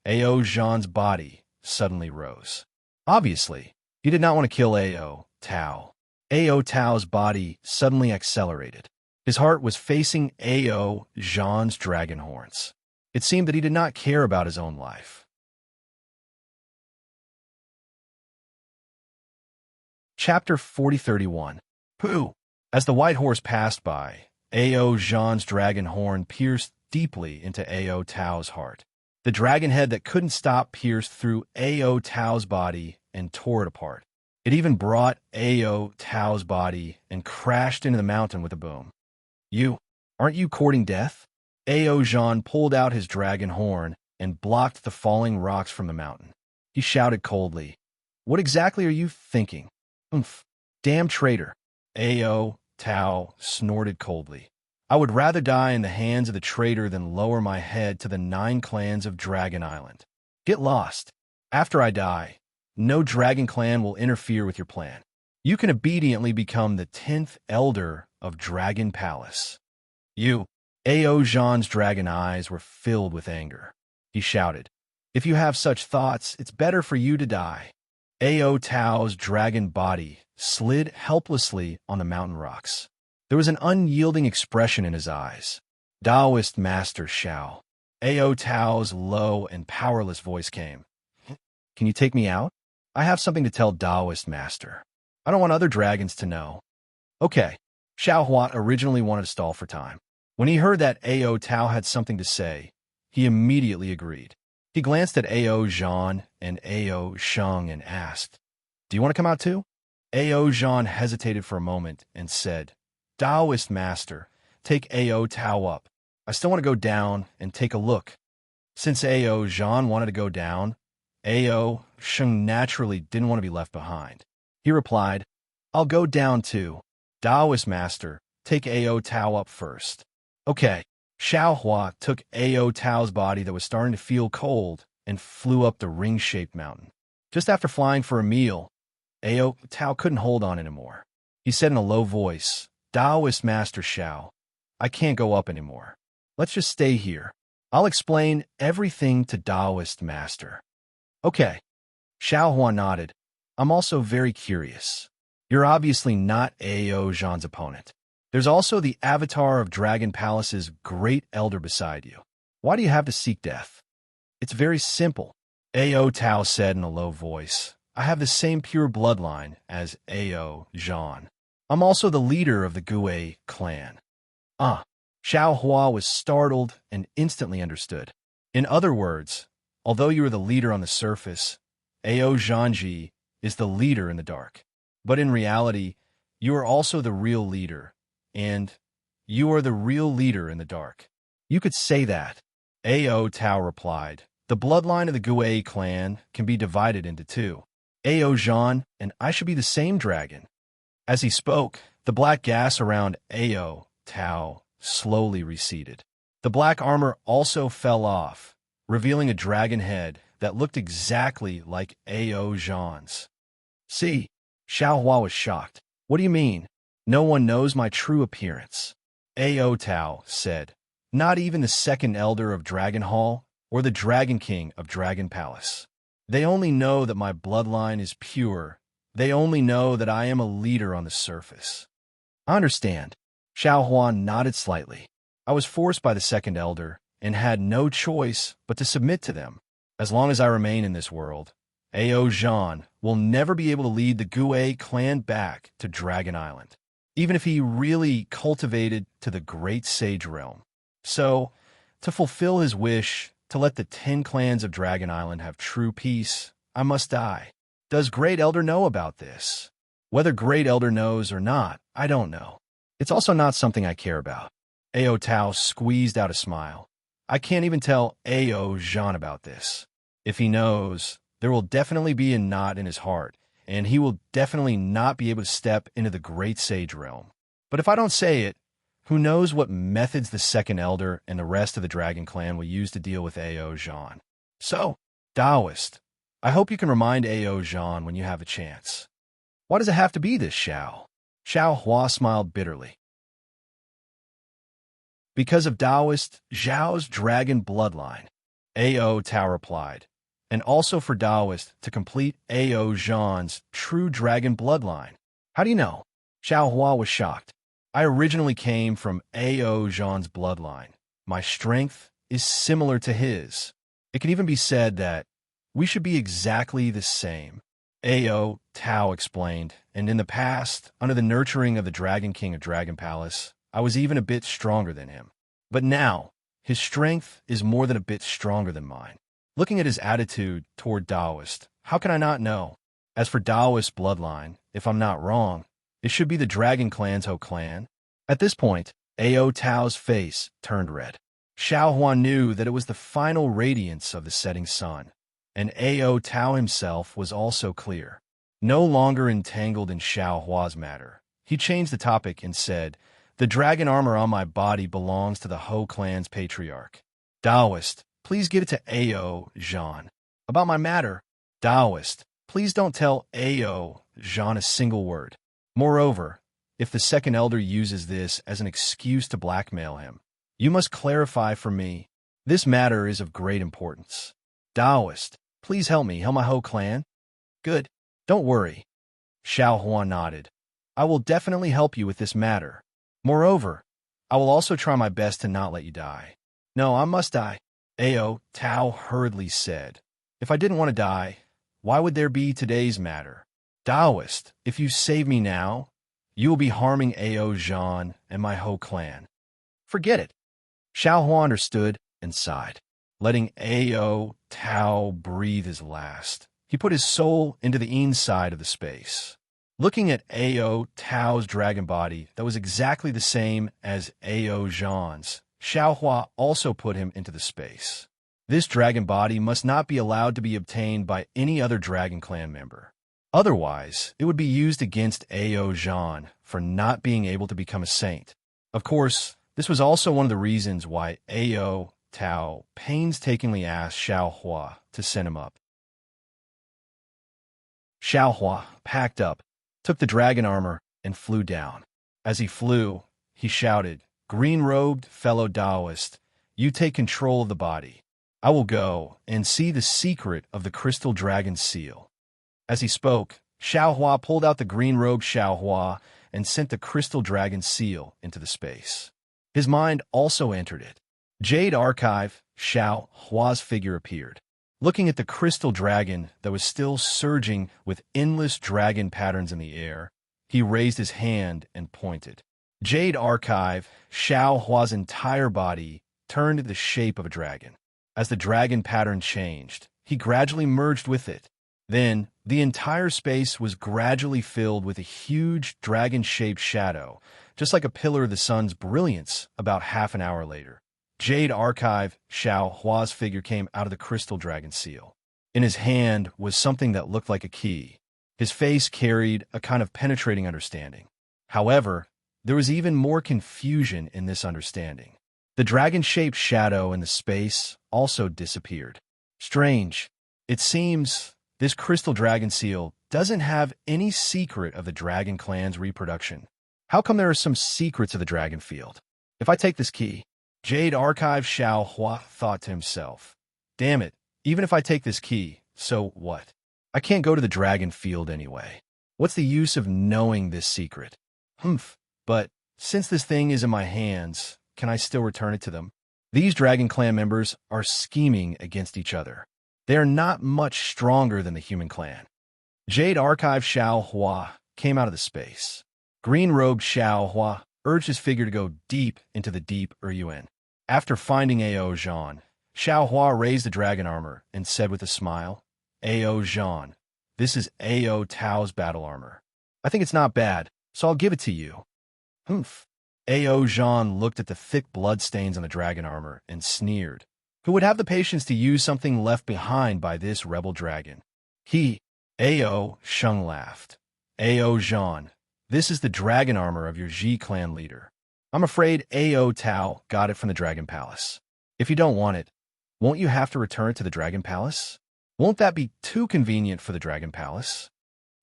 [SPEAKER 1] Ao Zhan's body suddenly rose. Obviously, he did not want to kill Ao Tao. Ao Tao's body suddenly accelerated. His heart was facing Ao Zhan's dragon horns. It seemed that he did not care about his own life. Chapter 4031. Pooh! As the white horse passed by, Ao Zhan's dragon horn pierced deeply into Ao Tao's heart. The dragon head that couldn't stop pierced through Ao Tao's body and tore it apart. It even brought Ao Tao's body and crashed into the mountain with a boom. Aren't you courting death? Ao Zhan pulled out his dragon horn and blocked the falling rocks from the mountain. He shouted coldly, What exactly are you thinking? Oomph! Damn traitor! Ao Tao snorted coldly. I would rather die in the hands of the traitor than lower my head to the 9 clans of Dragon Island. Get lost. After I die, no dragon clan will interfere with your plan. You can obediently become the 10th elder of Dragon Palace. Ao Zhan's dragon eyes were filled with anger. He shouted, If you have such thoughts, it's better for you to die. Ao Tao's dragon body slid helplessly on the mountain rocks. There was an unyielding expression in his eyes. Taoist Master Xiao. Ao Tao's low and powerless voice came. Can you take me out? I have something to tell Taoist Master. I don't want other dragons to know. Okay. Xiao Hua originally wanted to stall for time. When he heard that Ao Tao had something to say, he immediately agreed. He glanced at Ao Zhan and Ao Sheng and asked, Do you want to come out too? Ao Zhan hesitated for a moment and said, Taoist Master, take Ao Tao up. I still want to go down and take a look. Since Ao Zhan wanted to go down, Ao Sheng naturally didn't want to be left behind. He replied, I'll go down too. Taoist Master, take Ao Tao up first. Okay. Xiao Hua took Ao Tao's body that was starting to feel cold and flew up the ring-shaped mountain. Just after flying for a meal, Ao Tao couldn't hold on anymore. He said in a low voice, Taoist Master Xiao, I can't go up anymore. Let's just stay here. I'll explain everything to Taoist Master. Okay. Xiao Hua nodded. I'm also very curious. You're obviously not Ao Zhan's opponent. There's also the avatar of Dragon Palace's great elder beside you. Why do you have to seek death? It's very simple. Ao Tao said in a low voice, I have the same pure bloodline as Ao Zhan. I'm also the leader of the Gue clan. Xiao Hua was startled and instantly understood. In other words, although you are the leader on the surface, Ao Zhanji is the leader in the dark. But in reality, you are also the real leader, and you are the real leader in the dark. You could say that. Ao Tao replied, the bloodline of the Gue clan can be divided into two. Ao Zhan and I should be the same dragon. As he spoke, the black gas around Ao Tao slowly receded. The black armor also fell off, revealing a dragon head that looked exactly like Ao Zhan's. See, Xiao Hua was shocked. What do you mean? No one knows my true appearance. Ao Tao said, not even the second elder of Dragon Hall or the Dragon King of Dragon Palace. They only know that my bloodline is pure. They only know that I am a leader on the surface. I understand. Xiao Hua nodded slightly. I was forced by the second elder and had no choice but to submit to them. As long as I remain in this world, Ao Zhan will never be able to lead the Gue clan back to Dragon Island, even if he really cultivated to the Great Sage Realm. So, to fulfill his wish to let the 10 clans of Dragon Island have true peace, I must die. Does Great Elder know about this? Whether Great Elder knows or not, I don't know. It's also not something I care about. Ao Tao squeezed out a smile. I can't even tell Ao Zhan about this. If he knows, there will definitely be a knot in his heart, and he will definitely not be able to step into the Great Sage Realm. But if I don't say it, who knows what methods the Second Elder and the rest of the Dragon Clan will use to deal with Ao Zhan. So, Taoist, I hope you can remind Ao Zhan when you have a chance. Why does it have to be this, Xiao? Xiao Hua smiled bitterly. Because of Taoist Zhao's dragon bloodline, Ao Tao replied, and also for Taoist to complete Ao Zhan's true dragon bloodline. How do you know? Xiao Hua was shocked. I originally came from Ao Zhan's bloodline. My strength is similar to his. It can even be said that we should be exactly the same. Ao Tao explained, and in the past, under the nurturing of the Dragon King of Dragon Palace, I was even a bit stronger than him. But now, his strength is more than a bit stronger than mine. Looking at his attitude toward Taoist, how can I not know? As for Taoist bloodline, if I'm not wrong, it should be the Dragon Clan's Ho clan. At this point, Ao Tao's face turned red. Xiao Hua knew that it was the final radiance of the setting sun, and Ao Tao himself was also clear. No longer entangled in Xiao Hua's matter, he changed the topic and said, the dragon armor on my body belongs to the Ho clan's patriarch. Taoist, please give it to Ao Zhan. About my matter, Taoist, please don't tell Ao Zhan a single word. Moreover, if the second elder uses this as an excuse to blackmail him, you must clarify for me. This matter is of great importance. Taoist, please help me help my Ho clan. Good. Don't worry. Xiao Hua nodded. I will definitely help you with this matter. Moreover, I will also try my best to not let you die. No, I must die. Ao Tao hurriedly said. If I didn't want to die, why would there be today's matter? Taoist, if you save me now, you will be harming Ao Zhan and my whole clan. Forget it. Xiao Hua understood and sighed, letting Ao Tao breathe his last. He put his soul into the inside of the space. Looking at Ao Tao's dragon body that was exactly the same as Ao Zhan's, Xiao Hua also put him into the space. This dragon body must not be allowed to be obtained by any other Dragon Clan member. Otherwise, it would be used against Ao Zhan for not being able to become a saint. Of course, this was also one of the reasons why Ao Tao painstakingly asked Xiao Hua to send him up. Xiao Hua packed up, took the dragon armor, and flew down. As he flew, he shouted, "Green-robed fellow Taoist, you take control of the body. I will go and see the secret of the crystal dragon seal." As he spoke, Xiao Hua pulled out the green-robed Xiao Hua and sent the crystal dragon seal into the space. His mind also entered it. Jade Archive, Xiao Hua's figure appeared. Looking at the crystal dragon that was still surging with endless dragon patterns in the air, he raised his hand and pointed. Jade Archive, Xiao Hua's entire body turned the shape of a dragon. As the dragon pattern changed, he gradually merged with it. Then, the entire space was gradually filled with a huge dragon-shaped shadow, just like a pillar of the sun's brilliance about half an hour later. Jade Archive, Xiao Hua's figure came out of the crystal dragon seal. In his hand was something that looked like a key. His face carried a kind of penetrating understanding. However, there was even more confusion in this understanding. The dragon-shaped shadow in the space also disappeared. Strange. It seems this crystal dragon seal doesn't have any secret of the dragon clan's reproduction. How come there are some secrets of the dragon field? If I take this key, Jade Archive Xiao Hua thought to himself, damn it, even if I take this key, so what? I can't go to the dragon field anyway. What's the use of knowing this secret? But since this thing is in my hands, can I still return it to them? These Dragon Clan members are scheming against each other. They are not much stronger than the human clan. Jade Archive Xiao Hua came out of the space. Green-robed Xiao Hua urged his figure to go deep into the deep Yuan. After finding Ao Zhan, Xiao Hua raised the dragon armor and said with a smile, Ao Zhan, this is Ao Tao's battle armor. I think it's not bad, so I'll give it to you. Ao Zhan looked at the thick bloodstains on the dragon armor and sneered. Who would have the patience to use something left behind by this rebel dragon? Ao Sheng laughed. Ao Zhan, this is the dragon armor of your Ji clan leader. I'm afraid Ao Tao got it from the Dragon Palace. If you don't want it, won't you have to return it to the Dragon Palace? Won't that be too convenient for the Dragon Palace?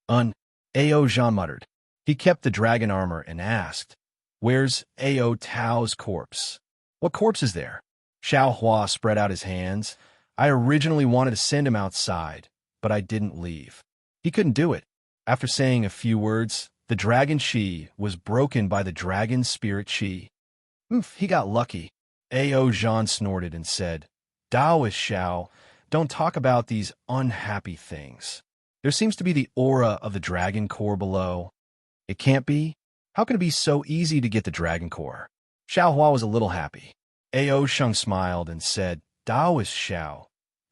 [SPEAKER 1] Ao Zhan muttered. He kept the dragon armor and asked, where's Ao Tao's corpse? What corpse is there? Xiao Hua spread out his hands. I originally wanted to send him outside, but I didn't leave. He couldn't do it. After saying a few words, the dragon chi was broken by the dragon spirit chi. He got lucky. Ao Zhan snorted and said, Taoist Xiao, don't talk about these unhappy things. There seems to be the aura of the dragon core below. It can't be? How can it be so easy to get the dragon core? Xiao Hua was a little happy. Ao Sheng smiled and said, Taoist Xiao,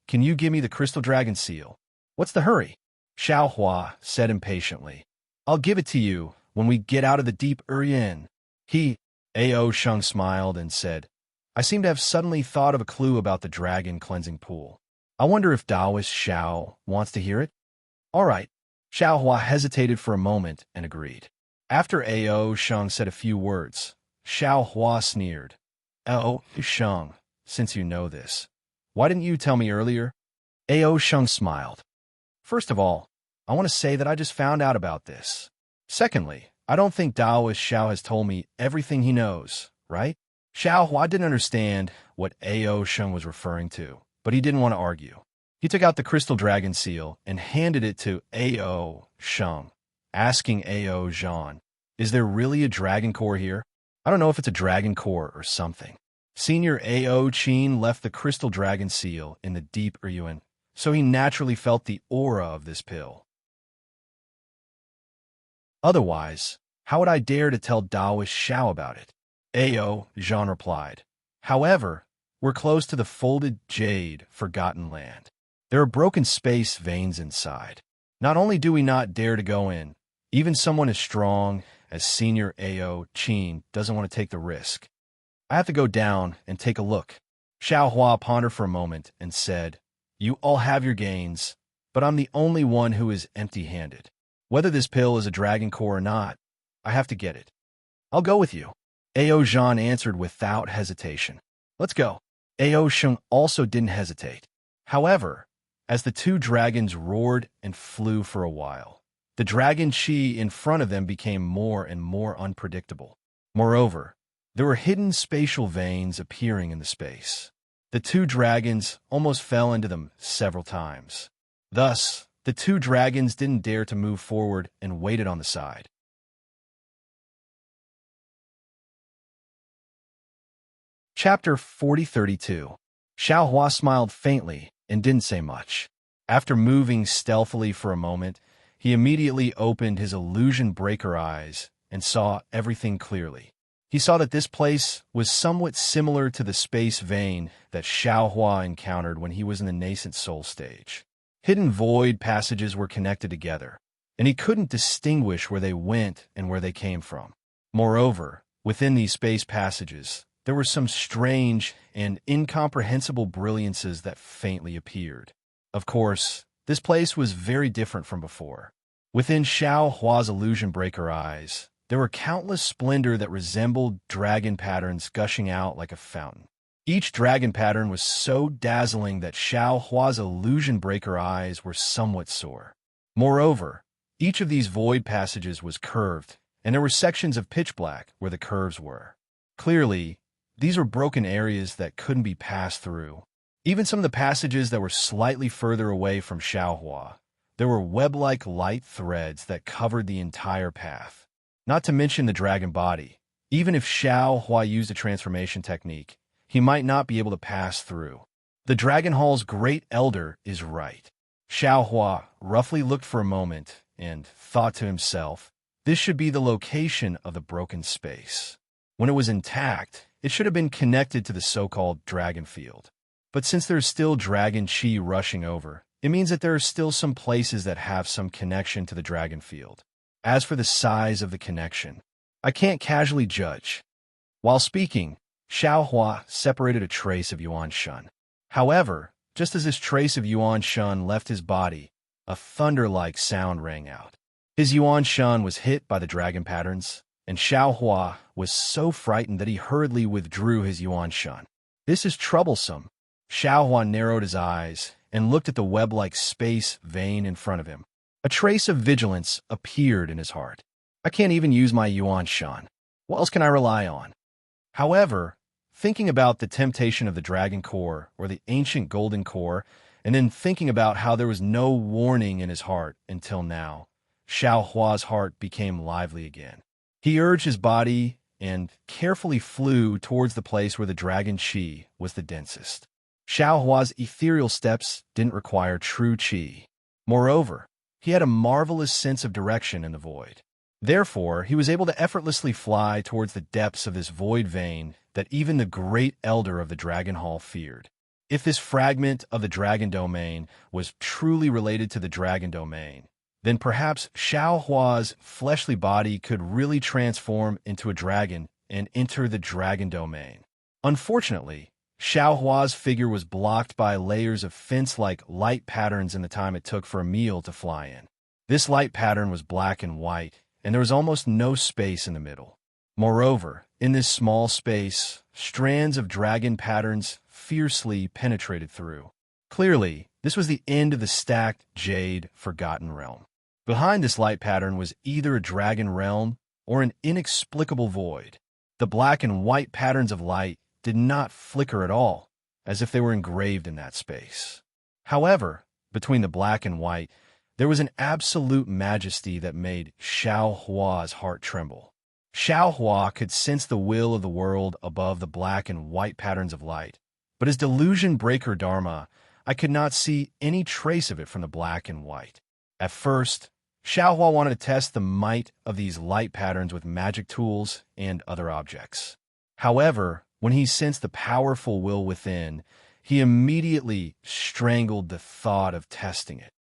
[SPEAKER 1] can you give me the crystal dragon seal? What's the hurry? Xiao Hua said impatiently, I'll give it to you when we get out of the deep Yuan. Ao Sheng smiled and said, I seem to have suddenly thought of a clue about the dragon cleansing pool. I wonder if Taoist Xiao wants to hear it? All right. Xiao Hua hesitated for a moment and agreed. After Ao Sheng said a few words, Xiao Hua sneered. Ao Sheng, since you know this, why didn't you tell me earlier? Ao Sheng smiled. First of all, I want to say that I just found out about this. Secondly, I don't think Taoist Xiao has told me everything he knows, right? Xiao Hua didn't understand what Ao Sheng was referring to, but he didn't want to argue. He took out the crystal dragon seal and handed it to Ao Sheng, asking Ao Zhan, is there really a dragon core here? I don't know if it's a dragon core or something. Senior A.O. Chin left the crystal dragon seal in the deep Yuan, so he naturally felt the aura of this pill. Otherwise, how would I dare to tell Taoist Xiao about it? A.O. Jean replied. However, we're close to the folded jade forgotten land. There are broken space veins inside. Not only do we not dare to go in, even someone as strong as Senior A.O. Chin doesn't want to take the risk. I have to go down and take a look. Xiao Hua pondered for a moment and said, You all have your gains, but I'm the only one who is empty-handed. Whether this pill is a dragon core or not, I have to get it. I'll go with you. A.O. Jean answered without hesitation. Let's go. A.O. Sheng also didn't hesitate. However, as the two dragons roared and flew for a while, the dragon chi in front of them became more and more unpredictable. Moreover, there were hidden spatial veins appearing in the space. The two dragons almost fell into them several times. Thus, the two dragons didn't dare to move forward and waited on the side. Chapter 4032. Xiao Hua smiled faintly and didn't say much. After moving stealthily for a moment, he immediately opened his illusion breaker eyes and saw everything clearly. He saw that this place was somewhat similar to the space vein that Xiao Hua encountered when he was in the nascent soul stage. Hidden void passages were connected together, and he couldn't distinguish where they went and where they came from. Moreover, within these space passages, there were some strange and incomprehensible brilliances that faintly appeared. Of course, this place was very different from before. Within Xiao Hua's illusion breaker eyes, there were countless splendor that resembled dragon patterns gushing out like a fountain. Each dragon pattern was so dazzling that Xiao Hua's illusion breaker eyes were somewhat sore. Moreover, each of these void passages was curved, and there were sections of pitch black where the curves were. Clearly, these were broken areas that couldn't be passed through. Even some of the passages that were slightly further away from Xiao Hua, there were web-like light threads that covered the entire path. Not to mention the dragon body. Even if Xiao Hua used a transformation technique, he might not be able to pass through. The Dragon Hall's great elder is right. Xiao Hua roughly looked for a moment and thought to himself, this should be the location of the broken space. When it was intact, it should have been connected to the so-called dragon field. But since there's still dragon chi rushing over, it means that there are still some places that have some connection to the dragon field. As for the size of the connection, I can't casually judge. While speaking, Xiao Hua separated a trace of Yuan Shun. However, just as this trace of Yuan Shun left his body, a thunder-like sound rang out. His Yuan Shun was hit by the dragon patterns, and Xiao Hua was so frightened that he hurriedly withdrew his Yuan Shun. This is troublesome. Xiao Hua narrowed his eyes and looked at the web-like space vein in front of him. A trace of vigilance appeared in his heart. I can't even use my Yuan Shan. What else can I rely on? However, thinking about the temptation of the Dragon Core or the ancient Golden Core, and then thinking about how there was no warning in his heart until now, Xiao Hua's heart became lively again. He urged his body and carefully flew towards the place where the Dragon Chi was the densest. Xiao Hua's ethereal steps didn't require true Qi. Moreover, he had a marvelous sense of direction in the void. Therefore, he was able to effortlessly fly towards the depths of this void vein that even the great elder of the Dragon Hall feared. If this fragment of the Dragon Domain was truly related to the Dragon Domain, then perhaps Xiao Hua's fleshly body could really transform into a dragon and enter the Dragon Domain. Unfortunately, Xiao Hua's figure was blocked by layers of fence-like light patterns in the time it took for a meal to fly in. This light pattern was black and white, and there was almost no space in the middle. Moreover, in this small space, strands of dragon patterns fiercely penetrated through. Clearly, this was the end of the stacked jade forgotten realm. Behind this light pattern was either a dragon realm or an inexplicable void. The black and white patterns of light did not flicker at all, as if they were engraved in that space. However, between the black and white, there was an absolute majesty that made Xiao Hua's heart tremble. Xiao Hua could sense the will of the world above the black and white patterns of light, but as delusion breaker Dharma, I could not see any trace of it from the black and white. At first, Xiao Hua wanted to test the might of these light patterns with magic tools and other objects. However, when he sensed the powerful will within, he immediately strangled the thought of testing it.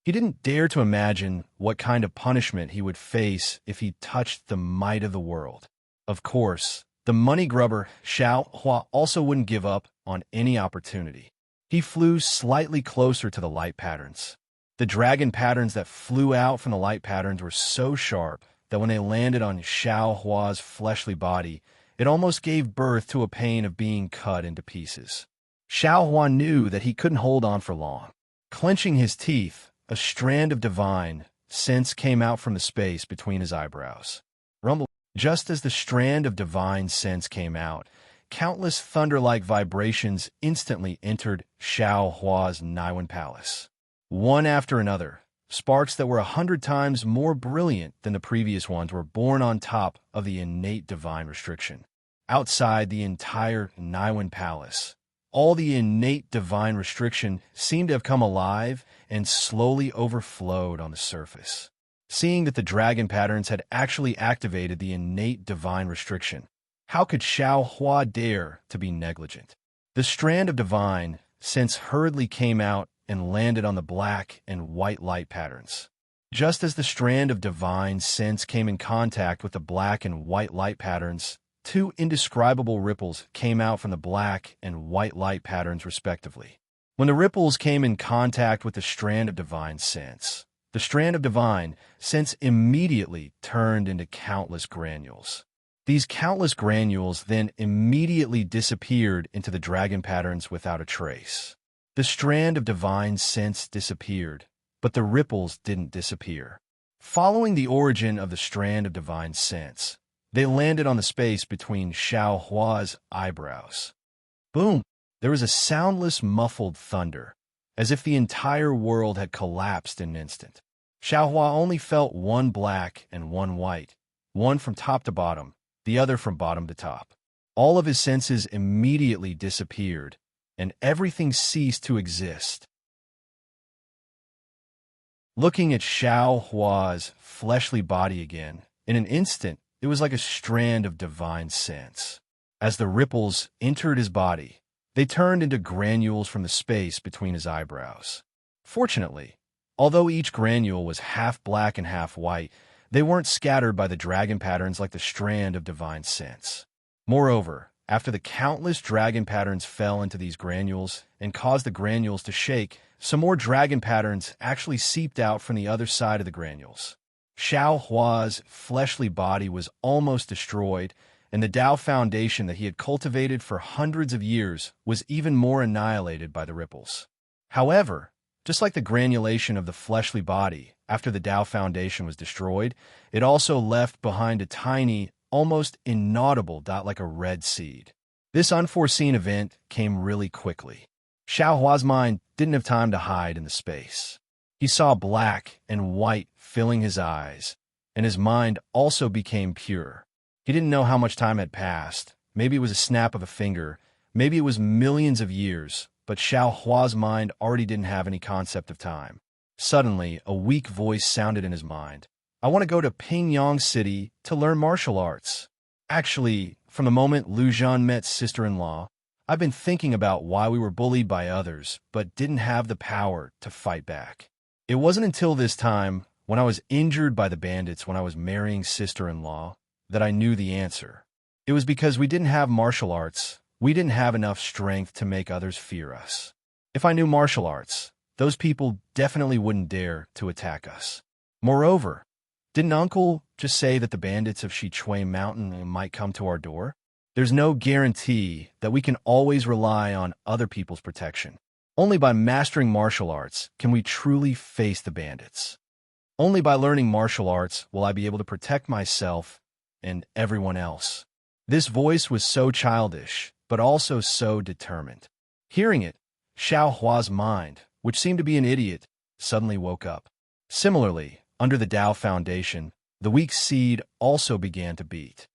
[SPEAKER 1] He didn't dare to imagine what kind of punishment he would face if he touched the might of the world. Of course, the money grubber Xiao Hua also wouldn't give up on any opportunity. He flew slightly closer to the light patterns. The dragon patterns that flew out from the light patterns were so sharp that when they landed on Xiao Hua's fleshly body, it almost gave birth to a pain of being cut into pieces. Xiao Hua knew that he couldn't hold on for long. Clenching his teeth, a strand of divine sense came out from the space between his eyebrows. Rumble. Just as the strand of divine sense came out, countless thunder-like vibrations instantly entered Xiao Hua's Niwen Palace. One after another, sparks that were 100 times more brilliant than the previous ones were born on top of the innate divine restriction. Outside the entire Niwen Palace, all the innate divine restriction seemed to have come alive and slowly overflowed on the surface. Seeing that the dragon patterns had actually activated the innate divine restriction, how could Xiao Hua dare to be negligent? The strand of divine sense hurriedly came out and landed on the black and white light patterns. Just as the strand of divine sense came in contact with the black and white light patterns, two indescribable ripples came out from the black and white light patterns respectively. When the ripples came in contact with the strand of divine sense, the strand of divine sense immediately turned into countless granules. These countless granules then immediately disappeared into the dragon patterns without a trace. The strand of divine sense disappeared, but the ripples didn't disappear. Following the origin of the strand of divine sense, they landed on the space between Xiao Hua's eyebrows. Boom! There was a soundless, muffled thunder, as if the entire world had collapsed in an instant. Xiao Hua only felt one black and one white, one from top to bottom, the other from bottom to top. All of his senses immediately disappeared, and everything ceased to exist. Looking at Xiao Hua's fleshly body again, in an instant, it was like a strand of divine sense. As the ripples entered his body, they turned into granules from the space between his eyebrows. Fortunately, although each granule was half black and half white, they weren't scattered by the dragon patterns like the strand of divine sense. Moreover, after the countless dragon patterns fell into these granules and caused the granules to shake, some more dragon patterns actually seeped out from the other side of the granules. Xiao Hua's fleshly body was almost destroyed, and the Tao foundation that he had cultivated for hundreds of years was even more annihilated by the ripples. However, just like the granulation of the fleshly body after the Tao foundation was destroyed, it also left behind a tiny, almost inaudible dot like a red seed. This unforeseen event came really quickly. Xiao Hua's mind didn't have time to hide in the space. He saw black and white filling his eyes, and his mind also became pure. He didn't know how much time had passed. Maybe it was a snap of a finger. Maybe it was millions of years, but Xiao Hua's mind already didn't have any concept of time. Suddenly, a weak voice sounded in his mind. I want to go to Pingyang City to learn martial arts. Actually, from the moment Lu Zhan met sister-in-law, I've been thinking about why we were bullied by others, but didn't have the power to fight back. It wasn't until this time, when I was injured by the bandits when I was marrying sister-in-law, that I knew the answer. It was because we didn't have martial arts. We didn't have enough strength to make others fear us. If I knew martial arts, those people definitely wouldn't dare to attack us. Moreover, didn't Uncle just say that the bandits of Shichui Mountain might come to our door? There's no guarantee that we can always rely on other people's protection. Only by mastering martial arts can we truly face the bandits. Only by learning martial arts will I be able to protect myself and everyone else. This voice was so childish, but also so determined. Hearing it, Xiao Hua's mind, which seemed to be an idiot, suddenly woke up. Similarly, under the Tao Foundation, The weak seed also began to beat.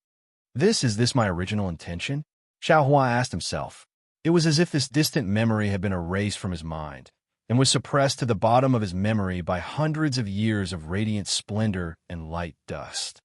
[SPEAKER 1] Is this my original intention? Xiao Hua asked himself. It was as if this distant memory had been erased from his mind and was suppressed to the bottom of his memory by hundreds of years of radiant splendor and light dust.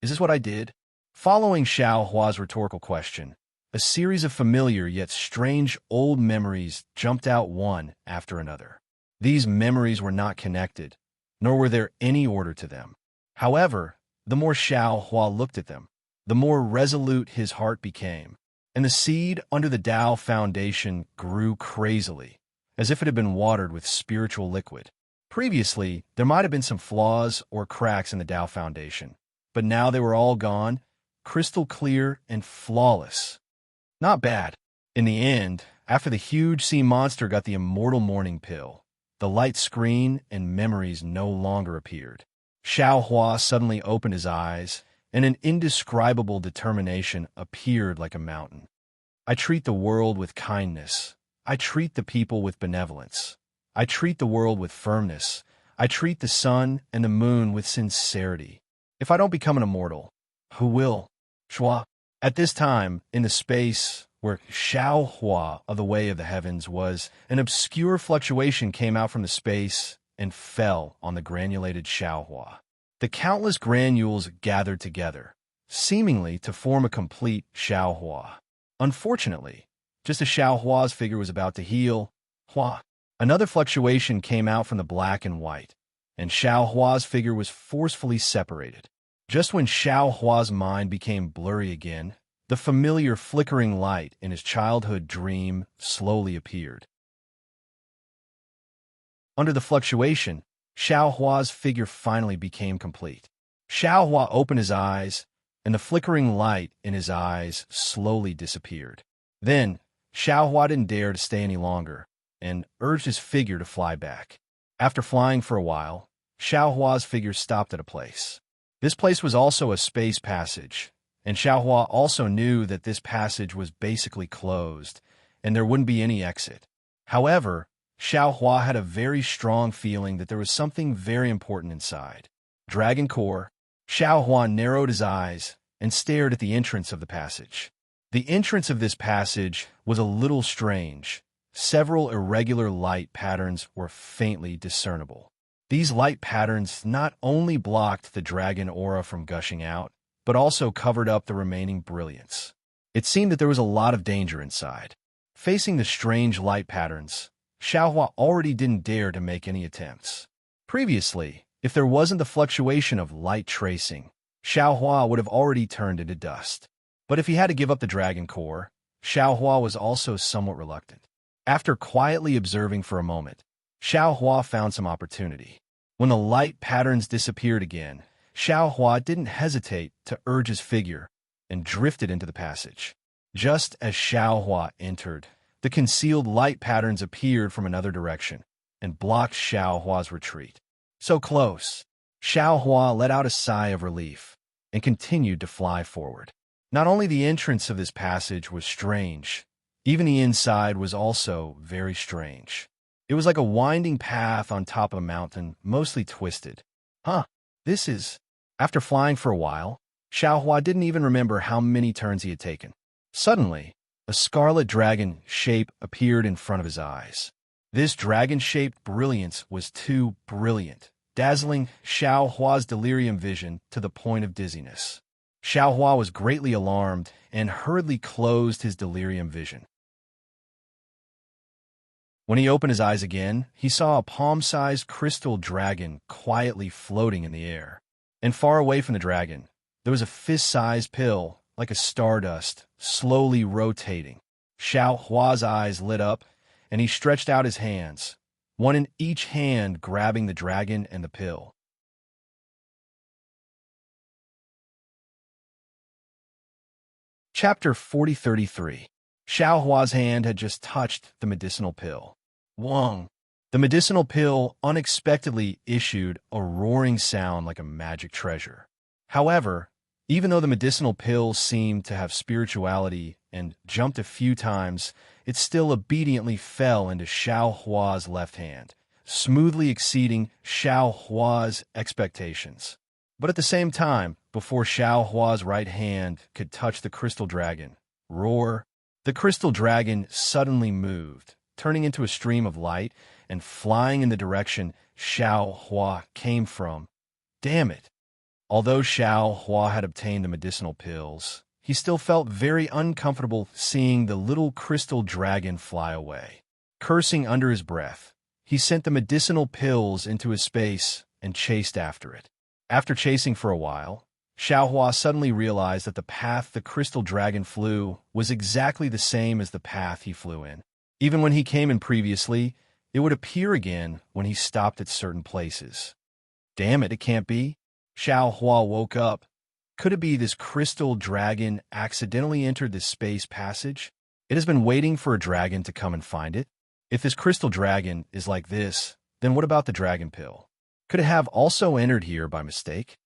[SPEAKER 1] Is this what I did? Following Xiao Hua's rhetorical question, a series of familiar yet strange old memories jumped out one after another. These memories were not connected, nor were there any order to them. However, the more Xiao Hua looked at them, the more resolute his heart became, and the seed under the Tao foundation grew crazily, as if it had been watered with spiritual liquid. Previously, there might have been some flaws or cracks in the Tao foundation, but now they were all gone, crystal clear and flawless. Not bad. In the end, after the huge sea monster got the immortal morning pill, the light screen and memories no longer appeared. Xiao Hua suddenly opened his eyes, and an indescribable determination appeared like a mountain. I treat the world with kindness. I treat the people with benevolence. I treat the world with firmness. I treat the sun and the moon with sincerity. If I don't become an immortal, who will? Shua. At this time, in the space where Xiao Hua of the Way of the Heavens was, an obscure fluctuation came out from the space and fell on the granulated Xiao Hua. The countless granules gathered together, seemingly to form a complete Xiao Hua. Unfortunately, just as Xiao Hua's figure was about to heal, another fluctuation came out from the black and white, and Xiao Hua's figure was forcefully separated. Just when Xiao Hua's mind became blurry again, the familiar flickering light in his childhood dream slowly appeared. Under the fluctuation, Xiao Hua's figure finally became complete. Xiao Hua opened his eyes, and the flickering light in his eyes slowly disappeared. Then, Xiao Hua didn't dare to stay any longer, and urged his figure to fly back. After flying for a while, Xiao Hua's figure stopped at a place. This place was also a space passage, and Xiao Hua also knew that this passage was basically closed, and there wouldn't be any exit. However, Xiao Hua had a very strong feeling that there was something very important inside. Dragon Core. Xiao Hua narrowed his eyes and stared at the entrance of the passage. The entrance of this passage was a little strange. Several irregular light patterns were faintly discernible. These light patterns not only blocked the dragon aura from gushing out, but also covered up the remaining brilliance. It seemed that there was a lot of danger inside. Facing the strange light patterns, Xiao Hua already didn't dare to make any attempts. Previously, if there wasn't the fluctuation of light tracing, Xiao Hua would have already turned into dust. But if he had to give up the dragon core, Xiao Hua was also somewhat reluctant. After quietly observing for a moment, Xiao Hua found some opportunity. When the light patterns disappeared again, Xiao Hua didn't hesitate to urge his figure and drifted into the passage. Just as Xiao Hua entered, the concealed light patterns appeared from another direction and blocked Xiao Hua's retreat. So close, Xiao Hua let out a sigh of relief and continued to fly forward. Not only the entrance of this passage was strange, even the inside was also very strange. It was like a winding path on top of a mountain, mostly twisted. After flying for a while, Xiao Hua didn't even remember how many turns he had taken. Suddenly, a scarlet dragon shape appeared in front of his eyes. This dragon-shaped brilliance was too brilliant, dazzling Xiao Hua's delirium vision to the point of dizziness. Xiao Hua was greatly alarmed and hurriedly closed his delirium vision. When he opened his eyes again, he saw a palm-sized crystal dragon quietly floating in the air. And far away from the dragon, there was a fist-sized pill, like a stardust, slowly rotating. Xiao Hua's eyes lit up, and he stretched out his hands, one in each hand grabbing the dragon and the pill. Chapter 4033. Xiao Hua's hand had just touched the medicinal pill. Wong! The medicinal pill unexpectedly issued a roaring sound like a magic treasure. However, even though the medicinal pill seemed to have spirituality and jumped a few times, it still obediently fell into Xiao Hua's left hand, smoothly exceeding Xiao Hua's expectations. But at the same time, before Xiao Hua's right hand could touch the crystal dragon, roar, the crystal dragon suddenly moved, turning into a stream of light and flying in the direction Xiao Hua came from. Damn it! Although Xiao Hua had obtained the medicinal pills, he still felt very uncomfortable seeing the little crystal dragon fly away. Cursing under his breath, he sent the medicinal pills into his space and chased after it. After chasing for a while, Xiao Hua suddenly realized that the path the crystal dragon flew was exactly the same as the path he flew in. Even when he came in previously, it would appear again when he stopped at certain places. Damn it, it can't be. Xiao Hua woke up. Could it be this crystal dragon accidentally entered this space passage? It has been waiting for a dragon to come and find it. If this crystal dragon is like this, then what about the dragon pill? Could it have also entered here by mistake?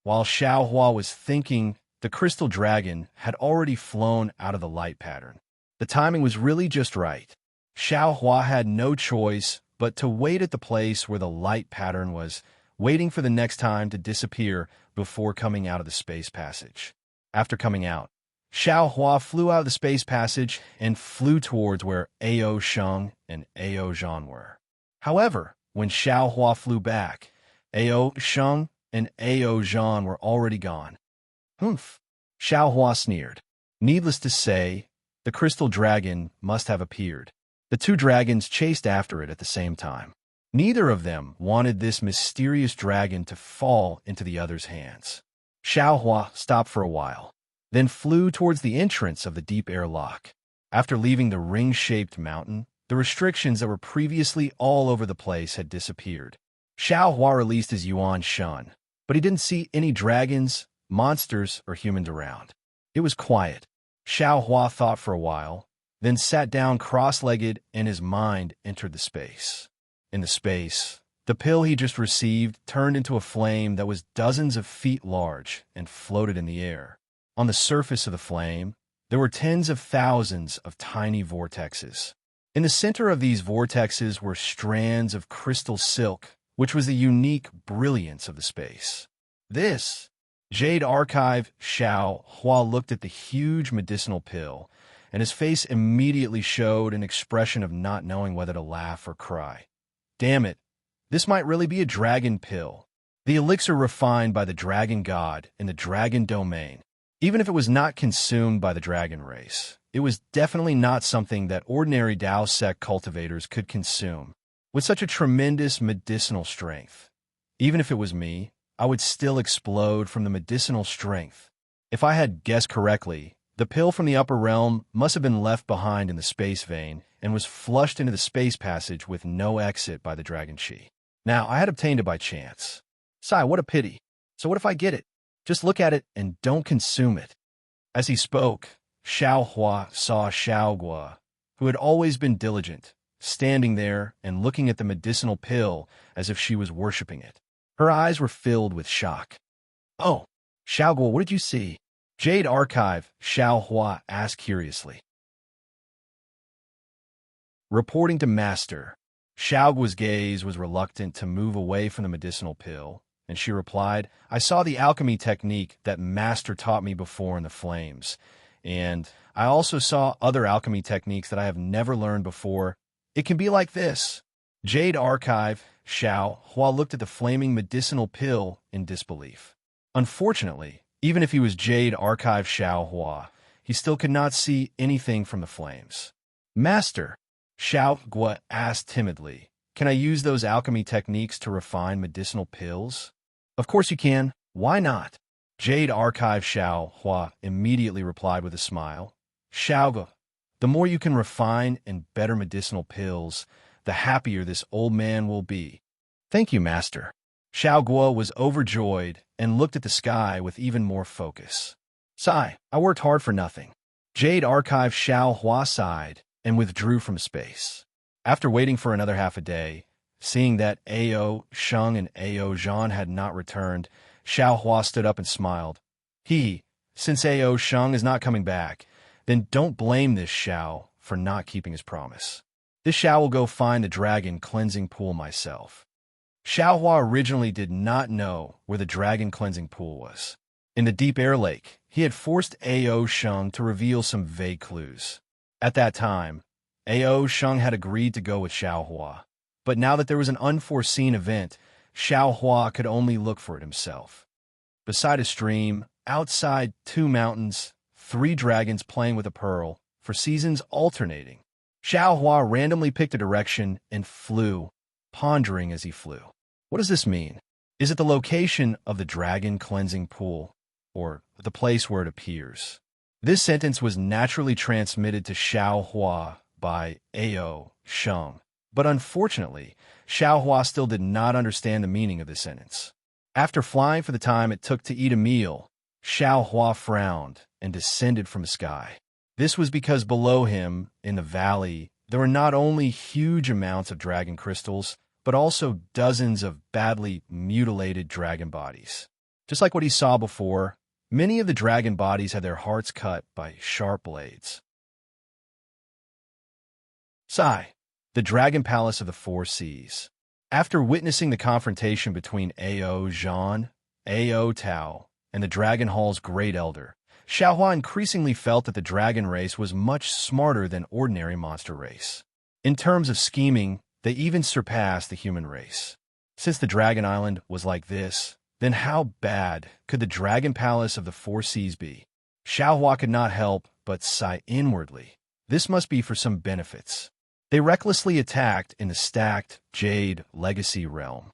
[SPEAKER 1] While Xiao Hua was thinking, the crystal dragon had already flown out of the light pattern. The timing was really just right. Xiao Hua had no choice but to wait at the place where the light pattern was, waiting for the next time to disappear before coming out of the space passage. After coming out, Xiao Hua flew out of the space passage and flew towards where Ao Sheng and Ao Zhan were. However, when Xiao Hua flew back, Ao Sheng and Ao Zhan were already gone. Humph! Xiao Hua sneered. Needless to say, the crystal dragon must have appeared. The two dragons chased after it at the same time. Neither of them wanted this mysterious dragon to fall into the other's hands. Xiao Hua stopped for a while, then flew towards the entrance of the deep airlock. After leaving the ring-shaped mountain, the restrictions that were previously all over the place had disappeared. Xiao Hua released his Yuan Shun, but he didn't see any dragons, monsters, or humans around. It was quiet. Xiao Hua thought for a while, then sat down cross-legged and his mind entered the space. In the space, the pill he just received turned into a flame that was dozens of feet large and floated in the air. On the surface of the flame, there were tens of thousands of tiny vortexes. In the center of these vortexes were strands of crystal silk, which was the unique brilliance of the space. This Jade Archive. Xiao Hua looked at the huge medicinal pill, and his face immediately showed an expression of not knowing whether to laugh or cry. Damn it, this might really be a dragon pill. The elixir refined by the dragon god in the dragon domain. Even if it was not consumed by the dragon race, it was definitely not something that ordinary Dao sect cultivators could consume. With such a tremendous medicinal strength, even if it was me, I would still explode from the medicinal strength. If I had guessed correctly, the pill from the upper realm must have been left behind in the space vein and was flushed into the space passage with no exit by the dragon chi. Now, I had obtained it by chance. Sigh, what a pity. So what if I get it? Just look at it and don't consume it. As he spoke, Xiao Hua saw Xiao Gua, who had always been diligent, standing there and looking at the medicinal pill as if she was worshipping it. Her eyes were filled with shock. Oh, Xiao Gua, what did you see? Jade Archive. Xiao Hua asked curiously. Reporting to Master, Xiao Gua's gaze was reluctant to move away from the medicinal pill, and she replied, I saw the alchemy technique that Master taught me before in the flames, and I also saw other alchemy techniques that I have never learned before. It can be like this. Jade Archive. Xiao Hua looked at the flaming medicinal pill in disbelief. Unfortunately, even if he was Jade Archive Xiao Hua, he still could not see anything from the flames. Master, Xiao Gua asked timidly, can I use those alchemy techniques to refine medicinal pills? Of course you can. Why not? Jade Archive Xiao Hua immediately replied with a smile. Xiao Gua, the more you can refine and better medicinal pills, the happier this old man will be. Thank you, Master. Xiao Gua was overjoyed and looked at the sky with even more focus. Sigh, I worked hard for nothing. Jade Archive Xiao Hua sighed and withdrew from space. After waiting for another half a day, seeing that Ao Sheng and Ao Zhan had not returned, Xiao Hua stood up and smiled. Since Ao Sheng is not coming back, then don't blame this Xiao for not keeping his promise. This Xiao will go find the dragon cleansing pool myself. Xiaohua originally did not know where the dragon cleansing pool was. In the deep air lake, he had forced Ao Sheng to reveal some vague clues. At that time, Ao Sheng had agreed to go with Xiaohua. But now that there was an unforeseen event, Xiaohua could only look for it himself. Beside a stream, outside 2 mountains, 3 dragons playing with a pearl, for seasons alternating. Xiaohua randomly picked a direction and flew, pondering as he flew. What does this mean? Is it the location of the dragon cleansing pool, or the place where it appears? This sentence was naturally transmitted to Xiaohua by Ao Sheng, but unfortunately, Xiaohua still did not understand the meaning of this sentence. After flying for the time it took to eat a meal, Xiaohua frowned and descended from the sky. This was because below him, in the valley, there were not only huge amounts of dragon crystals, but also dozens of badly mutilated dragon bodies. Just like what he saw before, many of the dragon bodies had their hearts cut by sharp blades. Sai, the Dragon Palace of the Four Seas. After witnessing the confrontation between Ao Zhan, Ao Tao, and the Dragon Hall's Great Elder, Xiaohua increasingly felt that the dragon race was much smarter than ordinary monster race. In terms of scheming, they even surpassed the human race. Since the Dragon Island was like this, then how bad could the Dragon Palace of the Four Seas be? Xiaohua could not help but sigh inwardly. This must be for some benefits. They recklessly attacked in the stacked Jade Legacy realm.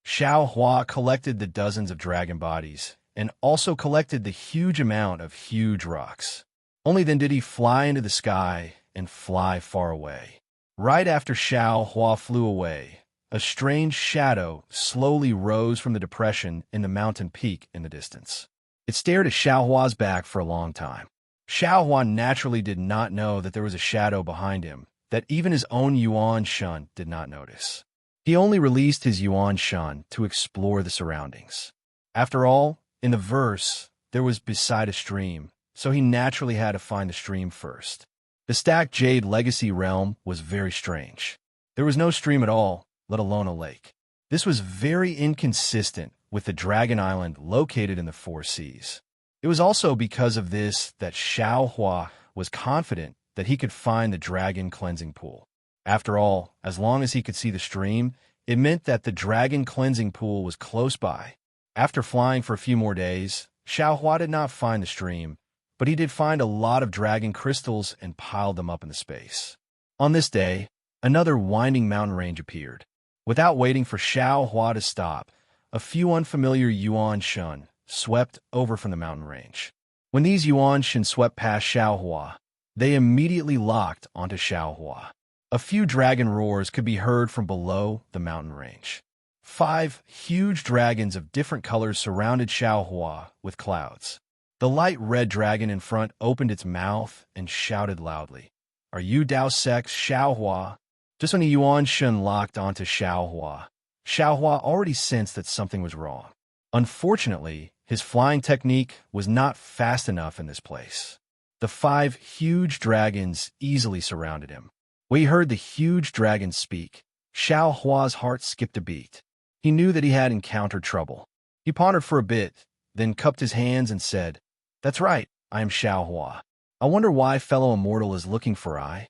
[SPEAKER 1] Xiaohua collected the dozens of dragon bodies and also collected the huge amount of huge rocks. Only then did he fly into the sky and fly far away. Right after Xiaohua flew away, a strange shadow slowly rose from the depression in the mountain peak in the distance. It stared at Xiaohua's back for a long time. Xiaohua naturally did not know that there was a shadow behind him that even his own Yuan Shun did not notice. He only released his Yuan Shun to explore the surroundings. After all, in the verse, there was beside a stream, so he naturally had to find the stream first. The stacked Jade Legacy realm was very strange. There was no stream at all, let alone a lake. This was very inconsistent with the Dragon Island located in the Four Seas. It was also because of this that Xiaohua was confident that he could find the dragon cleansing pool. After all, as long as he could see the stream, it meant that the dragon cleansing pool was close by. After flying for a few more days, Xiaohua did not find the stream, but he did find a lot of dragon crystals and piled them up in the space. On this day, another winding mountain range appeared. Without waiting for Xiaohua to stop, a few unfamiliar Yuan Shun swept over from the mountain range. When these Yuan Shun swept past Xiaohua, they immediately locked onto Xiaohua. A few dragon roars could be heard from below the mountain range. 5 huge dragons of different colors surrounded Xiaohua with clouds. The light red dragon in front opened its mouth and shouted loudly, "Are you Dao Sex Xiaohua?" Just when the Yuan Shun locked onto Xiaohua, Xiaohua already sensed that something was wrong. Unfortunately, his flying technique was not fast enough in this place. The 5 huge dragons easily surrounded him. When he heard the huge dragons speak, Xiaohua's heart skipped a beat. He knew that he had encountered trouble. He pondered for a bit, then cupped his hands and said, "That's right, I am Xiaohua. I wonder why fellow immortal is looking for I.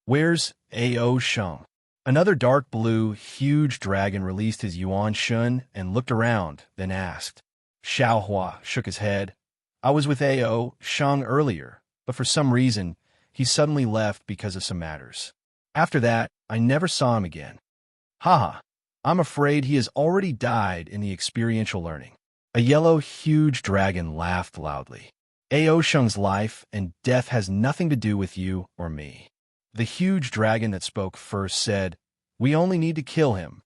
[SPEAKER 1] Where's Ao Sheng?" Another dark blue, huge dragon released his Yuan Shun and looked around, then asked. Xiaohua shook his head. "I was with Ao Sheng earlier, but for some reason, he suddenly left because of some matters. After that, I never saw him again." "Haha, I'm afraid he has already died in the experiential learning." A yellow, huge dragon laughed loudly. "Ao Sheng's life and death has nothing to do with you or me." The huge dragon that spoke first said, "We only need to kill him.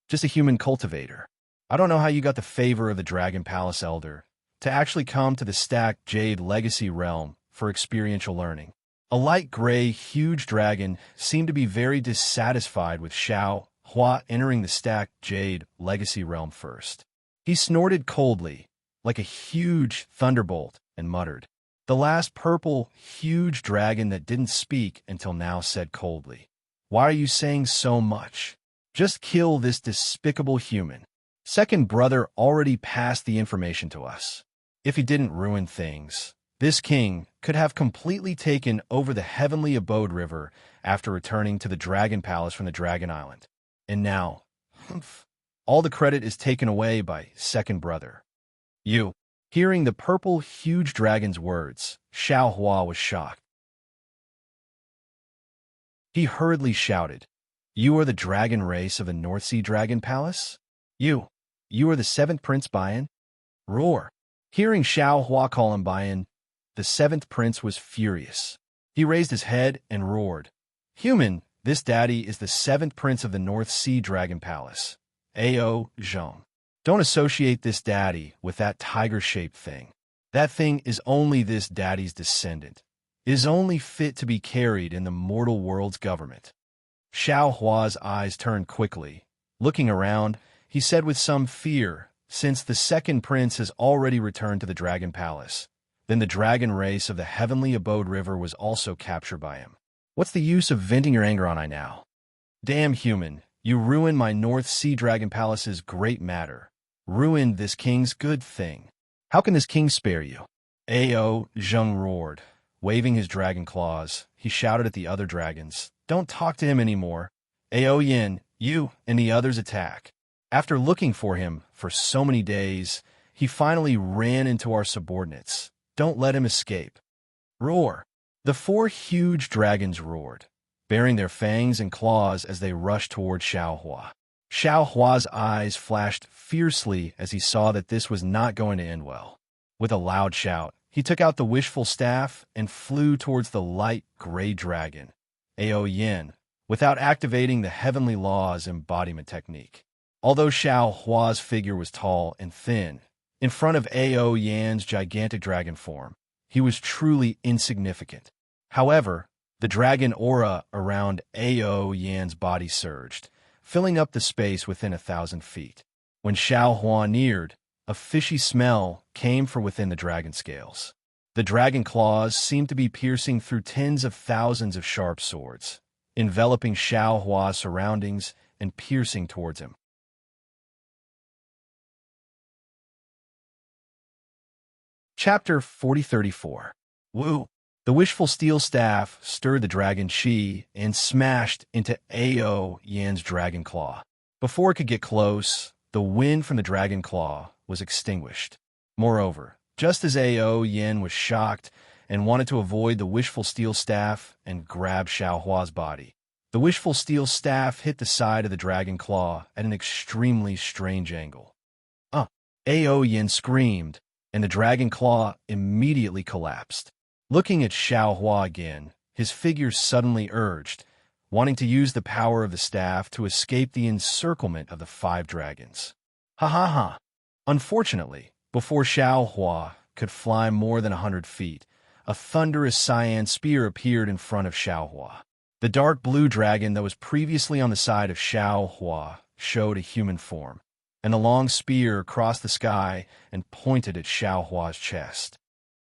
[SPEAKER 1] Just a human cultivator. I don't know how you got the favor of the Dragon Palace Elder to actually come to the stacked Jade Legacy realm for experiential learning." A light gray, huge dragon seemed to be very dissatisfied with Xiaohua entering the stacked Jade Legacy realm first. He snorted coldly, like a huge thunderbolt, and muttered. The last purple, huge dragon that didn't speak until now said coldly, "Why are you saying so much? Just kill this despicable human. Second brother already passed the information to us. If he didn't ruin things, this king could have completely taken over the heavenly abode river after returning to the dragon palace from the dragon island. And now, humph, all the credit is taken away by second brother. You. Hearing the purple huge dragon's words, Xiao Hua was shocked. He hurriedly shouted, "You are the dragon race of the North Sea Dragon Palace? You are the seventh Prince Bayan?" Roar. Hearing Xiao Hua call him Bayan, the seventh prince was furious. He raised his head and roared, "Human, this daddy is the seventh prince of the North Sea Dragon Palace. Ao Zhong. Don't associate this daddy with that tiger-shaped thing. That thing is only this daddy's descendant. It is only fit to be carried in the mortal world's government." Xiao Hua's eyes turned quickly. Looking around, he said with some fear, "Since the second prince has already returned to the Dragon Palace, then the dragon race of the Heavenly Abode River was also captured by him. What's the use of venting your anger on I now? Damn human, you ruined my North Sea Dragon Palace's great matter. Ruined this king's good thing. How can this king spare you?" Ao Zheng roared. Waving his dragon claws, he shouted at the other dragons, "Don't talk to him anymore. Ao Yin, you and the others attack." After looking for him for so many days, he finally ran into our subordinates. Don't let him escape. Roar. The four huge dragons roared, baring their fangs and claws as they rushed toward Xiao Hua. Xiao Hua's eyes flashed fiercely as he saw that this was not going to end well. With a loud shout, he took out the wishful staff and flew towards the light gray dragon, Ao Yin, without activating the heavenly law's embodiment technique. Although Xiao Hua's figure was tall and thin, in front of Ao Yan's gigantic dragon form, he was truly insignificant. However, the dragon aura around Ao Yan's body surged, filling up the space within 1,000 feet. When Xiao Hua neared, a fishy smell came from within the dragon scales. The dragon claws seemed to be piercing through tens of thousands of sharp swords, enveloping Xiao Hua's surroundings and piercing towards him. Chapter 4034. Woo! The wishful steel staff stirred the dragon chi and smashed into Ao Yan's dragon claw. Before it could get close, the wind from the dragon claw was extinguished. Moreover, just as Ao Yan was shocked and wanted to avoid the wishful steel staff and grab Xiao Hua's body, the wishful steel staff hit the side of the dragon claw at an extremely strange angle. Ao Yan screamed, and the dragon claw immediately collapsed. Looking at Xiao Hua again, his figure suddenly urged, wanting to use the power of the staff to escape the encirclement of the 5 dragons. Ha ha ha! Unfortunately, before Xiao Hua could fly more than 100 feet, a thunderous cyan spear appeared in front of Xiao Hua. The dark blue dragon that was previously on the side of Xiao Hua showed a human form, and the long spear crossed the sky and pointed at Xiao Hua's chest.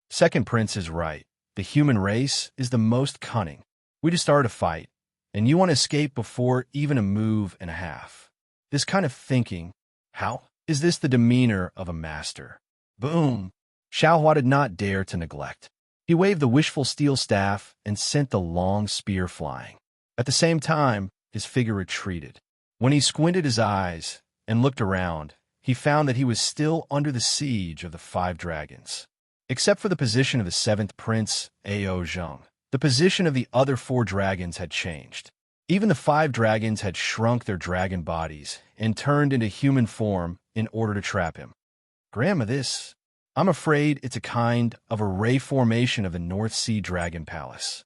[SPEAKER 1] Second Prince is right. The human race is the most cunning. We just started a fight, and you want to escape before even a move and a half. This kind of thinking, how is this the demeanor of a master? Boom! Xiao Hua did not dare to neglect. He waved the wishful steel staff and sent the long spear flying. At the same time, his figure retreated. When he squinted his eyes and looked around, he found that he was still under the siege of the 5 dragons. Except for the position of the 7th Prince, Ao Zheng, the position of the other 4 dragons had changed. Even the 5 dragons had shrunk their dragon bodies and turned into human form in order to trap him. Grandma, I'm afraid it's a kind of array formation of the North Sea Dragon Palace.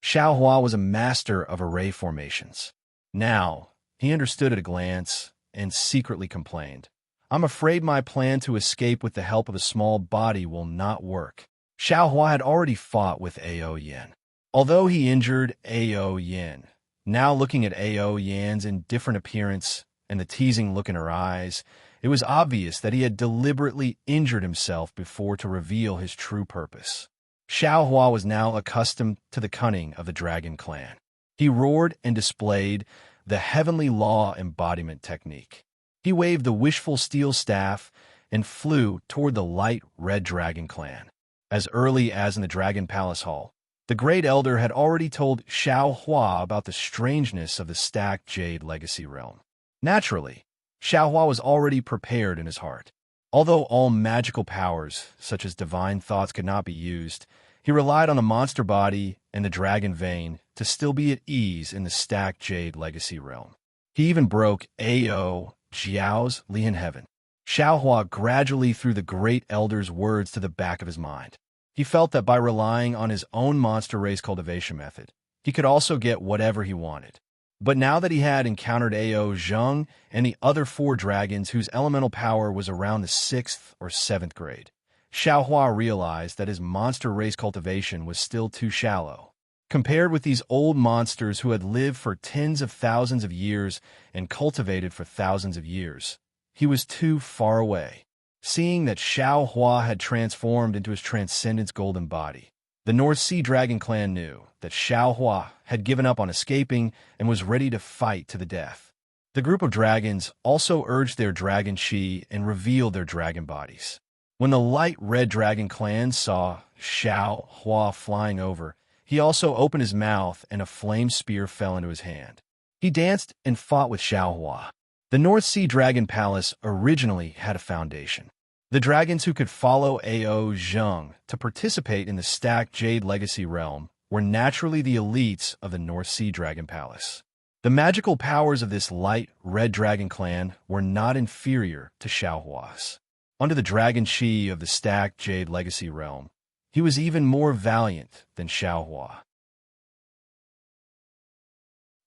[SPEAKER 1] Xiao Hua was a master of array formations. Now, he understood at a glance and secretly complained, I'm afraid my plan to escape with the help of a small body will not work. Xiao Hua had already fought with Ao Yin. Although he injured Ao Yin, now looking at Ao Yan's indifferent appearance and the teasing look in her eyes, it was obvious that he had deliberately injured himself before to reveal his true purpose. Xiao Hua was now accustomed to the cunning of the dragon clan. He roared and displayed the heavenly law embodiment technique. He waved the wishful steel staff and flew toward the light red dragon clan. As early as in the Dragon Palace Hall, the Great Elder had already told Xiao Hua about the strangeness of the stacked Jade Legacy Realm. Naturally, Xiao Hua was already prepared in his heart. Although all magical powers, such as divine thoughts, could not be used, he relied on the monster body and the dragon vein to still be at ease in the stacked Jade Legacy Realm. He even broke Ao Jiao's Lian Heaven. Xiao Hua gradually threw the Great Elder's words to the back of his mind. He felt that by relying on his own monster race cultivation method, he could also get whatever he wanted. But now that he had encountered Ao Zheng and the other 4 dragons whose elemental power was around the 6th or 7th grade, Xiao Hua realized that his monster race cultivation was still too shallow. Compared with these old monsters who had lived for tens of thousands of years and cultivated for thousands of years, he was too far away. Seeing that Xiao Hua had transformed into his Transcendence golden body, the North Sea Dragon clan knew that Xiao Hua had given up on escaping and was ready to fight to the death. The group of dragons also urged their dragon chi and revealed their dragon bodies. When the light red dragon clan saw Xiao Hua flying over, he also opened his mouth and a flame spear fell into his hand. He danced and fought with Xiao Hua. The North Sea Dragon Palace originally had a foundation. The dragons who could follow Ao Zheng to participate in the stacked Jade Legacy Realm were naturally the elites of the North Sea Dragon Palace. The magical powers of this light red dragon clan were not inferior to Xiao Hua's. Under the dragon chi of the stacked Jade Legacy Realm, he was even more valiant than Xiao Hua.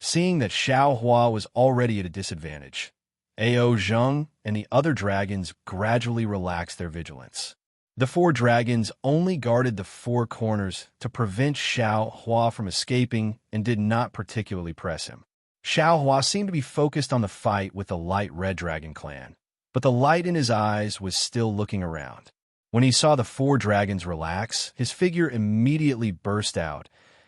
[SPEAKER 1] Seeing that Xiao Hua was already at a disadvantage, Ao Zheng and the other dragons gradually relaxed their vigilance. The 4 dragons only guarded the 4 corners to prevent Xiao Hua from escaping and did not particularly press him. Xiao Hua seemed to be focused on the fight with the light red dragon clan, but the light in his eyes was still looking around. When he saw the 4 dragons relax, his figure immediately burst out,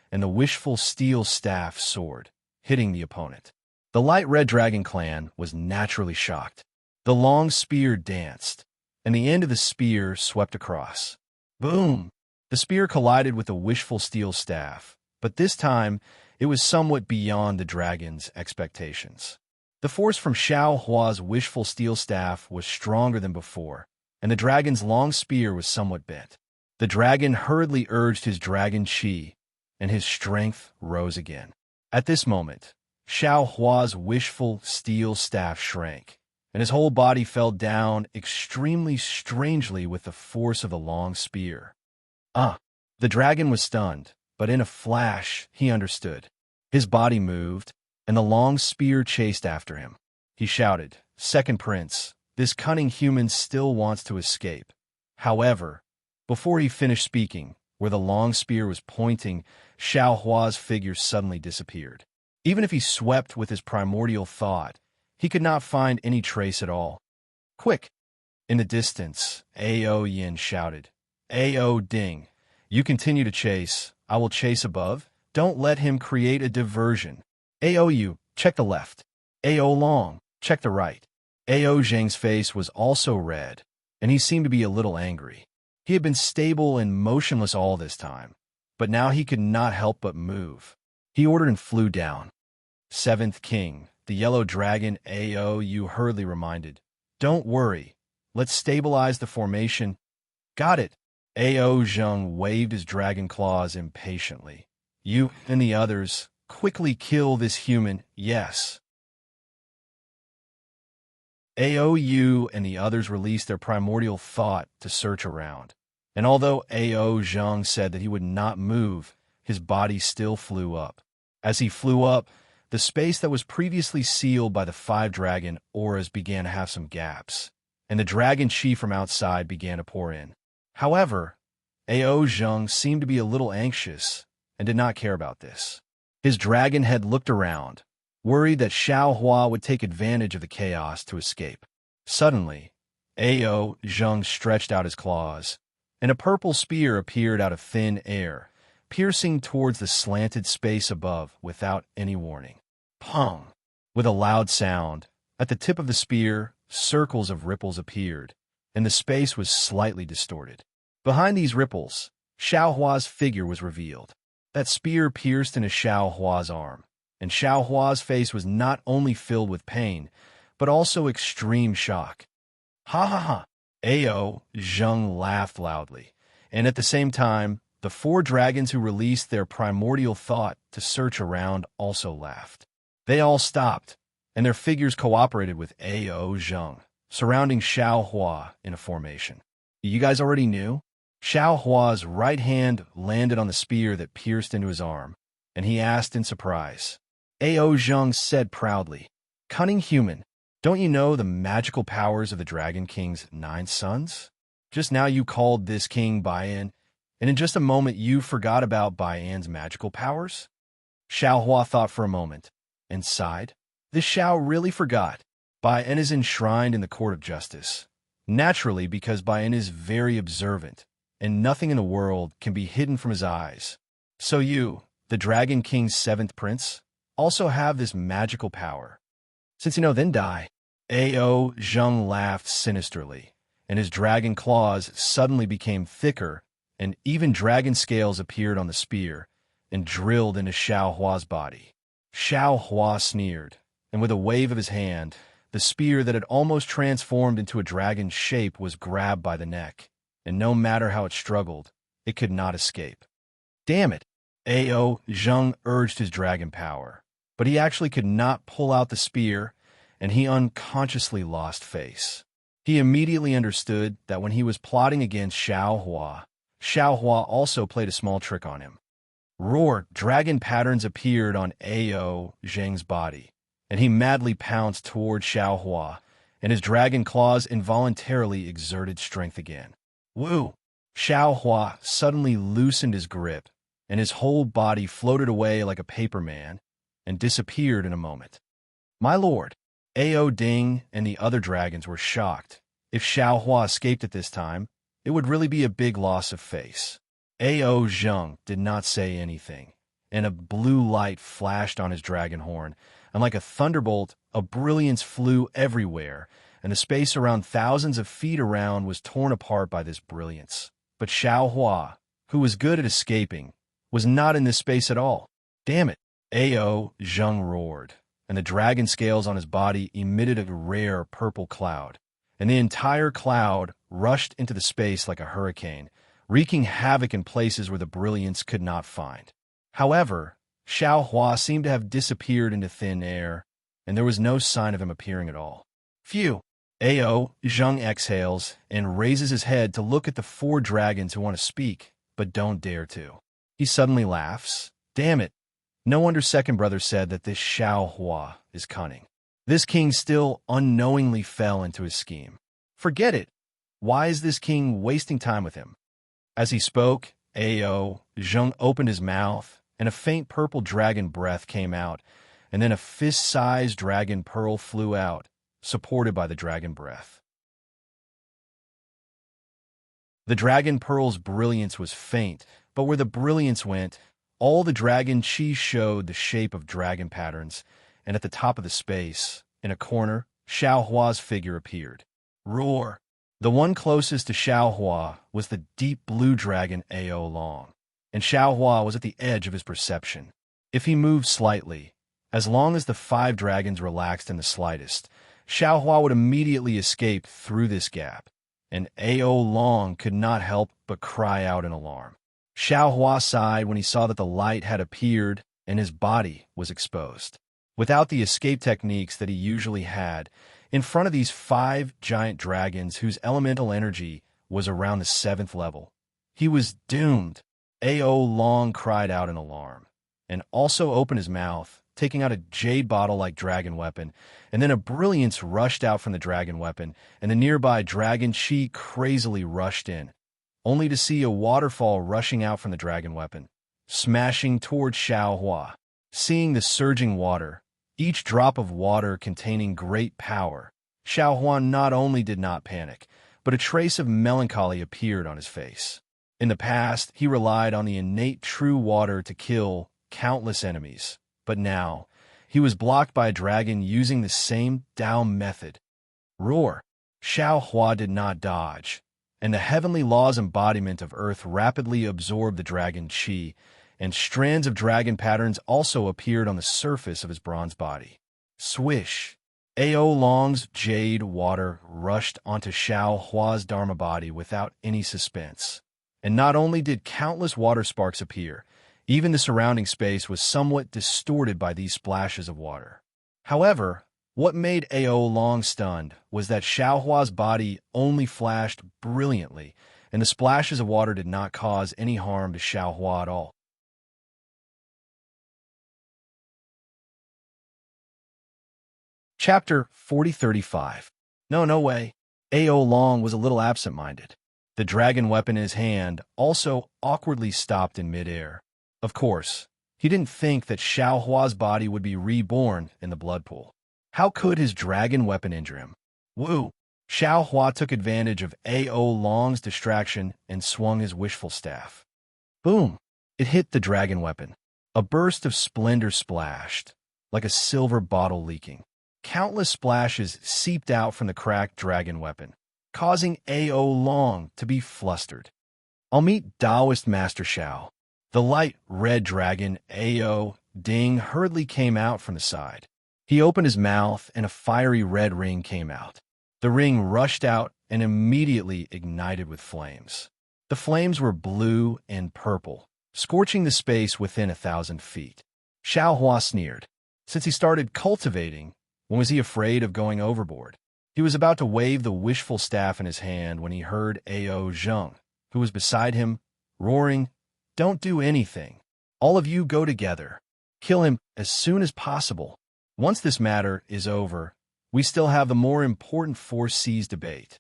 [SPEAKER 1] and the wishful steel staff soared, hitting the opponent. The light red dragon clan was naturally shocked. The long spear danced, and the end of the spear swept across. Boom! The spear collided with the wishful steel staff, but this time it was somewhat beyond the dragon's expectations. The force from Xiao Hua's wishful steel staff was stronger than before, and the dragon's long spear was somewhat bent. The dragon hurriedly urged his dragon chi, and his strength rose again. At this moment, Xiao Hua's wishful steel staff shrank, and his whole body fell down extremely strangely with the force of the long spear. The dragon was stunned, but in a flash he understood. His body moved, and the long spear chased after him. He shouted, "Second Prince, this cunning human still wants to escape." However, before he finished speaking, where the long spear was pointing, Xiao Hua's figure suddenly disappeared. Even if he swept with his primordial thought, he could not find any trace at all. "Quick!" In the distance, Ao Yin shouted, "Ao Ding, you continue to chase. I will chase above. Don't let him create a diversion. Ao Yu, check the left. Ao Long, check the right." Ao Zheng's face was also red, and he seemed to be a little angry. He had been stable and motionless all this time, but now he could not help but move. He ordered and flew down. 7th King, the yellow dragon Ao Yu hurriedly reminded, "Don't worry. Let's stabilize the formation." "Got it." Ao Zheng waved his dragon claws impatiently. "You and the others, quickly kill this human, yes." Ao Yu and the others released their primordial thought to search around, and although Ao Zheng said that he would not move, his body still flew up. As he flew up, the space that was previously sealed by the 5 dragon auras began to have some gaps, and the dragon chi from outside began to pour in. However, Ao Zheng seemed to be a little anxious and did not care about this. His dragon head looked around, worried that Xiao Hua would take advantage of the chaos to escape. Suddenly, Ao Zheng stretched out his claws, and a purple spear appeared out of thin air, piercing towards the slanted space above without any warning. Pong! With a loud sound, at the tip of the spear, circles of ripples appeared, and the space was slightly distorted. Behind these ripples, Xiao Hua's figure was revealed. That spear pierced into Xiao Hua's arm, and Xiao Hua's face was not only filled with pain, but also extreme shock. Ha ha ha! Ao Zheng laughed loudly, and at the same time, the four dragons who released their primordial thought to search around also laughed. They all stopped, and their figures cooperated with Ao Zheng, surrounding Xiao Hua in a formation. You guys already knew? Xiao Hua's right hand landed on the spear that pierced into his arm, and he asked in surprise. Ao Zheng said proudly, "Cunning human, don't you know the magical powers of the Dragon King's 9 sons? Just now you called this king Baian, and in just a moment you forgot about Baian's magical powers?" Xiao Hua thought for a moment, and sighed. This Xiao really forgot. Baian is enshrined in the court of justice. Naturally, because Baian is very observant, and nothing in the world can be hidden from his eyes. So you, the Dragon King's 7th prince, also have this magical power. Since you know, then die. Ao Zheng laughed sinisterly, and his dragon claws suddenly became thicker, and even dragon scales appeared on the spear and drilled into Xiao Hua's body. Xiao Hua sneered, and with a wave of his hand, the spear that had almost transformed into a dragon's shape was grabbed by the neck, and no matter how it struggled, it could not escape. Damn it! Ao Zheng urged his dragon power, but he actually could not pull out the spear, and he unconsciously lost face. He immediately understood that when he was plotting against Xiao Hua also played a small trick on him. Roar! Dragon patterns appeared on Ao Zheng's body, and he madly pounced toward Xiao Hua, and his dragon claws involuntarily exerted strength again. Woo! Xiao Hua suddenly loosened his grip, and his whole body floated away like a paper man and disappeared in a moment. My lord, Ao Ding and the other dragons were shocked. If Xiao Hua escaped at this time, it would really be a big loss of face. Ao Zheng did not say anything, and a blue light flashed on his dragon horn, and like a thunderbolt, a brilliance flew everywhere, and the space around thousands of feet around was torn apart by this brilliance. But Xiao Hua, who was good at escaping, was not in this space at all. Damn it! Ao Zheng roared, and the dragon scales on his body emitted a rare purple cloud, and the entire cloud rushed into the space like a hurricane, wreaking havoc in places where the brilliance could not find. However, Xiao Hua seemed to have disappeared into thin air, and there was no sign of him appearing at all. Phew! Ao Zheng exhales and raises his head to look at the 4 dragons who want to speak, but don't dare to. He suddenly laughs. Damn it! No wonder Second Brother said that this Xiao Hua is cunning. This king still unknowingly fell into his scheme. Forget it! Why is this king wasting time with him? As he spoke, Ao Zheng opened his mouth, and a faint purple dragon breath came out, and then a fist-sized dragon pearl flew out, supported by the dragon breath. The dragon pearl's brilliance was faint, but where the brilliance went, all the dragon chi showed the shape of dragon patterns, and at the top of the space, in a corner, Xiao Hua's figure appeared. Roar! The one closest to Xiao Hua was the deep blue dragon Ao Long, and Xiao Hua was at the edge of his perception. If he moved slightly, as long as the 5 dragons relaxed in the slightest, Xiao Hua would immediately escape through this gap, and Ao Long could not help but cry out in alarm. Xiao Hua sighed when he saw that the light had appeared and his body was exposed. Without the escape techniques that he usually had, in front of these 5 giant dragons whose elemental energy was around the 7th level, he was doomed. Ao Long cried out in alarm, and also opened his mouth, taking out a jade bottle-like dragon weapon, and then a brilliance rushed out from the dragon weapon, and the nearby dragon chi crazily rushed in, only to see a waterfall rushing out from the dragon weapon, smashing toward Xiao Hua. Seeing the surging water, each drop of water containing great power, Xiao Hua not only did not panic, but a trace of melancholy appeared on his face. In the past, he relied on the innate true water to kill countless enemies, but now, he was blocked by a dragon using the same Dao method. Roar! Xiao Hua did not dodge, and the heavenly law's embodiment of earth rapidly absorbed the dragon qi, and strands of dragon patterns also appeared on the surface of his bronze body. Swish! Ao Long's jade water rushed onto Xiao Hua's dharma body without any suspense. And not only did countless water sparks appear, even the surrounding space was somewhat distorted by these splashes of water. However, what made Ao Long stunned was that Xiao Hua's body only flashed brilliantly, and the splashes of water did not cause any harm to Xiao Hua at all. Chapter 4035. No way. Ao Long was a little absent-minded. The dragon weapon in his hand also awkwardly stopped in midair. Of course, he didn't think that Xiao Hua's body would be reborn in the blood pool. How could his dragon weapon injure him? Woo! Xiao Hua took advantage of Ao Long's distraction and swung his wishful staff. Boom! It hit the dragon weapon. A burst of splendor splashed, like a silver bottle leaking. Countless splashes seeped out from the cracked dragon weapon, causing Ao Long to be flustered. I'll meet Taoist Master Xiao. The light red dragon Ao Ding hurriedly came out from the side. He opened his mouth and a fiery red ring came out. The ring rushed out and immediately ignited with flames. The flames were blue and purple, scorching the space within 1,000 feet. Xiao Hua sneered. Since he started cultivating, when was he afraid of going overboard? He was about to wave the wishful staff in his hand when he heard Ao Zheng, who was beside him, roaring, "Don't do anything. All of you go together. Kill him as soon as possible. Once this matter is over, we still have the more important 4Cs debate."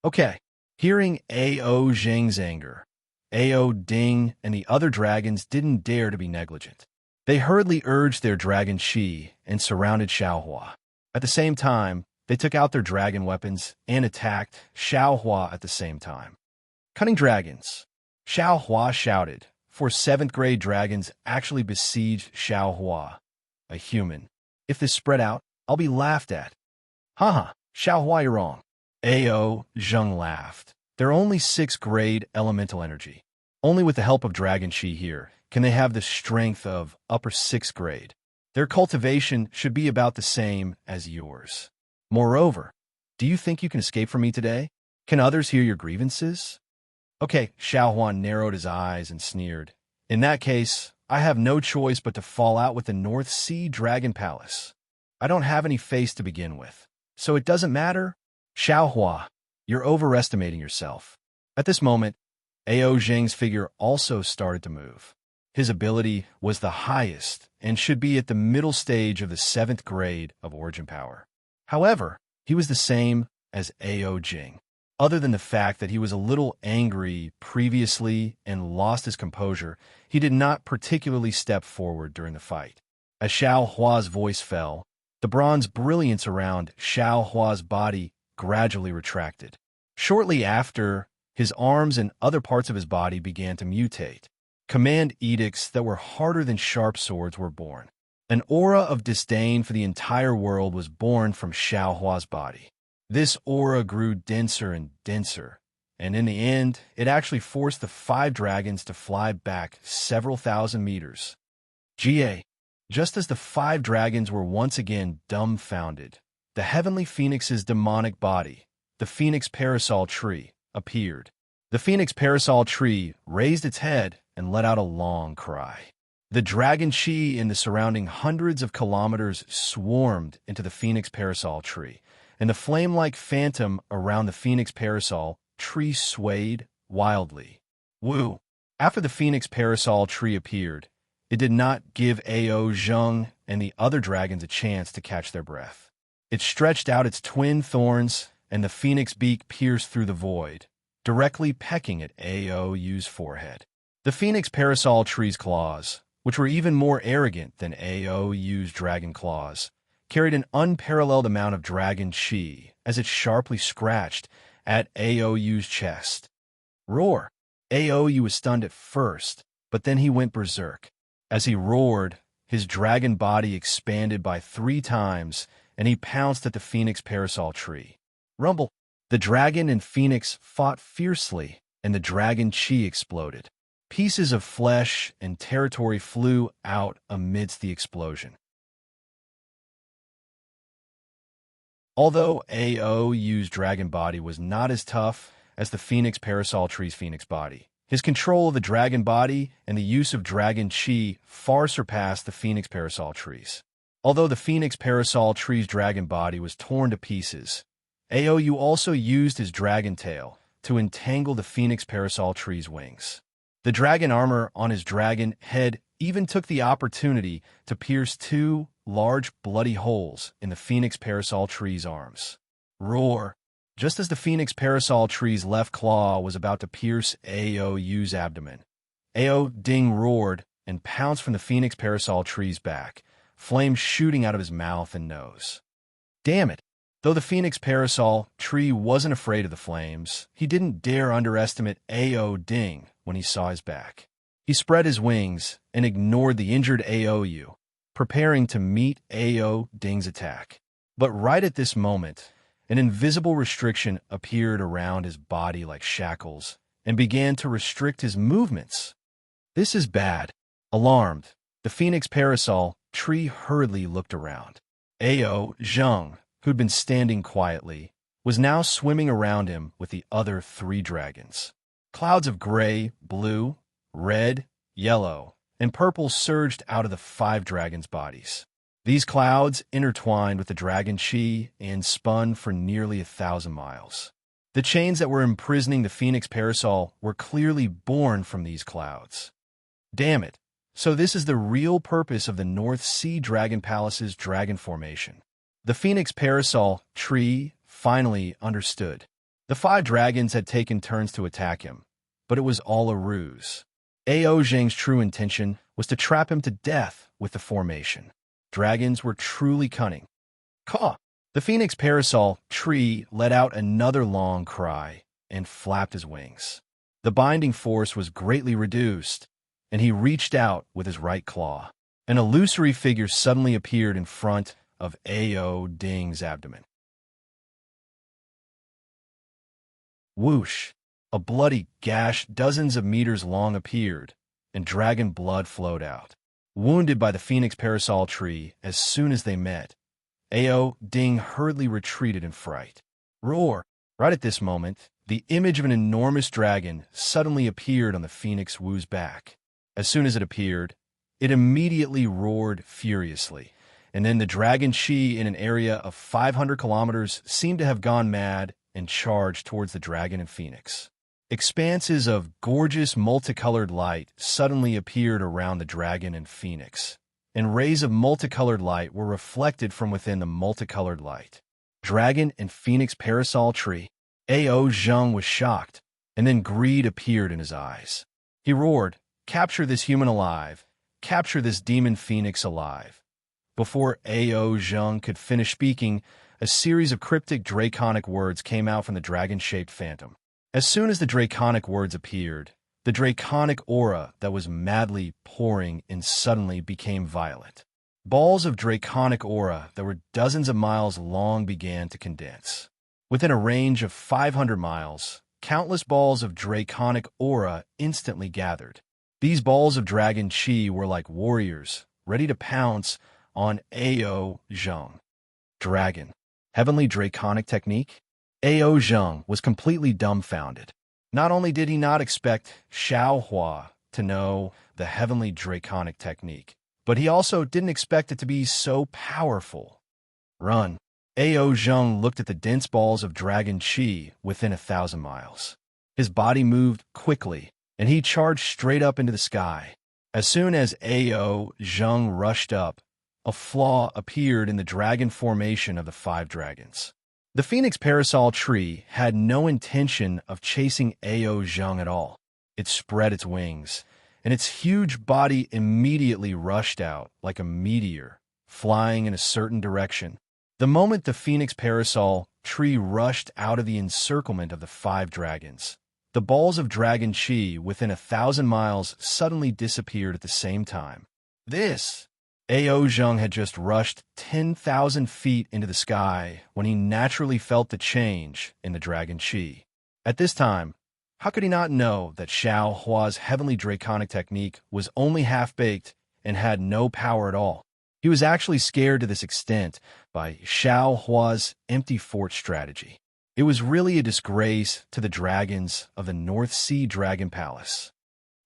[SPEAKER 1] Okay. Hearing Ao Zheng's anger, Ao Ding and the other dragons didn't dare to be negligent. They hurriedly urged their dragon qi and surrounded Xiao Hua. At the same time, they took out their dragon weapons and attacked Xiao Hua at the same time. Cunning dragons! Xiao Hua shouted, for 7th grade dragons actually besieged Xiao Hua, a human. If this spread out, I'll be laughed at. Haha, Xiao Hua, you're wrong. Ao Zheng laughed. They're only 6th grade elemental energy. Only with the help of dragon qi here can they have the strength of upper 6th grade. Their cultivation should be about the same as yours. Moreover, do you think you can escape from me today? Can others hear your grievances? Okay, Xiao Huan narrowed his eyes and sneered. In that case, I have no choice but to fall out with the North Sea Dragon Palace. I don't have any face to begin with, so it doesn't matter. Xiao Hua, you're overestimating yourself. At this moment, Ao Zheng's figure also started to move. His ability was the highest and should be at the middle stage of the 7th grade of origin power. However, he was the same as Ao Jing. Other than the fact that he was a little angry previously and lost his composure, he did not particularly step forward during the fight. As Xiao Hua's voice fell, the bronze brilliance around Xiao Hua's body gradually retracted. Shortly after, his arms and other parts of his body began to mutate. Command edicts that were harder than sharp swords were born. An aura of disdain for the entire world was born from Xiao Hua's body. This aura grew denser and denser, and in the end, it actually forced the 5 dragons to fly back several thousand meters. Just as the 5 dragons were once again dumbfounded, the heavenly phoenix's demonic body, the phoenix parasol tree, appeared. The phoenix parasol tree raised its head and let out a long cry. The dragon qi in the surrounding hundreds of kilometers swarmed into the phoenix parasol tree, and the flame-like phantom around the phoenix parasol tree swayed wildly. Woo! After the phoenix parasol tree appeared, it did not give Ao Zheng and the other dragons a chance to catch their breath. It stretched out its twin thorns, and the phoenix beak pierced through the void, directly pecking at Ao's forehead. The phoenix parasol tree's claws, which were even more arrogant than Ao's dragon claws, carried an unparalleled amount of dragon qi as it sharply scratched at Ao's chest. Roar! Ao was stunned at first, but then he went berserk. As he roared, his dragon body expanded by 3 times, and he pounced at the phoenix parasol tree. Rumble! The dragon and phoenix fought fiercely, and the dragon chi exploded. Pieces of flesh and territory flew out amidst the explosion. Although Aou's dragon body was not as tough as the phoenix parasol tree's phoenix body, his control of the dragon body and the use of dragon chi far surpassed the phoenix parasol tree's. Although the phoenix parasol tree's dragon body was torn to pieces, Aou also used his dragon tail to entangle the phoenix parasol tree's wings. The dragon armor on his dragon head even took the opportunity to pierce 2 large bloody holes in the phoenix parasol tree's arms. Roar! Just as the phoenix parasol tree's left claw was about to pierce Aou's abdomen, Ao Ding roared and pounced from the phoenix parasol tree's back, flames shooting out of his mouth and nose. Damn it! Though the phoenix parasol tree wasn't afraid of the flames, he didn't dare underestimate Ao Ding when he saw his back. He spread his wings and ignored the injured Aou, preparing to meet Ao Ding's attack. But right at this moment, an invisible restriction appeared around his body like shackles and began to restrict his movements. This is bad. Alarmed, the phoenix parasol tree hurriedly looked around. Ao Zheng, who'd been standing quietly, was now swimming around him with the other 3 dragons. Clouds of gray, blue, red, yellow, and purple surged out of the 5 dragons' bodies. These clouds intertwined with the dragon chi and spun for nearly 1,000 miles. The chains that were imprisoning the phoenix parasol were clearly born from these clouds. Damn it! So this is the real purpose of the North Sea Dragon Palace's dragon formation. The phoenix parasol tree finally understood. The 5 dragons had taken turns to attack him, but it was all a ruse. Ao Zheng's true intention was to trap him to death with the formation. Dragons were truly cunning. Caw! The phoenix parasol tree let out another long cry and flapped his wings. The binding force was greatly reduced, and he reached out with his right claw. An illusory figure suddenly appeared in front of Ao Ding's abdomen. Whoosh! A bloody gash dozens of meters long appeared, and dragon blood flowed out. Wounded by the phoenix parasol tree as soon as they met, Ao Ding hurriedly retreated in fright. Roar! Right at this moment, the image of an enormous dragon suddenly appeared on the phoenix Wu's back. As soon as it appeared, it immediately roared furiously, and then the dragon chi in an area of 500 kilometers seemed to have gone mad and charged towards the dragon and phoenix. Expanses of gorgeous multicolored light suddenly appeared around the dragon and phoenix, and rays of multicolored light were reflected from within the multicolored light. Dragon and phoenix parasol tree. Ao Zheng was shocked, and then greed appeared in his eyes. He roared, "Capture this human alive! Capture this demon phoenix alive!" Before Ao Zheng could finish speaking, a series of cryptic draconic words came out from the dragon-shaped phantom. As soon as the draconic words appeared, the draconic aura that was madly pouring in suddenly became violent. Balls of draconic aura that were dozens of miles long began to condense. Within a range of 500 miles, countless balls of draconic aura instantly gathered. These balls of dragon chi were like warriors, ready to pounce on Ao Zheng. Dragon. Heavenly draconic technique? Ao Zheng was completely dumbfounded. Not only did he not expect Xiao Hua to know the heavenly draconic technique, but he also didn't expect it to be so powerful. Run. Ao Zheng looked at the dense balls of dragon chi within 1,000 miles. His body moved quickly, and he charged straight up into the sky. As soon as Ao Zheng rushed up, a flaw appeared in the dragon formation of the 5 dragons. The phoenix parasol tree had no intention of chasing Ao Zheng at all. It spread its wings, and its huge body immediately rushed out like a meteor, flying in a certain direction. The moment the phoenix parasol tree rushed out of the encirclement of the 5 dragons, the balls of dragon chi within 1,000 miles suddenly disappeared at the same time. This! Ao Zheng had just rushed 10,000 feet into the sky when he naturally felt the change in the dragon chi. At this time, how could he not know that Xiao Hua's heavenly draconic technique was only half-baked and had no power at all? He was actually scared to this extent by Xiao Hua's empty fort strategy. It was really a disgrace to the dragons of the North Sea Dragon Palace.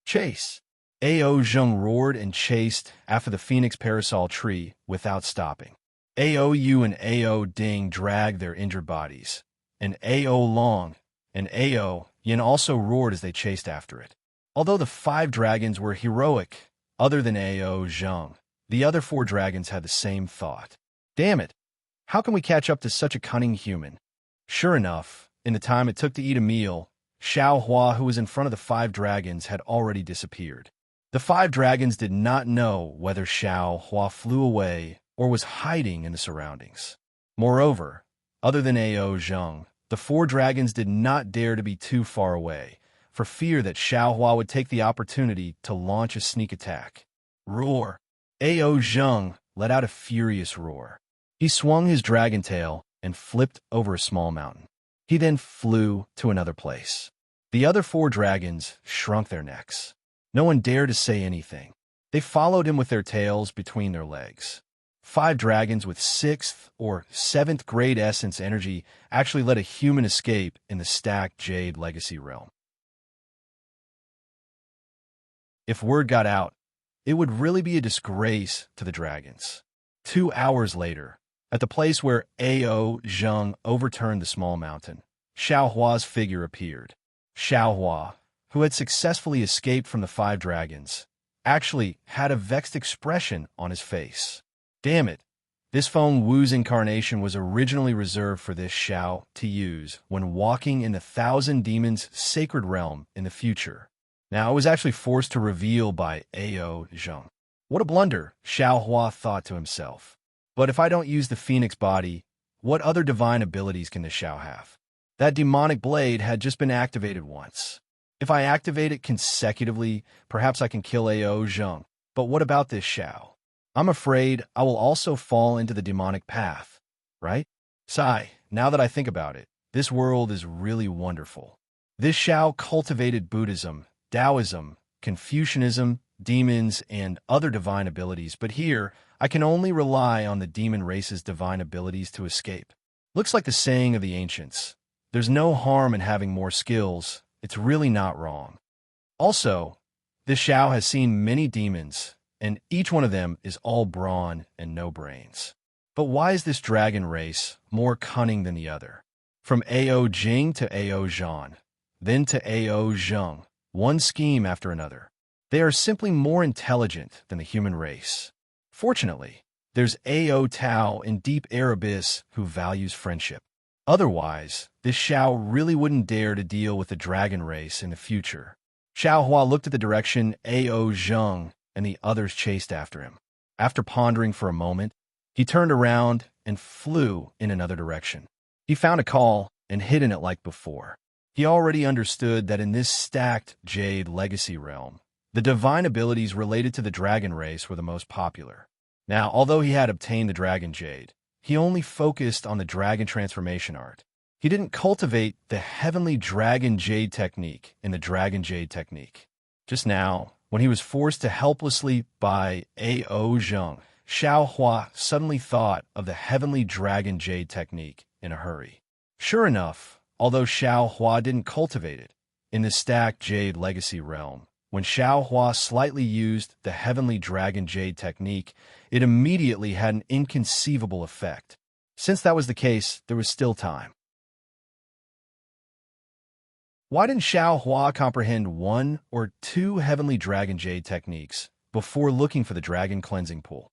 [SPEAKER 1] Chase! Ao Zheng roared and chased after the phoenix parasol tree without stopping. Ao Yu and Ao Ding dragged their injured bodies, and Ao Long and Ao Yin also roared as they chased after it. Although the 5 dragons were heroic, other than Ao Zheng, the other 4 dragons had the same thought. Damn it! How can we catch up to such a cunning human? Sure enough, in the time it took to eat a meal, Xiao Hua, who was in front of the 5 dragons, had already disappeared. The 5 dragons did not know whether Xiao Hua flew away or was hiding in the surroundings. Moreover, other than Ao Zheng, the 4 dragons did not dare to be too far away, for fear that Xiao Hua would take the opportunity to launch a sneak attack. Roar! Ao Zheng let out a furious roar. He swung his dragon tail and flipped over a small mountain. He then flew to another place. The other 4 dragons shrunk their necks. No one dared to say anything. They followed him with their tails between their legs. 5 dragons with 6th or 7th grade essence energy actually let a human escape in the stacked Jade Legacy realm. If word got out, it would really be a disgrace to the dragons. 2 hours later, at the place where Ao Zheng overturned the small mountain, Xiao Hua's figure appeared. Xiao Hua, who had successfully escaped from the 5 dragons, actually had a vexed expression on his face. Damn it, this Feng Wu's incarnation was originally reserved for this Xiao to use when walking in the 1,000 Demons' sacred realm in the future. Now it was actually forced to reveal by Ao Zheng. What a blunder, Xiao Hua thought to himself. But if I don't use the phoenix body, what other divine abilities can this Xiao have? That demonic blade had just been activated once. If I activate it consecutively, perhaps I can kill Ao Zheng. But what about this Xiao? I'm afraid I will also fall into the demonic path, right? Sigh, now that I think about it, this world is really wonderful. This Xiao cultivated Buddhism, Taoism, Confucianism, demons, and other divine abilities, but here, I can only rely on the demon race's divine abilities to escape. Looks like the saying of the ancients, there's no harm in having more skills, it's really not wrong. Also, this Xiao has seen many demons, and each one of them is all brawn and no brains. But why is this dragon race more cunning than the other? From Ao Jing to Ao Zhan, then to Ao Zheng, one scheme after another. They are simply more intelligent than the human race. Fortunately, there's Ao Tao in Deep Air Abyss who values friendship. Otherwise, this Xiao really wouldn't dare to deal with the dragon race in the future. Xiao Hua looked at the direction Ao Zheng and the others chased after him. After pondering for a moment, he turned around and flew in another direction. He found a call and hid in it like before. He already understood that in this stacked Jade Legacy realm, the divine abilities related to the dragon race were the most popular. Now, although he had obtained the Dragon Jade, he only focused on the dragon transformation art. He didn't cultivate the heavenly Dragon Jade technique in the Dragon Jade technique. Just now, when he was forced to helplessly by Ao Zheng, Xiao Hua suddenly thought of the heavenly Dragon Jade technique in a hurry. Sure enough, although Xiao Hua didn't cultivate it, in the stacked Jade Legacy realm, when Xiao Hua slightly used the heavenly Dragon Jade technique, it immediately had an inconceivable effect. Since that was the case, there was still time. Why didn't Xiao Hua comprehend 1 or 2 heavenly Dragon Jade techniques before looking for the Dragon Cleansing Pool?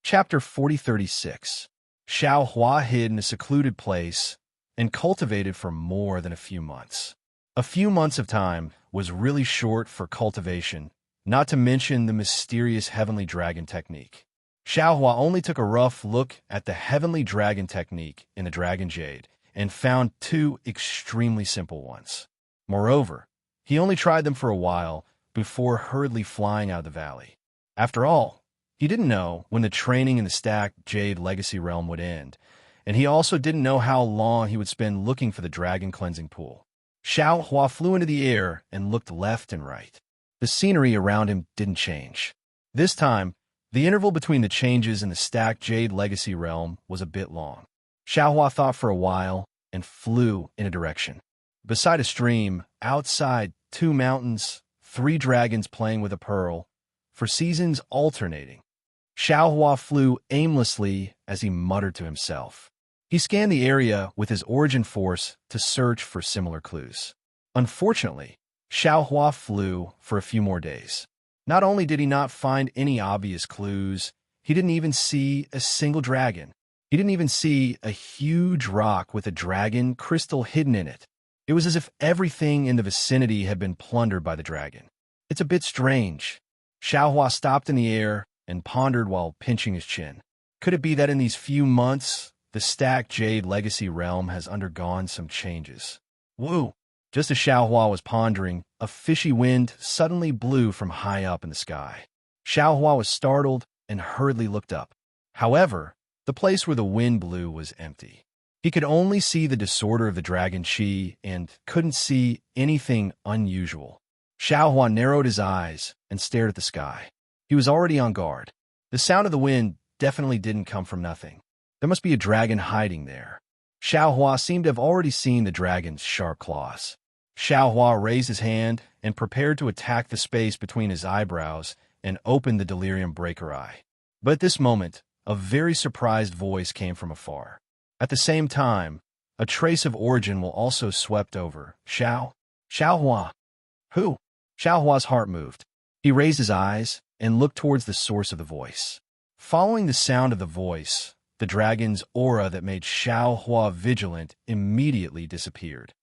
[SPEAKER 1] Chapter 4036. Xiao Hua hid in a secluded place and cultivated for more than a few months. A few months of time was really short for cultivation, not to mention the mysterious heavenly dragon technique. Xiao Hua only took a rough look at the heavenly dragon technique in the Dragon Jade and found 2 extremely simple ones. Moreover, He only tried them for a while before hurriedly flying out of the valley. After all, he didn't know when the training in the stacked Jade Legacy Realm would end, and he also didn't know how long he would spend looking for the dragon cleansing pool. Xiao Hua flew into the air and looked left and right. The scenery around him didn't change. This time, the interval between the changes in the stacked Jade Legacy Realm was a bit long. Xiao Hua thought for a while and flew in a direction. Beside a stream, outside, 2 mountains, 3 dragons playing with a pearl, for seasons alternating. Xiao Hua flew aimlessly as he muttered to himself. He scanned the area with his origin force to search for similar clues. Unfortunately, Xiao Hua flew for a few more days. Not only did he not find any obvious clues, he didn't even see a single dragon. He didn't even see a huge rock with a dragon crystal hidden in it. It was as if everything in the vicinity had been plundered by the dragon. It's a bit strange. Xiao Hua stopped in the air and pondered while pinching his chin. Could it be that in these few months, the stacked Jade Legacy Realm has undergone some changes? Woo! Just as Xiao Hua was pondering, a fishy wind suddenly blew from high up in the sky. Xiao Hua was startled and hurriedly looked up. However, the place where the wind blew was empty. He could only see the disorder of the dragon chi and couldn't see anything unusual. Xiao Hua narrowed his eyes and stared at the sky. He was already on guard. The sound of the wind definitely didn't come from nothing. There must be a dragon hiding there. Xiao Hua seemed to have already seen the dragon's sharp claws. Xiao Hua raised his hand and prepared to attack the space between his eyebrows and open the delirium breaker eye. But at this moment, a very surprised voice came from afar. At the same time, a trace of origin will also swept over. Xiao Hua. Who? Xiao Hua's heart moved. He raised his eyes and looked towards the source of the voice. Following the sound of the voice, the dragon's aura that made Xiao Hua vigilant immediately disappeared.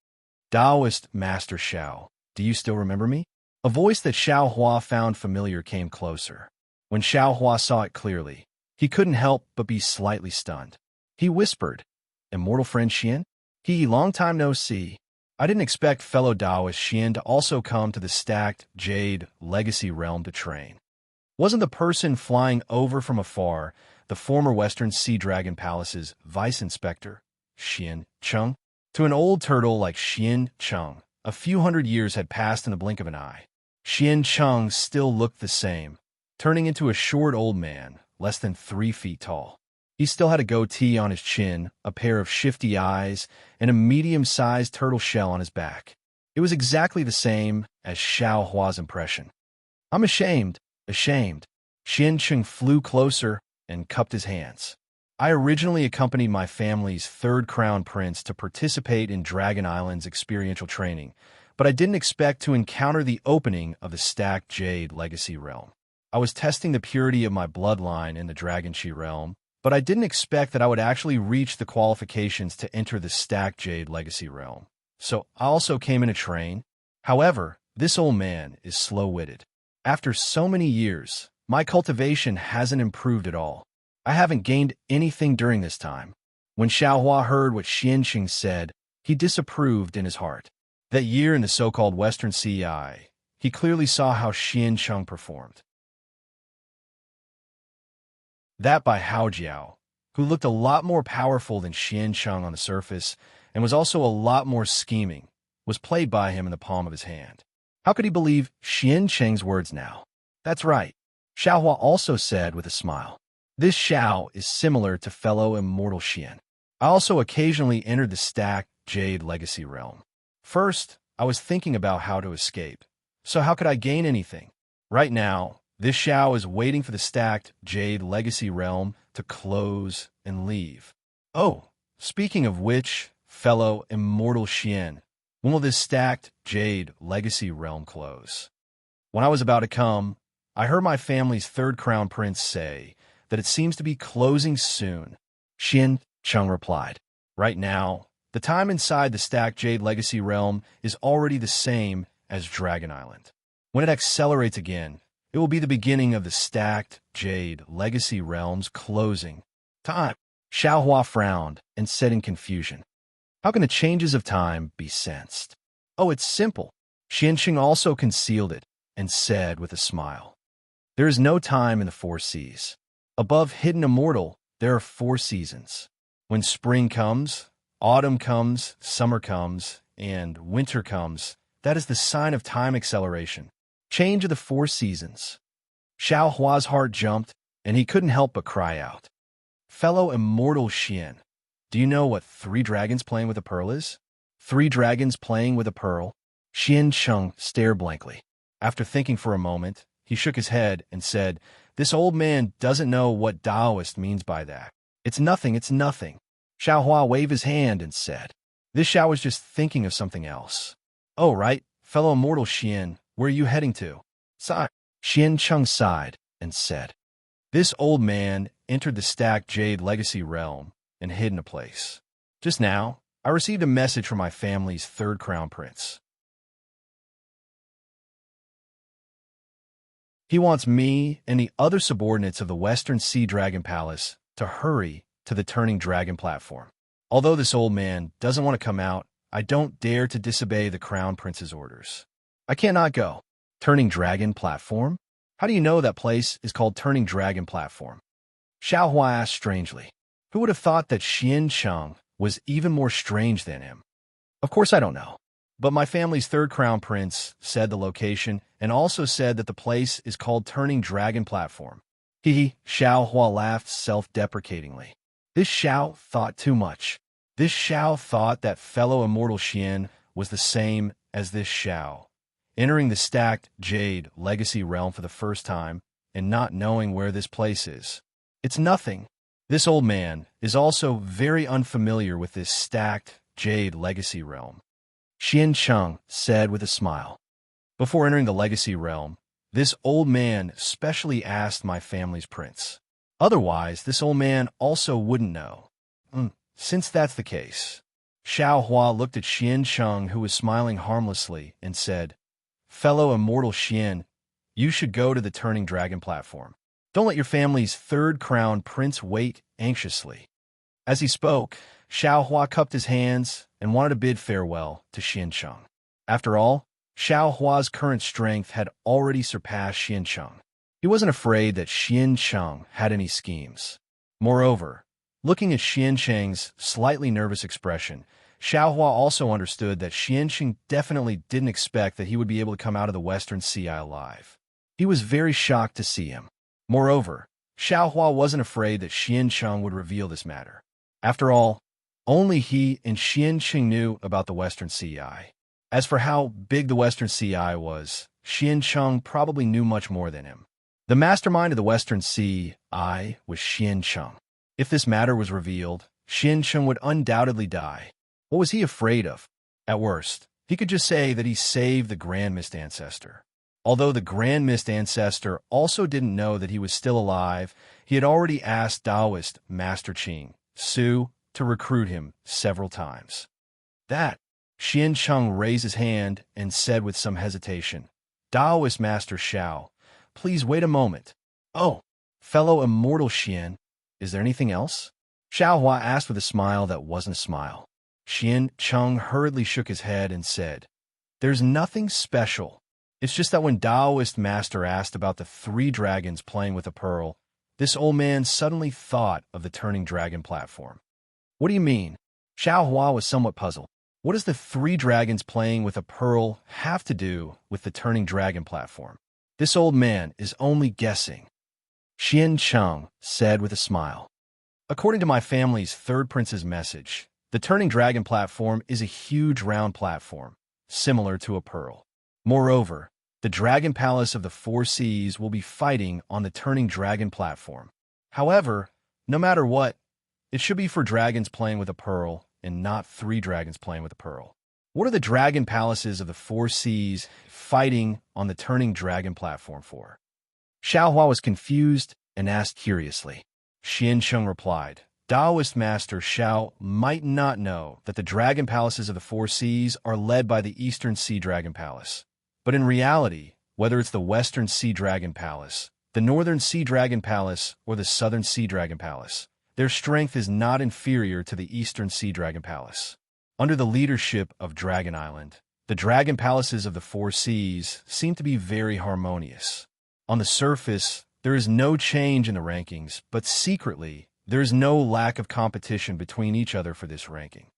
[SPEAKER 1] Taoist Master Xiao, do you still remember me? A voice that Xiao Hua found familiar came closer. When Xiao Hua saw it clearly, he couldn't help but be slightly stunned. He whispered, "Immortal friend Xian? Long time no see. I didn't expect fellow Taoist Xian to also come to the stacked Jade Legacy Realm to train. Wasn't the person flying over from afar the former Western Sea Dragon Palace's Vice Inspector, Xian Cheng?" To an old turtle like Xian Cheng, a few hundred years had passed in the blink of an eye. Xian Cheng still looked the same, turning into a short old man, less than 3 feet tall. He still had a goatee on his chin, a pair of shifty eyes, and a medium-sized turtle shell on his back. It was exactly the same as Xiao Hua's impression. "I'm ashamed. Xian Cheng flew closer and cupped his hands. "I originally accompanied my family's 3rd crown prince to participate in Dragon Island's experiential training, but I didn't expect to encounter the opening of the stacked Jade Legacy Realm. I was testing the purity of my bloodline in the Dragon Chi realm, but I didn't expect that I would actually reach the qualifications to enter the stacked Jade Legacy Realm. So I also came in to train. However, this old man is slow-witted. After so many years, my cultivation hasn't improved at all. I haven't gained anything during this time." When Xiao Hua heard what Xian Cheng said, he disapproved in his heart. That year in the so-called Western Sea, he clearly saw how Xian Cheng performed. That by Hao Jiao, who looked a lot more powerful than Xian Cheng on the surface and was also a lot more scheming, was played by him in the palm of his hand. How could he believe Xian Cheng's words now? That's right, Xiao Hua also said with a smile. "This Xiao is similar to fellow immortal Xian. I also occasionally entered the stacked Jade Legacy Realm. First, I was thinking about how to escape. So how could I gain anything? Right now, this Xiao is waiting for the stacked Jade Legacy Realm to close and leave. Oh, speaking of which, fellow immortal Xian, when will this stacked Jade Legacy Realm close?" When I was about to come, I heard my family's 3rd crown prince say that it seems to be closing soon. Xian Cheng replied, "Right now, the time inside the stacked Jade Legacy Realm is already the same as Dragon Island. When it accelerates again, it will be the beginning of the stacked Jade Legacy Realm's closing time." Xiao Hua frowned and said in confusion, "How can the changes of time be sensed?" "Oh, it's simple. Xianqing also concealed it and said with a smile, "There is no time in the four seas. Above hidden immortal, there are four seasons. When spring comes, autumn comes, summer comes, and winter comes, that is the sign of time acceleration. Change of the four seasons." Xiao Hua's heart jumped, and he couldn't help but cry out, "Fellow immortal Xian, do you know what three dragons playing with a pearl is?" Three dragons playing with a pearl? Xianqing stared blankly. After thinking for a moment, he shook his head and said, "This old man doesn't know what Taoist means by that. It's nothing, it's nothing." Xiao Hua waved his hand and said, "This Xiao was just thinking of something else." "Oh, right, fellow immortal Xian, where are you heading to?" Xianqing sighed and said, "This old man entered the stacked jade legacy realm and hid in a place. Just now, I received a message from my family's third crown prince. He wants me and the other subordinates of the Western Sea Dragon Palace to hurry to the Turning Dragon platform. Although this old man doesn't want to come out, I don't dare to disobey the Crown Prince's orders. I cannot go." Turning Dragon platform? How do you know that place is called Turning Dragon platform? Xiao Hua asked strangely. Who would have thought that Xianqing was even more strange than him? Of course I don't know. But my family's third crown prince said the location and also said that the place is called Turning Dragon platform. Hee, Xiao Hua laughed self-deprecatingly. This Xiao thought too much. This Xiao thought that fellow immortal Xian was the same as this Xiao, entering the stacked jade legacy realm for the first time and not knowing where this place is. It's nothing. This old man is also very unfamiliar with this stacked jade legacy realm. Xianqing said with a smile. Before entering the legacy realm, this old man specially asked my family's prince. Otherwise, this old man also wouldn't know. Since that's the case, Xiao Hua looked at Xianqing, who was smiling harmlessly, and said, "Fellow immortal Xian, you should go to the Turning Dragon platform. Don't let your family's third crown prince wait anxiously." As he spoke, Xiao Hua cupped his hands and wanted to bid farewell to Xianqing. After all, Xiao Hua's current strength had already surpassed Xianqing. He wasn't afraid that Xianqing had any schemes. Moreover, looking at Xianqing's slightly nervous expression, Xiao Hua also understood that Xianqing definitely didn't expect that he would be able to come out of the Western Sea alive. He was very shocked to see him. Moreover, Xiao Hua wasn't afraid that Xianqing would reveal this matter. After all, only he and Xianqing knew about the Western Sea. As for how big the Western Sea was, Xianqing probably knew much more than him. The mastermind of the Western Sea was Xianqing. If this matter was revealed, Xianqing would undoubtedly die. What was he afraid of? At worst, he could just say that he saved the Grand Mist Ancestor. Although the Grand Mist Ancestor also didn't know that he was still alive, he had already asked Taoist Master Qing Su to recruit him several times. Xianqing raised his hand and said with some hesitation, "Taoist Master Xiao, please wait a moment." "Oh, fellow immortal Xian, is there anything else?" Xiao Hua asked with a smile that wasn't a smile. Xianqing hurriedly shook his head and said, "There's nothing special. It's just that when Taoist Master asked about the three dragons playing with a pearl, this old man suddenly thought of the Turning Dragon platform." "What do you mean?" Xiao Hua was somewhat puzzled. What does the three dragons playing with a pearl have to do with the Turning Dragon platform? This old man is only guessing. Xianqing said with a smile. "According to my family's third prince's message, the Turning Dragon platform is a huge round platform, similar to a pearl. Moreover, the Dragon Palace of the Four Seas will be fighting on the Turning Dragon platform. However, no matter what, it should be for dragons playing with a pearl and not three dragons playing with a pearl. What are the Dragon Palaces of the Four Seas fighting on the Turning Dragon platform for?" Xiao Hua was confused and asked curiously. Xianqing replied, "Taoist Master Xiao might not know that the Dragon Palaces of the Four Seas are led by the Eastern Sea Dragon Palace. But in reality, whether it's the Western Sea Dragon Palace, the Northern Sea Dragon Palace, or the Southern Sea Dragon Palace, their strength is not inferior to the Eastern Sea Dragon Palace. Under the leadership of Dragon Island, the dragon palaces of the four seas seem to be very harmonious. On the surface, there is no change in the rankings, but secretly, there is no lack of competition between each other for this ranking.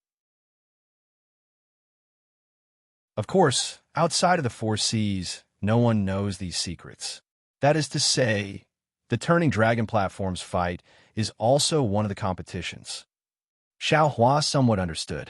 [SPEAKER 1] Of course, outside of the four seas, no one knows these secrets. That is to say, the Turning Dragon Platforms fight is also one of the competitions. Xiao Hua somewhat understood.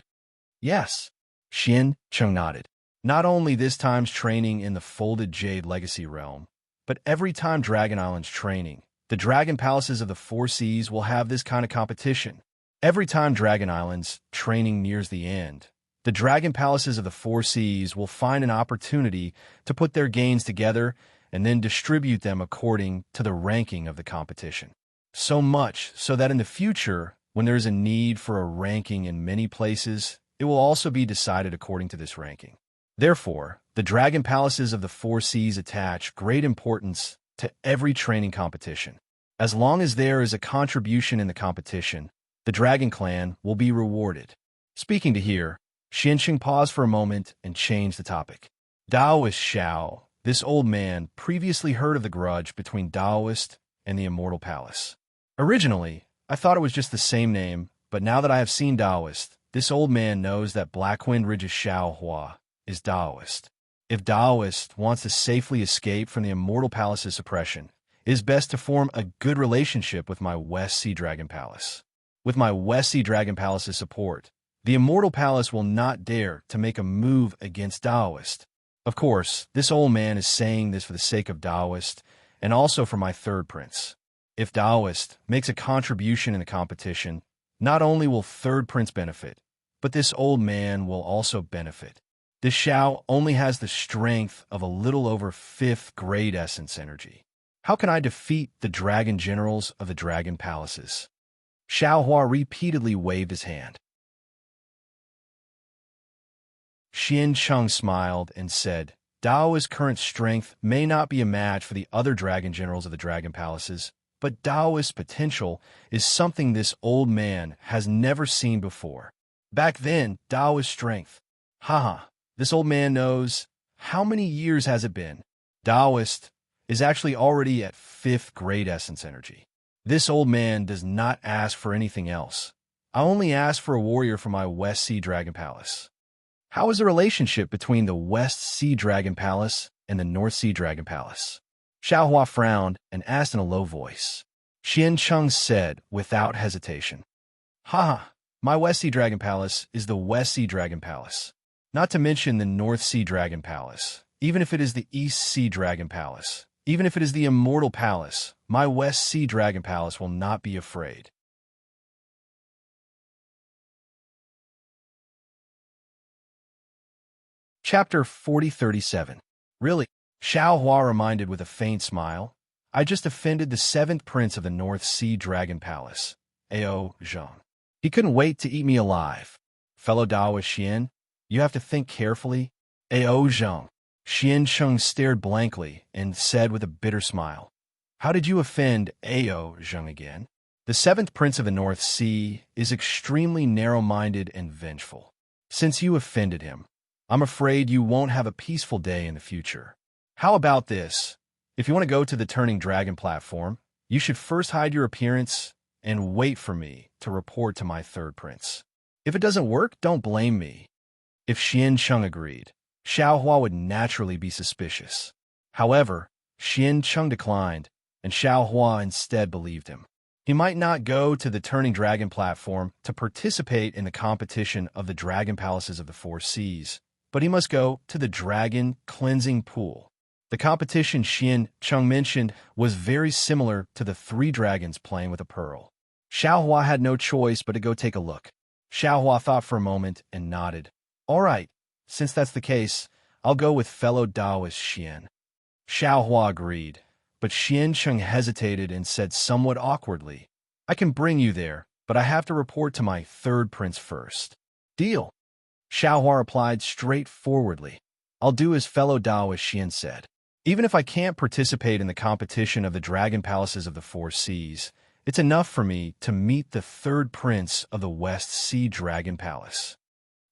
[SPEAKER 1] Yes, Xian Cheng nodded. Not only this time's training in the Folded Jade Legacy Realm, but every time Dragon Island's training, the Dragon Palaces of the Four Seas will have this kind of competition. Every time Dragon Island's training nears the end, the Dragon Palaces of the Four Seas will find an opportunity to put their gains together and then distribute them according to the ranking of the competition. So much so that in the future, when there is a need for a ranking in many places, it will also be decided according to this ranking. Therefore, the Dragon Palaces of the Four Seas attach great importance to every training competition. As long as there is a contribution in the competition, the Dragon Clan will be rewarded. Speaking to here, Xianqing paused for a moment and changed the topic. Daoist Xiao, this old man, previously heard of the grudge between Daoist and the Immortal Palace. Originally, I thought it was just the same name, but now that I have seen Daoist, this old man knows that Blackwind Ridge's Xiao Hua is Daoist. If Daoist wants to safely escape from the Immortal Palace's suppression, it is best to form a good relationship with my West Sea Dragon Palace. With my West Sea Dragon Palace's support, the Immortal Palace will not dare to make a move against Daoist. Of course, this old man is saying this for the sake of Daoist and also for my third prince. If Daoist makes a contribution in the competition, not only will third prince benefit, but this old man will also benefit. This Xiao only has the strength of a little over 5th grade essence energy. How can I defeat the dragon generals of the dragon palaces? Xiao Hua repeatedly waved his hand. Xian Cheng smiled and said, Daoist's current strength may not be a match for the other dragon generals of the dragon palaces, but Daoist's potential is something this old man has never seen before. Back then, Daoist's strength. Haha, this old man knows. How many years has it been? Daoist is actually already at 5th grade essence energy. This old man does not ask for anything else. I only ask for a warrior for my West Sea Dragon Palace. How is the relationship between the West Sea Dragon Palace and the North Sea Dragon Palace? Xiao Hua frowned and asked in a low voice. Xian Cheng said without hesitation. Haha, my West Sea Dragon Palace is the West Sea Dragon Palace. Not to mention the North Sea Dragon Palace. Even if it is the East Sea Dragon Palace, even if it is the Immortal Palace, my West Sea Dragon Palace will not be afraid. Chapter 4037. Really? Xiao Hua reminded with a faint smile. I just offended the 7th prince of the North Sea Dragon Palace, Ao Zhang. He couldn't wait to eat me alive. Fellow Daoist Xian, you have to think carefully. Ao Zhang. Xian Cheng stared blankly and said with a bitter smile, How did you offend Ao Zhang again? The 7th prince of the North Sea is extremely narrow-minded and vengeful. Since you offended him, I'm afraid you won't have a peaceful day in the future. How about this? If you want to go to the Turning Dragon platform, you should first hide your appearance and wait for me to report to my third prince. If it doesn't work, don't blame me. If Xian Cheng agreed, Xiao Hua would naturally be suspicious. However, Xian Cheng declined, and Xiao Hua instead believed him. He might not go to the Turning Dragon platform to participate in the competition of the Dragon Palaces of the Four Seas, but he must go to the Dragon Cleansing Pool. The competition Xian Cheng mentioned was very similar to the 3 dragons playing with a pearl. Xiao Hua had no choice but to go take a look. Xiao Hua thought for a moment and nodded. All right, since that's the case, I'll go with fellow Daoist Xian. Xiao Hua agreed, but Xian Cheng hesitated and said somewhat awkwardly, I can bring you there, but I have to report to my third prince first. Deal. Xiao Hua replied straightforwardly. I'll do as fellow Daoist Xian said. Even if I can't participate in the competition of the Dragon Palaces of the Four Seas, it's enough for me to meet the third prince of the West Sea Dragon Palace.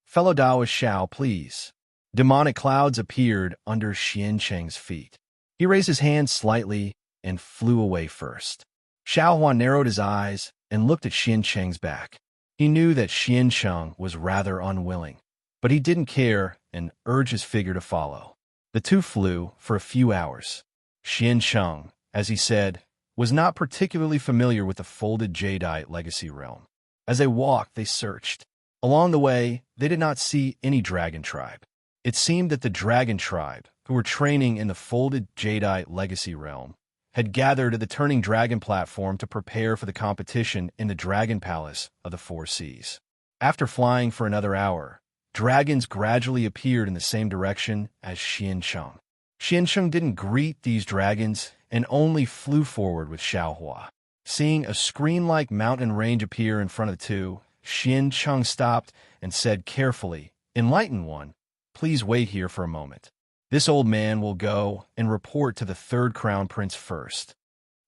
[SPEAKER 1] Fellow Daoist Xiao, please. Demonic clouds appeared under Xiancheng's feet. He raised his hand slightly and flew away first. Xiaohua narrowed his eyes and looked at Xiancheng's back. He knew that Xiancheng was rather unwilling, but he didn't care and urged his figure to follow. The two flew for a few hours. Xiancheng, as he said, was not particularly familiar with the folded jadeite legacy realm. As they walked, they searched. Along the way, they did not see any dragon tribe. It seemed that the dragon tribe, who were training in the folded jadeite legacy realm, had gathered at the turning dragon platform to prepare for the competition in the Dragon Palace of the Four Seas. After flying for another hour, dragons gradually appeared in the same direction as Xiancheng. Xiancheng didn't greet these dragons and only flew forward with Xiaohua. Seeing a screen-like mountain range appear in front of the two, Xiancheng stopped and said carefully, "Enlightened one, please wait here for a moment. This old man will go and report to the third crown prince first."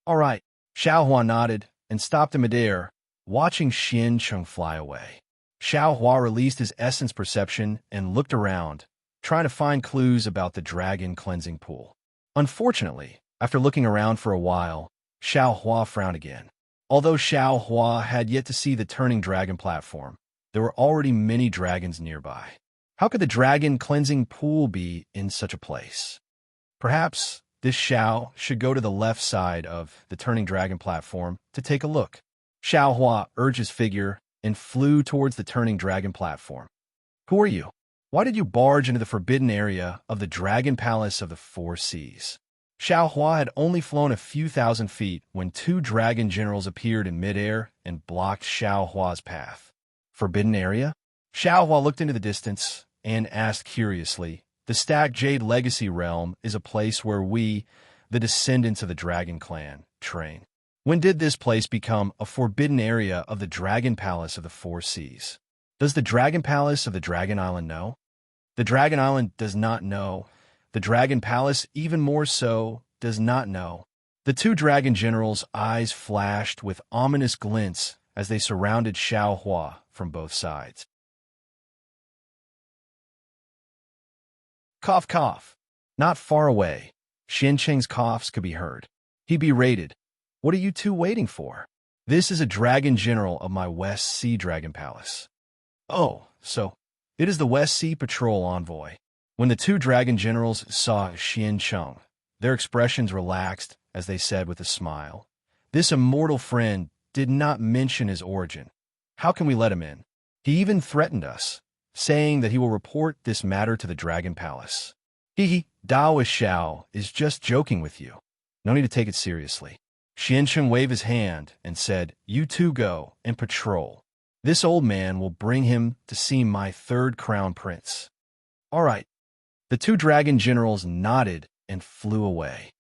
[SPEAKER 1] "All right." Xiaohua nodded and stopped in midair, watching Xiancheng fly away. Xiaohua released his essence perception and looked around, trying to find clues about the dragon cleansing pool. Unfortunately, after looking around for a while, Xiaohua frowned again. Although Xiaohua had yet to see the turning dragon platform, there were already many dragons nearby. How could the dragon cleansing pool be in such a place? Perhaps this Xiao should go to the left side of the turning dragon platform to take a look. Xiaohua urged his figure and flew towards the turning dragon platform. "Who are you? Why did you barge into the forbidden area of the Dragon Palace of the Four Seas?" Xiaohua had only flown a few thousand feet when two dragon generals appeared in midair and blocked Xiaohua's path. "Forbidden area?" Xiaohua looked into the distance and asked curiously. "The Stacked Jade Legacy Realm is a place where we, the descendants of the Dragon Clan, train. When did this place become a forbidden area of the Dragon Palace of the Four Seas? Does the Dragon Palace of the Dragon Island know?" "The Dragon Island does not know. The Dragon Palace, even more so, does not know." The two dragon generals' eyes flashed with ominous glints as they surrounded Xiaohua from both sides. Cough, cough. Not far away, Xiancheng's coughs could be heard. He berated, "What are you two waiting for? This is a dragon general of my West Sea Dragon Palace." "Oh, so it is the West Sea Patrol envoy." When the two dragon generals saw Xiancheng, their expressions relaxed as they said with a smile, "This immortal friend did not mention his origin. How can we let him in? He even threatened us, saying that he will report this matter to the Dragon Palace." "Hee, Daoist Xiao is just joking with you. No need to take it seriously." Xiancheng waved his hand and said, "You two go and patrol. This old man will bring him to see my third crown prince." "All right." The two dragon generals nodded and flew away.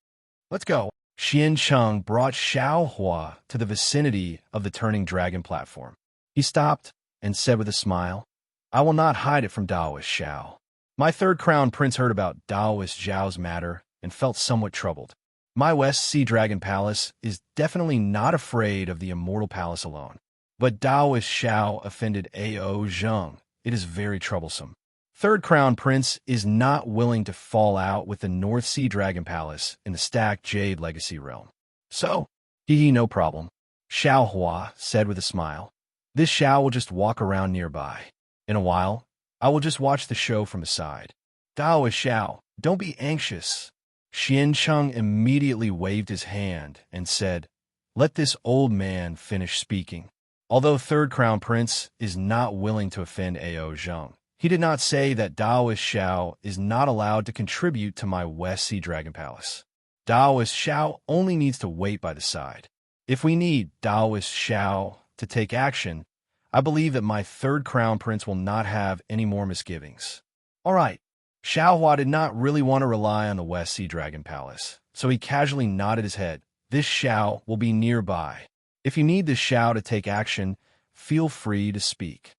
[SPEAKER 1] "Let's go." Xiancheng brought Xiaohua to the vicinity of the turning dragon platform. He stopped and said with a smile, "I will not hide it from Daoist Xiao. My third crown prince heard about Daoist Zhao's matter and felt somewhat troubled. My West Sea Dragon Palace is definitely not afraid of the Immortal Palace alone. But Daoist Xiao offended Ao Zheng. It is very troublesome. Third Crown Prince is not willing to fall out with the North Sea Dragon Palace in the Stacked Jade Legacy Realm. So, no problem," Xiaohua said with a smile. "This Xiao will just walk around nearby. In a while, I will just watch the show from the side." "Daoist Xiao, don't be anxious." Xiancheng immediately waved his hand and said, "Let this old man finish speaking." Although Third Crown Prince is not willing to offend Ao Zheng, he did not say that Daoist Xiao is not allowed to contribute to my West Sea Dragon Palace. Daoist Xiao only needs to wait by the side. If we need Daoist Xiao to take action, I believe that my third crown prince will not have any more misgivings. All right. Xiaohua did not really want to rely on the West Sea Dragon Palace, so he casually nodded his head. This Xiao will be nearby. If you need this Xiao to take action, feel free to speak.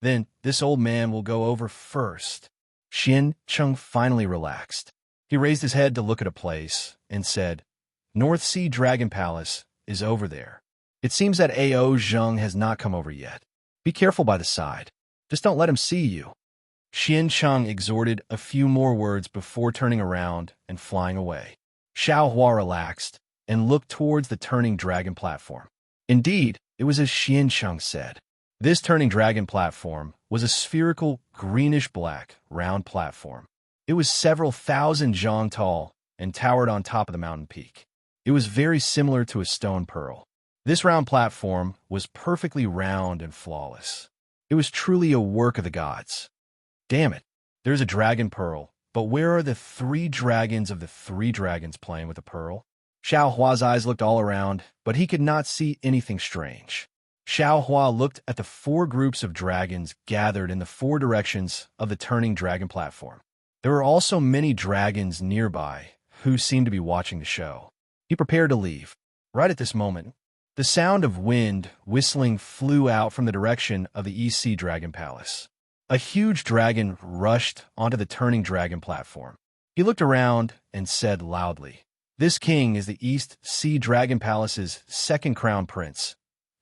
[SPEAKER 1] Then this old man will go over first. Xiancheng finally relaxed. He raised his head to look at a place and said, North Sea Dragon Palace is over there. It seems that Ao Zheng has not come over yet. Be careful by the side. Just don't let him see you. Xian Cheng exhorted a few more words before turning around and flying away. Xiao Hua relaxed and looked towards the turning dragon platform. Indeed, it was as Xian Cheng said. This turning dragon platform was a spherical, greenish-black, round platform. It was several thousand zhang tall and towered on top of the mountain peak. It was very similar to a stone pearl. This round platform was perfectly round and flawless. It was truly a work of the gods. Damn it, there's a dragon pearl, but where are the 3 dragons of the 3 dragons playing with a pearl? Xiao Hua's eyes looked all around, but he could not see anything strange. Xiao Hua looked at the 4 groups of dragons gathered in the 4 directions of the turning dragon platform. There were also many dragons nearby who seemed to be watching the show. He prepared to leave. Right at this moment, the sound of wind whistling flew out from the direction of the East Sea Dragon Palace. A huge dragon rushed onto the turning dragon platform. He looked around and said loudly, "This king is the East Sea Dragon Palace's second crown prince,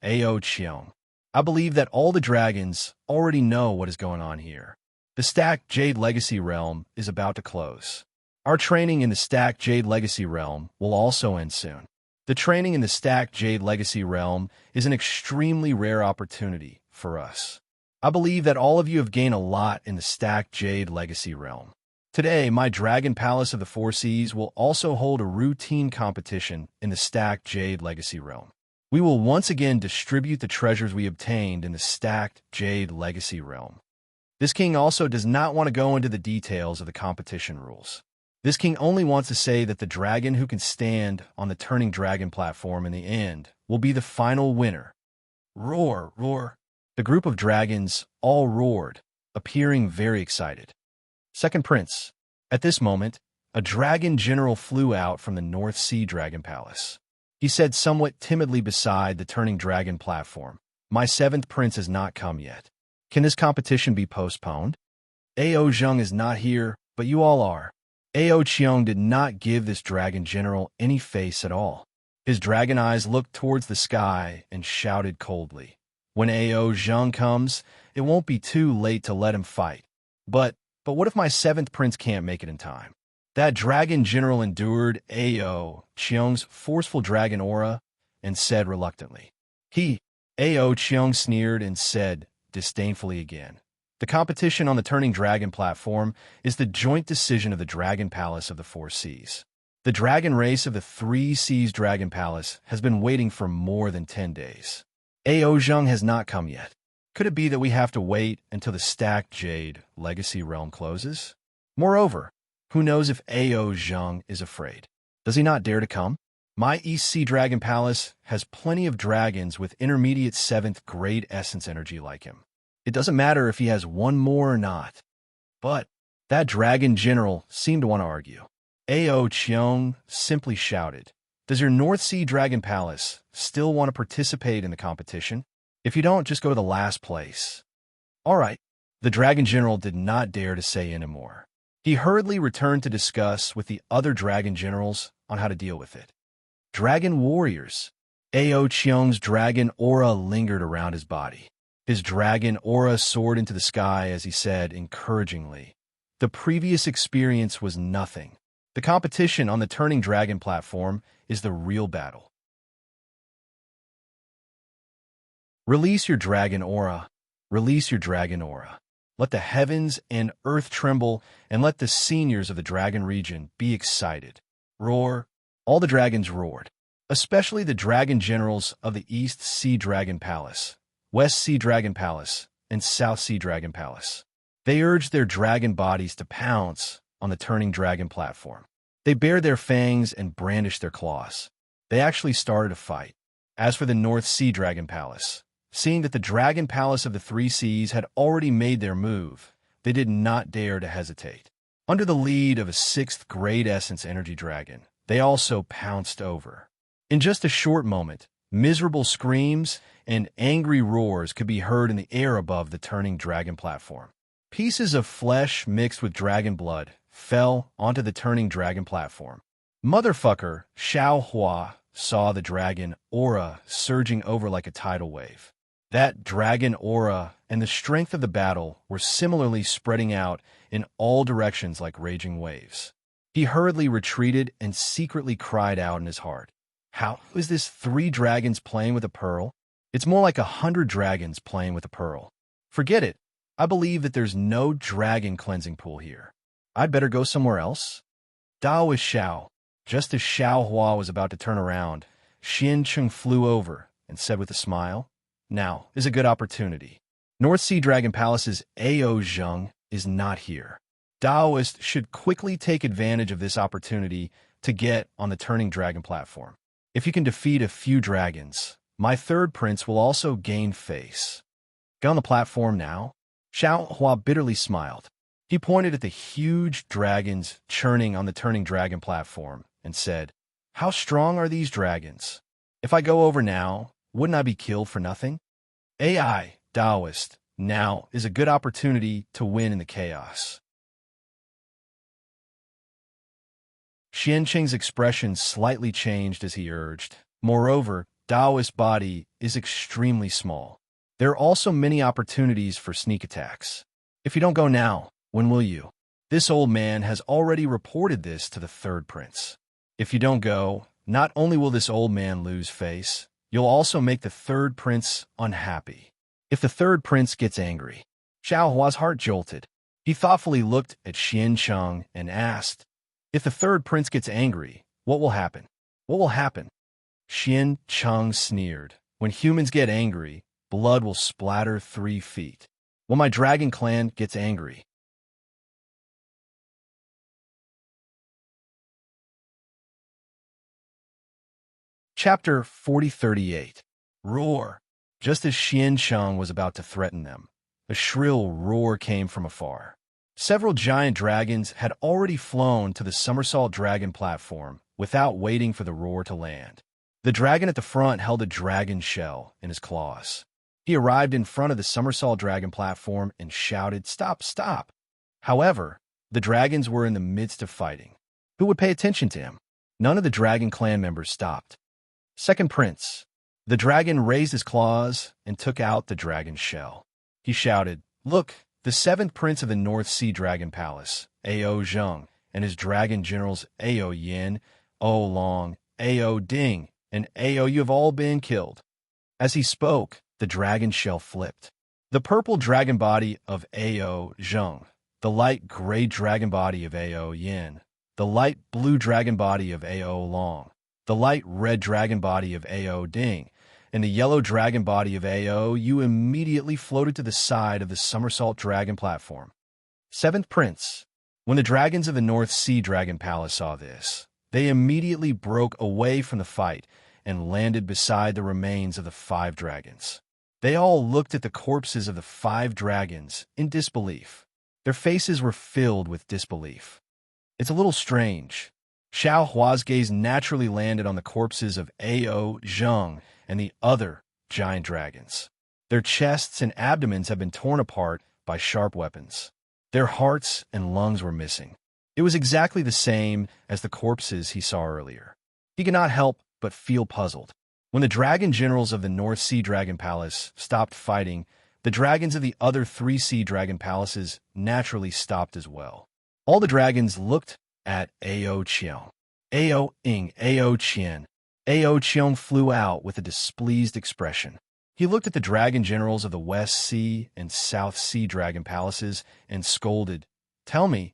[SPEAKER 1] Ao Qiong. I believe that all the dragons already know what is going on here. The Stacked Jade Legacy Realm is about to close. Our training in the Stacked Jade Legacy Realm will also end soon. The training in the Stacked Jade Legacy Realm is an extremely rare opportunity for us. I believe that all of you have gained a lot in the Stacked Jade Legacy Realm. Today, my Dragon Palace of the Four Seas will also hold a routine competition in the Stacked Jade Legacy Realm. We will once again distribute the treasures we obtained in the Stacked Jade Legacy Realm. This king also does not want to go into the details of the competition rules. This king only wants to say that the dragon who can stand on the turning dragon platform in the end will be the final winner." Roar, roar. The group of dragons all roared, appearing very excited. Second Prince. At this moment, a dragon general flew out from the North Sea Dragon Palace. He said somewhat timidly beside the turning dragon platform, "My 7th prince has not come yet. Can this competition be postponed? Ao Zheng is not here, but you all are." Ao Qiong did not give this dragon general any face at all. His dragon eyes looked towards the sky and shouted coldly, "When Ao Zheng comes, it won't be too late to let him fight. But what if my 7th prince can't make it in time?" That dragon general endured Ao Qiong's forceful dragon aura and said reluctantly. Ao Qiong sneered and said disdainfully again, "The competition on the turning dragon platform is the joint decision of the Dragon Palace of the Four Seas. The dragon race of the 3 Seas Dragon Palace has been waiting for more than 10 days. Ao Zheng has not come yet. Could it be that we have to wait until the Stacked Jade Legacy Realm closes? Moreover, who knows if Ao Zheng is afraid? Does he not dare to come? My East Sea Dragon Palace has plenty of dragons with intermediate 7th grade essence energy like him. It doesn't matter if he has one more or not." But that dragon general seemed to want to argue. Ao Qiong simply shouted, "Does your North Sea Dragon Palace still want to participate in the competition? If you don't, just go to the last place." "All right." The dragon general did not dare to say any more. He hurriedly returned to discuss with the other dragon generals on how to deal with it. Dragon warriors. Ao Qiong's dragon aura lingered around his body. His dragon aura soared into the sky as he said encouragingly, "The previous experience was nothing. The competition on the turning dragon platform is the real battle. Release your dragon aura. Release your dragon aura. Let the heavens and earth tremble, and let the seniors of the dragon region be excited." Roar. All the dragons roared, especially the dragon generals of the East Sea Dragon Palace, West Sea Dragon Palace, and South Sea Dragon Palace. They urged their dragon bodies to pounce on the turning dragon platform. They bared their fangs and brandished their claws. They actually started a fight. As for the North Sea Dragon Palace, seeing that the Dragon Palace of the 3 Seas had already made their move, they did not dare to hesitate. Under the lead of a 6th grade essence energy dragon, they also pounced over. In just a short moment, miserable screams and angry roars could be heard in the air above the turning dragon platform. Pieces of flesh mixed with dragon blood fell onto the turning dragon platform. Motherfucker, Xiao Hua saw the dragon aura surging over like a tidal wave. That dragon aura and the strength of the battle were similarly spreading out in all directions like raging waves. He hurriedly retreated and secretly cried out in his heart, "How is this 3 dragons playing with a pearl? It's more like 100 dragons playing with a pearl. Forget it. I believe that there's no dragon cleansing pool here. I'd better go somewhere else." Daoist Xiao. Just as Xiao Hua was about to turn around, Xian Cheng flew over and said with a smile, "Now is a good opportunity. North Sea Dragon Palace's Ao Zheng is not here. Daoist should quickly take advantage of this opportunity to get on the turning dragon platform. If you can defeat a few dragons, my third prince will also gain face. Get on the platform now." Xiao Hua bitterly smiled. He pointed at the huge dragons churning on the turning dragon platform and said, "How strong are these dragons? If I go over now, wouldn't I be killed for nothing? AI, Daoist, now is a good opportunity to win in the chaos." Xianqing's expression slightly changed as he urged. Moreover, Daoist's body is extremely small. There are also many opportunities for sneak attacks. If you don't go now, when will you? This old man has already reported this to the third prince. If you don't go, not only will this old man lose face, you'll also make the third prince unhappy. If the third prince gets angry, Xiao Hua's heart jolted. He thoughtfully looked at Xian Cheng and asked, "If the third prince gets angry, what will happen? What will happen?" Xian Cheng sneered. "When humans get angry, blood will splatter 3 feet. When my dragon clan gets angry." Chapter 4038. Roar. Just as Xian Cheng was about to threaten them, a shrill roar came from afar. Several giant dragons had already flown to the somersault dragon platform without waiting for the roar to land. The dragon at the front held a dragon shell in his claws. He arrived in front of the somersault dragon platform and shouted, "Stop, stop!" However, the dragons were in the midst of fighting. Who would pay attention to him? None of the dragon clan members stopped. Second prince. The dragon raised his claws and took out the dragon's shell. He shouted, "Look, the 7th prince of the North Sea Dragon Palace, Ao Zheng, and his dragon generals Ao Yin, O Long, Ao Ding, and Ao you have all been killed." As he spoke, the dragon shell flipped. The purple dragon body of Ao Zheng, the light gray dragon body of Ao Yin, the light blue dragon body of Ao Long, the light red dragon body of Ao Ding, and the yellow dragon body of Ao you immediately floated to the side of the somersault dragon platform. 7th prince. When the dragons of the North Sea Dragon Palace saw this, they immediately broke away from the fight and landed beside the remains of the 5 dragons. They all looked at the corpses of the 5 dragons in disbelief. Their faces were filled with disbelief. It's a little strange. Xiao Hua's gaze naturally landed on the corpses of Ao Zheng and the other giant dragons. Their chests and abdomens had been torn apart by sharp weapons. Their hearts and lungs were missing. It was exactly the same as the corpses he saw earlier. He could not help but feel puzzled. When the dragon generals of the North Sea Dragon Palace stopped fighting, the dragons of the other 3 Sea Dragon Palaces naturally stopped as well. All the dragons looked at Ao Qiong. Ao Ing, Ao Qian. Ao Qiong flew out with a displeased expression. He looked at the dragon generals of the West Sea and South Sea Dragon Palaces and scolded, "Tell me,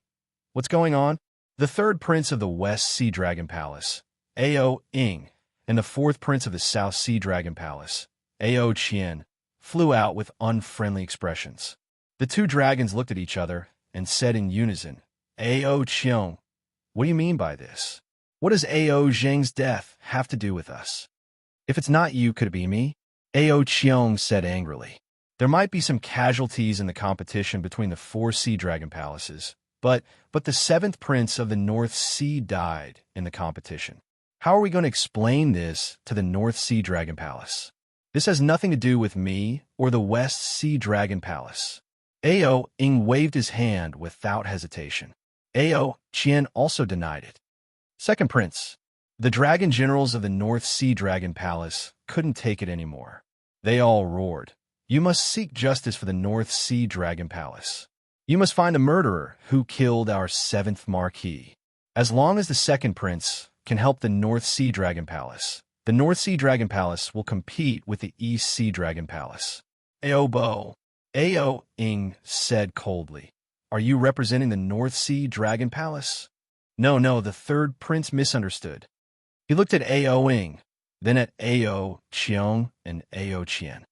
[SPEAKER 1] what's going on?" The 3rd prince of the West Sea Dragon Palace, Ao Ing, and the 4th prince of the South Sea Dragon Palace, Ao Qian, flew out with unfriendly expressions. The 2 dragons looked at each other and said in unison, "Ao Qiong, what do you mean by this? What does Ao Zheng's death have to do with us? If it's not you, could it be me?" Ao Qiong said angrily. There might be some casualties in the competition between the 4 Sea Dragon Palaces, but the 7th prince of the North Sea died in the competition. How are we going to explain this to the North Sea Dragon Palace? This has nothing to do with me or the West Sea Dragon Palace. Ao Ing waved his hand without hesitation. Ao Qian also denied it. Second prince. The dragon generals of the North Sea Dragon Palace couldn't take it anymore. They all roared, You must seek justice for the North Sea Dragon Palace. You must find the murderer who killed our 7th Marquis. As long as the 2nd Prince can help the North Sea Dragon Palace, the North Sea Dragon Palace will compete with the East Sea Dragon Palace. Aobo. Ao Ing said coldly. Are you representing the North Sea Dragon Palace? No, the 3rd Prince misunderstood. He looked at Ao Ing, then at Ao Cheong and Ao Chien.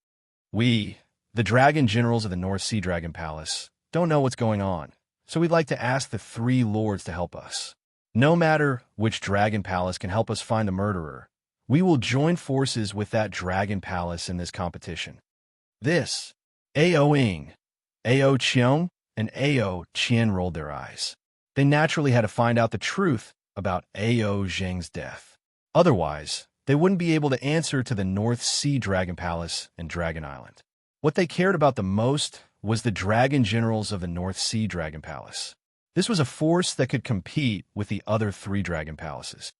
[SPEAKER 1] We, the Dragon Generals of the North Sea Dragon Palace, don't know what's going on, so we'd like to ask the 3 lords to help us. No matter which Dragon Palace can help us find the murderer, we will join forces with that Dragon Palace in this competition. This, Ao Ing, Ao Cheong, and Ao Chien rolled their eyes. They naturally had to find out the truth about Ao Zheng's death. Otherwise, they wouldn't be able to answer to the North Sea Dragon Palace and Dragon Island. What they cared about the most was the Dragon Generals of the North Sea Dragon Palace. This was a force that could compete with the other 3 Dragon Palaces.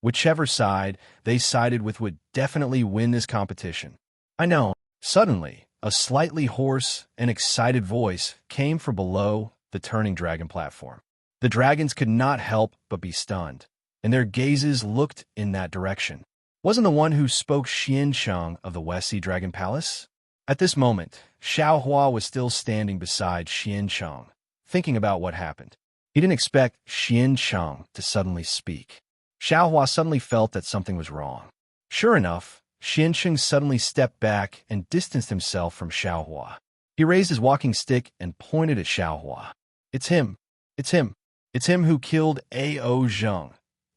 [SPEAKER 1] Whichever side they sided with would definitely win this competition. I know. Suddenly, a slightly hoarse and excited voice came from below the turning dragon platform. The dragons could not help but be stunned, and their gazes looked in that direction. Wasn't the one who spoke Xian Cheng of the West Sea Dragon Palace? At this moment, Xiao Hua was still standing beside Xian Cheng, thinking about what happened. He didn't expect Xian Cheng to suddenly speak. Xiao Hua suddenly felt that something was wrong. Sure enough, Xian Cheng suddenly stepped back and distanced himself from Xiao Hua. He raised his walking stick and pointed at Xiao Hua. It's him. It's him. It's him who killed Ao Zheng,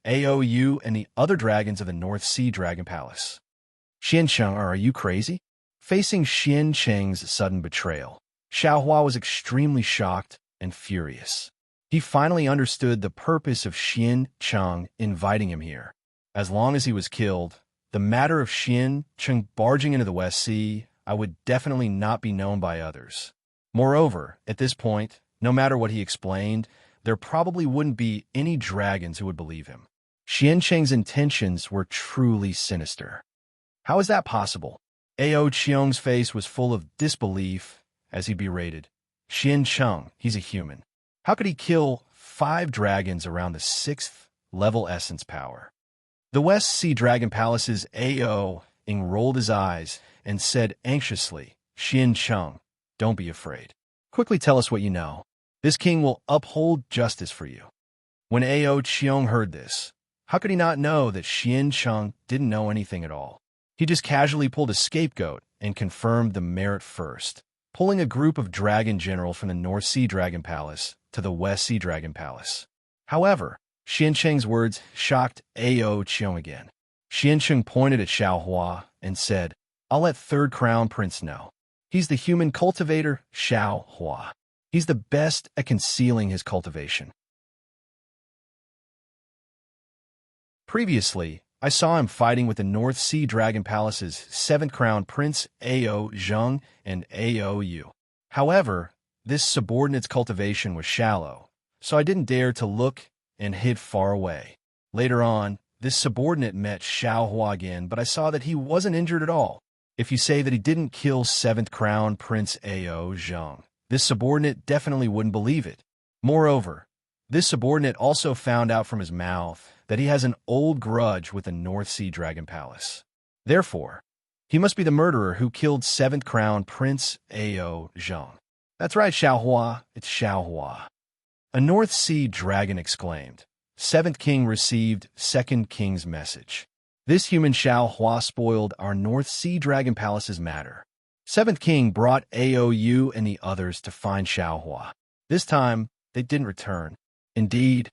[SPEAKER 1] Ao Yu, and the other dragons of the North Sea Dragon Palace. Xian Cheng, are you crazy? Facing Xian Cheng's sudden betrayal, Xiao Hua was extremely shocked and furious. He finally understood the purpose of Xian Cheng inviting him here. As long as he was killed, the matter of Xian Cheng barging into the West Sea, I would definitely not be known by others. Moreover, at this point, no matter what he explained, there probably wouldn't be any dragons who would believe him. Xian Cheng's intentions were truly sinister. How is that possible? Ao Cheong's face was full of disbelief as he berated. Xian Cheng, he's a human. How could he kill 5 dragons around the 6th level essence power? The West Sea Dragon Palace's Ao Ing rolled his eyes and said anxiously, Xian Cheng, don't be afraid. Quickly tell us what you know. This king will uphold justice for you. When Ao Cheong heard this, how could he not know that Xian Cheng didn't know anything at all? He just casually pulled a scapegoat and confirmed the merit first, pulling a group of dragon generals from the North Sea Dragon Palace to the West Sea Dragon Palace. However, Xian Cheng's words shocked Ao Cheong again. Xian Cheng pointed at Xiao Hua and said, I'll let 3rd Crown Prince know. He's the human cultivator, Xiao Hua. He's the best at concealing his cultivation. Previously, I saw him fighting with the North Sea Dragon Palace's 7th Crown Prince Ao Zheng and Ao Yu. However, this subordinate's cultivation was shallow, so I didn't dare to look and hid far away. Later on, this subordinate met Xiao Hua again, but I saw that he wasn't injured at all. If you say that he didn't kill 7th Crown Prince Ao Zheng, this subordinate definitely wouldn't believe it. Moreover, this subordinate also found out from his mouth that he has an old grudge with the North Sea Dragon Palace. Therefore, he must be the murderer who killed 7th Crown Prince Ao Zheng. That's right, Xiao Hua, it's Xiao Hua. A North Sea dragon exclaimed. 7th King received 2nd King's message. This human Xiao Hua spoiled our North Sea Dragon Palace's matter. 7th King brought Ao Yu and the others to find Xiao Hua. This time, they didn't return. Indeed.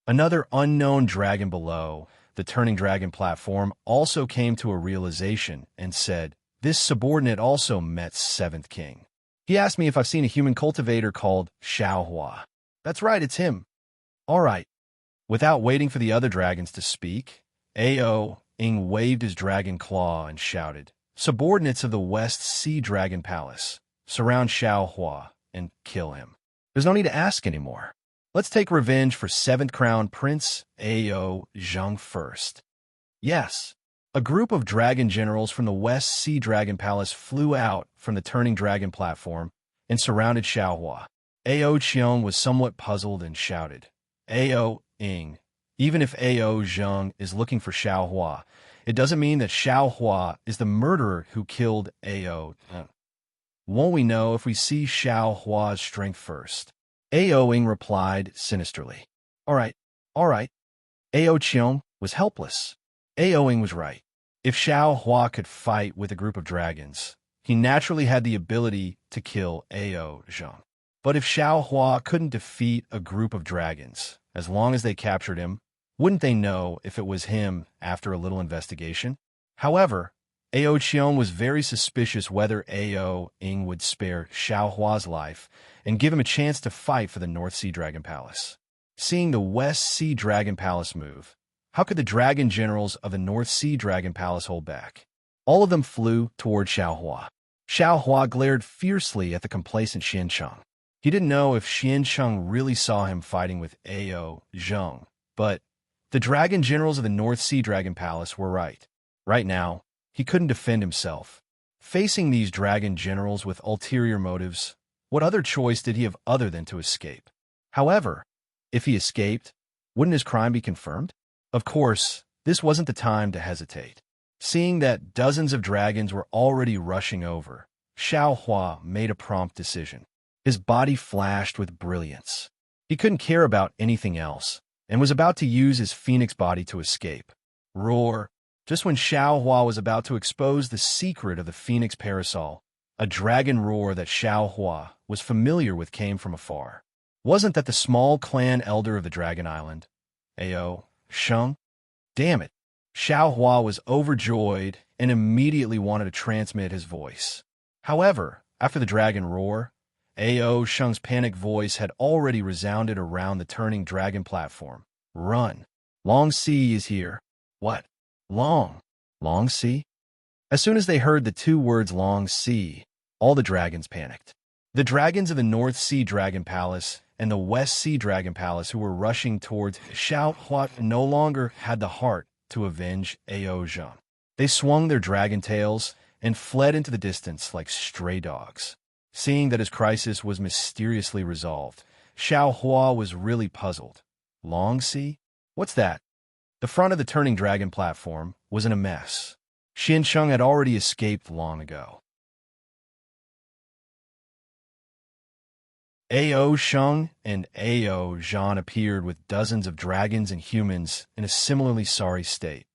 [SPEAKER 1] Another unknown dragon below the turning dragon platform also came to a realization and said, this subordinate also met 7th King. He asked me if I've seen a human cultivator called Xiao Hua. That's right, it's him. All right. Without waiting for the other dragons to speak, Ao Ing waved his dragon claw and shouted, subordinates of the West Sea Dragon Palace, surround Xiao Hua and kill him. There's no need to ask anymore. Let's take revenge for 7th Crown Prince Ao Zheng first. Yes. A group of dragon generals from the West Sea Dragon Palace flew out from the turning dragon platform and surrounded Xiaohua. Ao Qiong was somewhat puzzled and shouted, Ao Ing. Even if Ao Zheng is looking for Xiaohua, it doesn't mean that Xiaohua is the murderer who killed Ao. Won't we know if we see Xiaohua's strength first? Ao Ing replied sinisterly. All right. Ao Qiong was helpless. Ao Ing was right. If Xiaohua could fight with a group of dragons, he naturally had the ability to kill Ao Zheng. But if Xiaohua couldn't defeat a group of dragons, as long as they captured him, wouldn't they know if it was him after a little investigation? However, Ao Qiong was very suspicious whether Ao Ing would spare Xiaohua's life and give him a chance to fight for the North Sea Dragon Palace. Seeing the West Sea Dragon Palace move, how could the dragon generals of the North Sea Dragon Palace hold back? All of them flew toward Xiaohua. Xiaohua glared fiercely at the complacent Xiancheng. He didn't know if Xiancheng really saw him fighting with Ao Zheng, but the dragon generals of the North Sea Dragon Palace were right. Right now, he couldn't defend himself. Facing these dragon generals with ulterior motives, what other choice did he have other than to escape? However, if he escaped, wouldn't his crime be confirmed? Of course, this wasn't the time to hesitate. Seeing that dozens of dragons were already rushing over, Xiaohua made a prompt decision. His body flashed with brilliance. He couldn't care about anything else, and was about to use his phoenix body to escape. Roar! Just when Xiaohua was about to expose the secret of the phoenix parasol, a dragon roar that Xiaohua was familiar with came from afar. Wasn't that the small clan elder of the Dragon Island? Ao Sheng? Damn it! Xiaohua was overjoyed and immediately wanted to transmit his voice. However, after the dragon roar, Ao Sheng's panicked voice had already resounded around the turning dragon platform. Run! Long Sea is here. What? Long Sea? As soon as they heard the two words Long Sea, all the dragons panicked. The dragons of the North Sea Dragon Palace and the West Sea Dragon Palace who were rushing towards Xiaohua no longer had the heart to avenge Ao Zheng. They swung their dragon tails and fled into the distance like stray dogs. Seeing that his crisis was mysteriously resolved, Xiaohua was really puzzled. Long Sea? What's that? The front of the turning dragon platform was in a mess. Xiancheng had already escaped long ago. Ao Sheng and Ao Zhang appeared with dozens of dragons and humans in a similarly sorry state.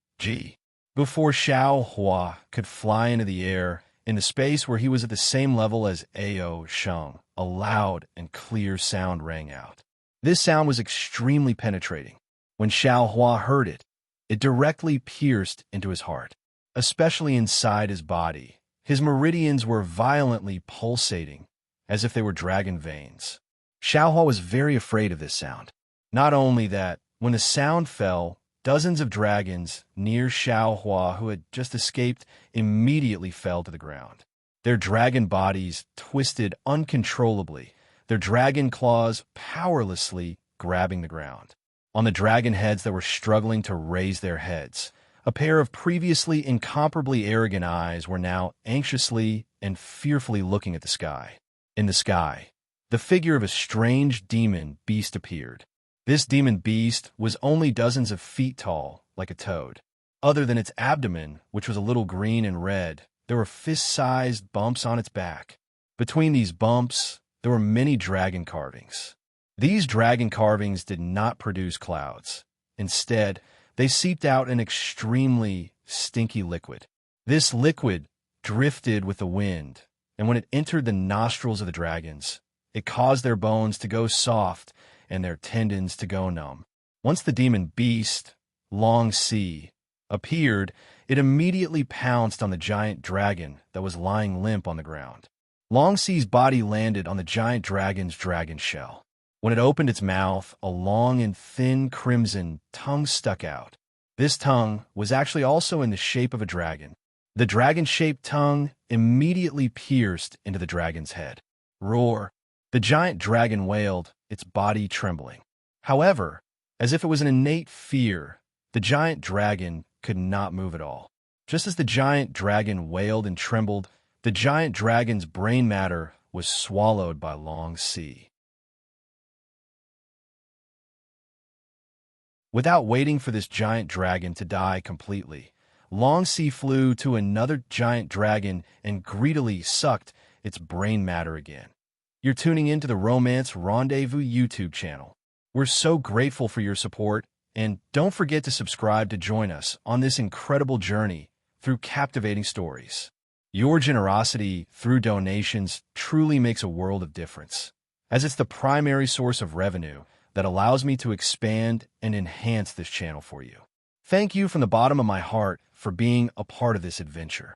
[SPEAKER 1] Before Xiaohua could fly into the air, in the space where he was at the same level as Ao Sheng, a loud and clear sound rang out. This sound was extremely penetrating. When Xiaohua heard it, it directly pierced into his heart, especially inside his body. His meridians were violently pulsating, as if they were dragon veins. Xiaohua was very afraid of this sound. Not only that, when the sound fell, dozens of dragons near Xiaohua who had just escaped immediately fell to the ground. Their dragon bodies twisted uncontrollably, their dragon claws powerlessly grabbing the ground. On the dragon heads that were struggling to raise their heads, a pair of previously incomparably arrogant eyes were now anxiously and fearfully looking at the sky. In the sky, the figure of a strange demon beast appeared. This demon beast was only dozens of feet tall, like a toad. Other than its abdomen, which was a little green and red, there were fist-sized bumps on its back. Between these bumps, there were many dragon carvings. These dragon carvings did not produce clouds. Instead, they seeped out an extremely stinky liquid. This liquid drifted with the wind, and when it entered the nostrils of the dragons, it caused their bones to go soft and their tendons to go numb. Once the demon beast, Long Sea, appeared, it immediately pounced on the giant dragon that was lying limp on the ground. Long Sea's body landed on the giant dragon's dragon shell. When it opened its mouth, a long and thin crimson tongue stuck out. This tongue was actually also in the shape of a dragon. The dragon-shaped tongue immediately pierced into the dragon's head. Roar! The giant dragon wailed, its body trembling. However, as if it was an innate fear, the giant dragon could not move at all. Just as the giant dragon wailed and trembled, the giant dragon's brain matter was swallowed by Long Sea. Without waiting for this giant dragon to die completely, Long Sea flew to another giant dragon and greedily sucked its brain matter again. You're tuning into the Romance Rendezvous YouTube channel. We're so grateful for your support, and don't forget to subscribe to join us on this incredible journey through captivating stories. Your generosity through donations truly makes a world of difference, as it's the primary source of revenue that allows me to expand and enhance this channel for you. Thank you from the bottom of my heart for being a part of this adventure.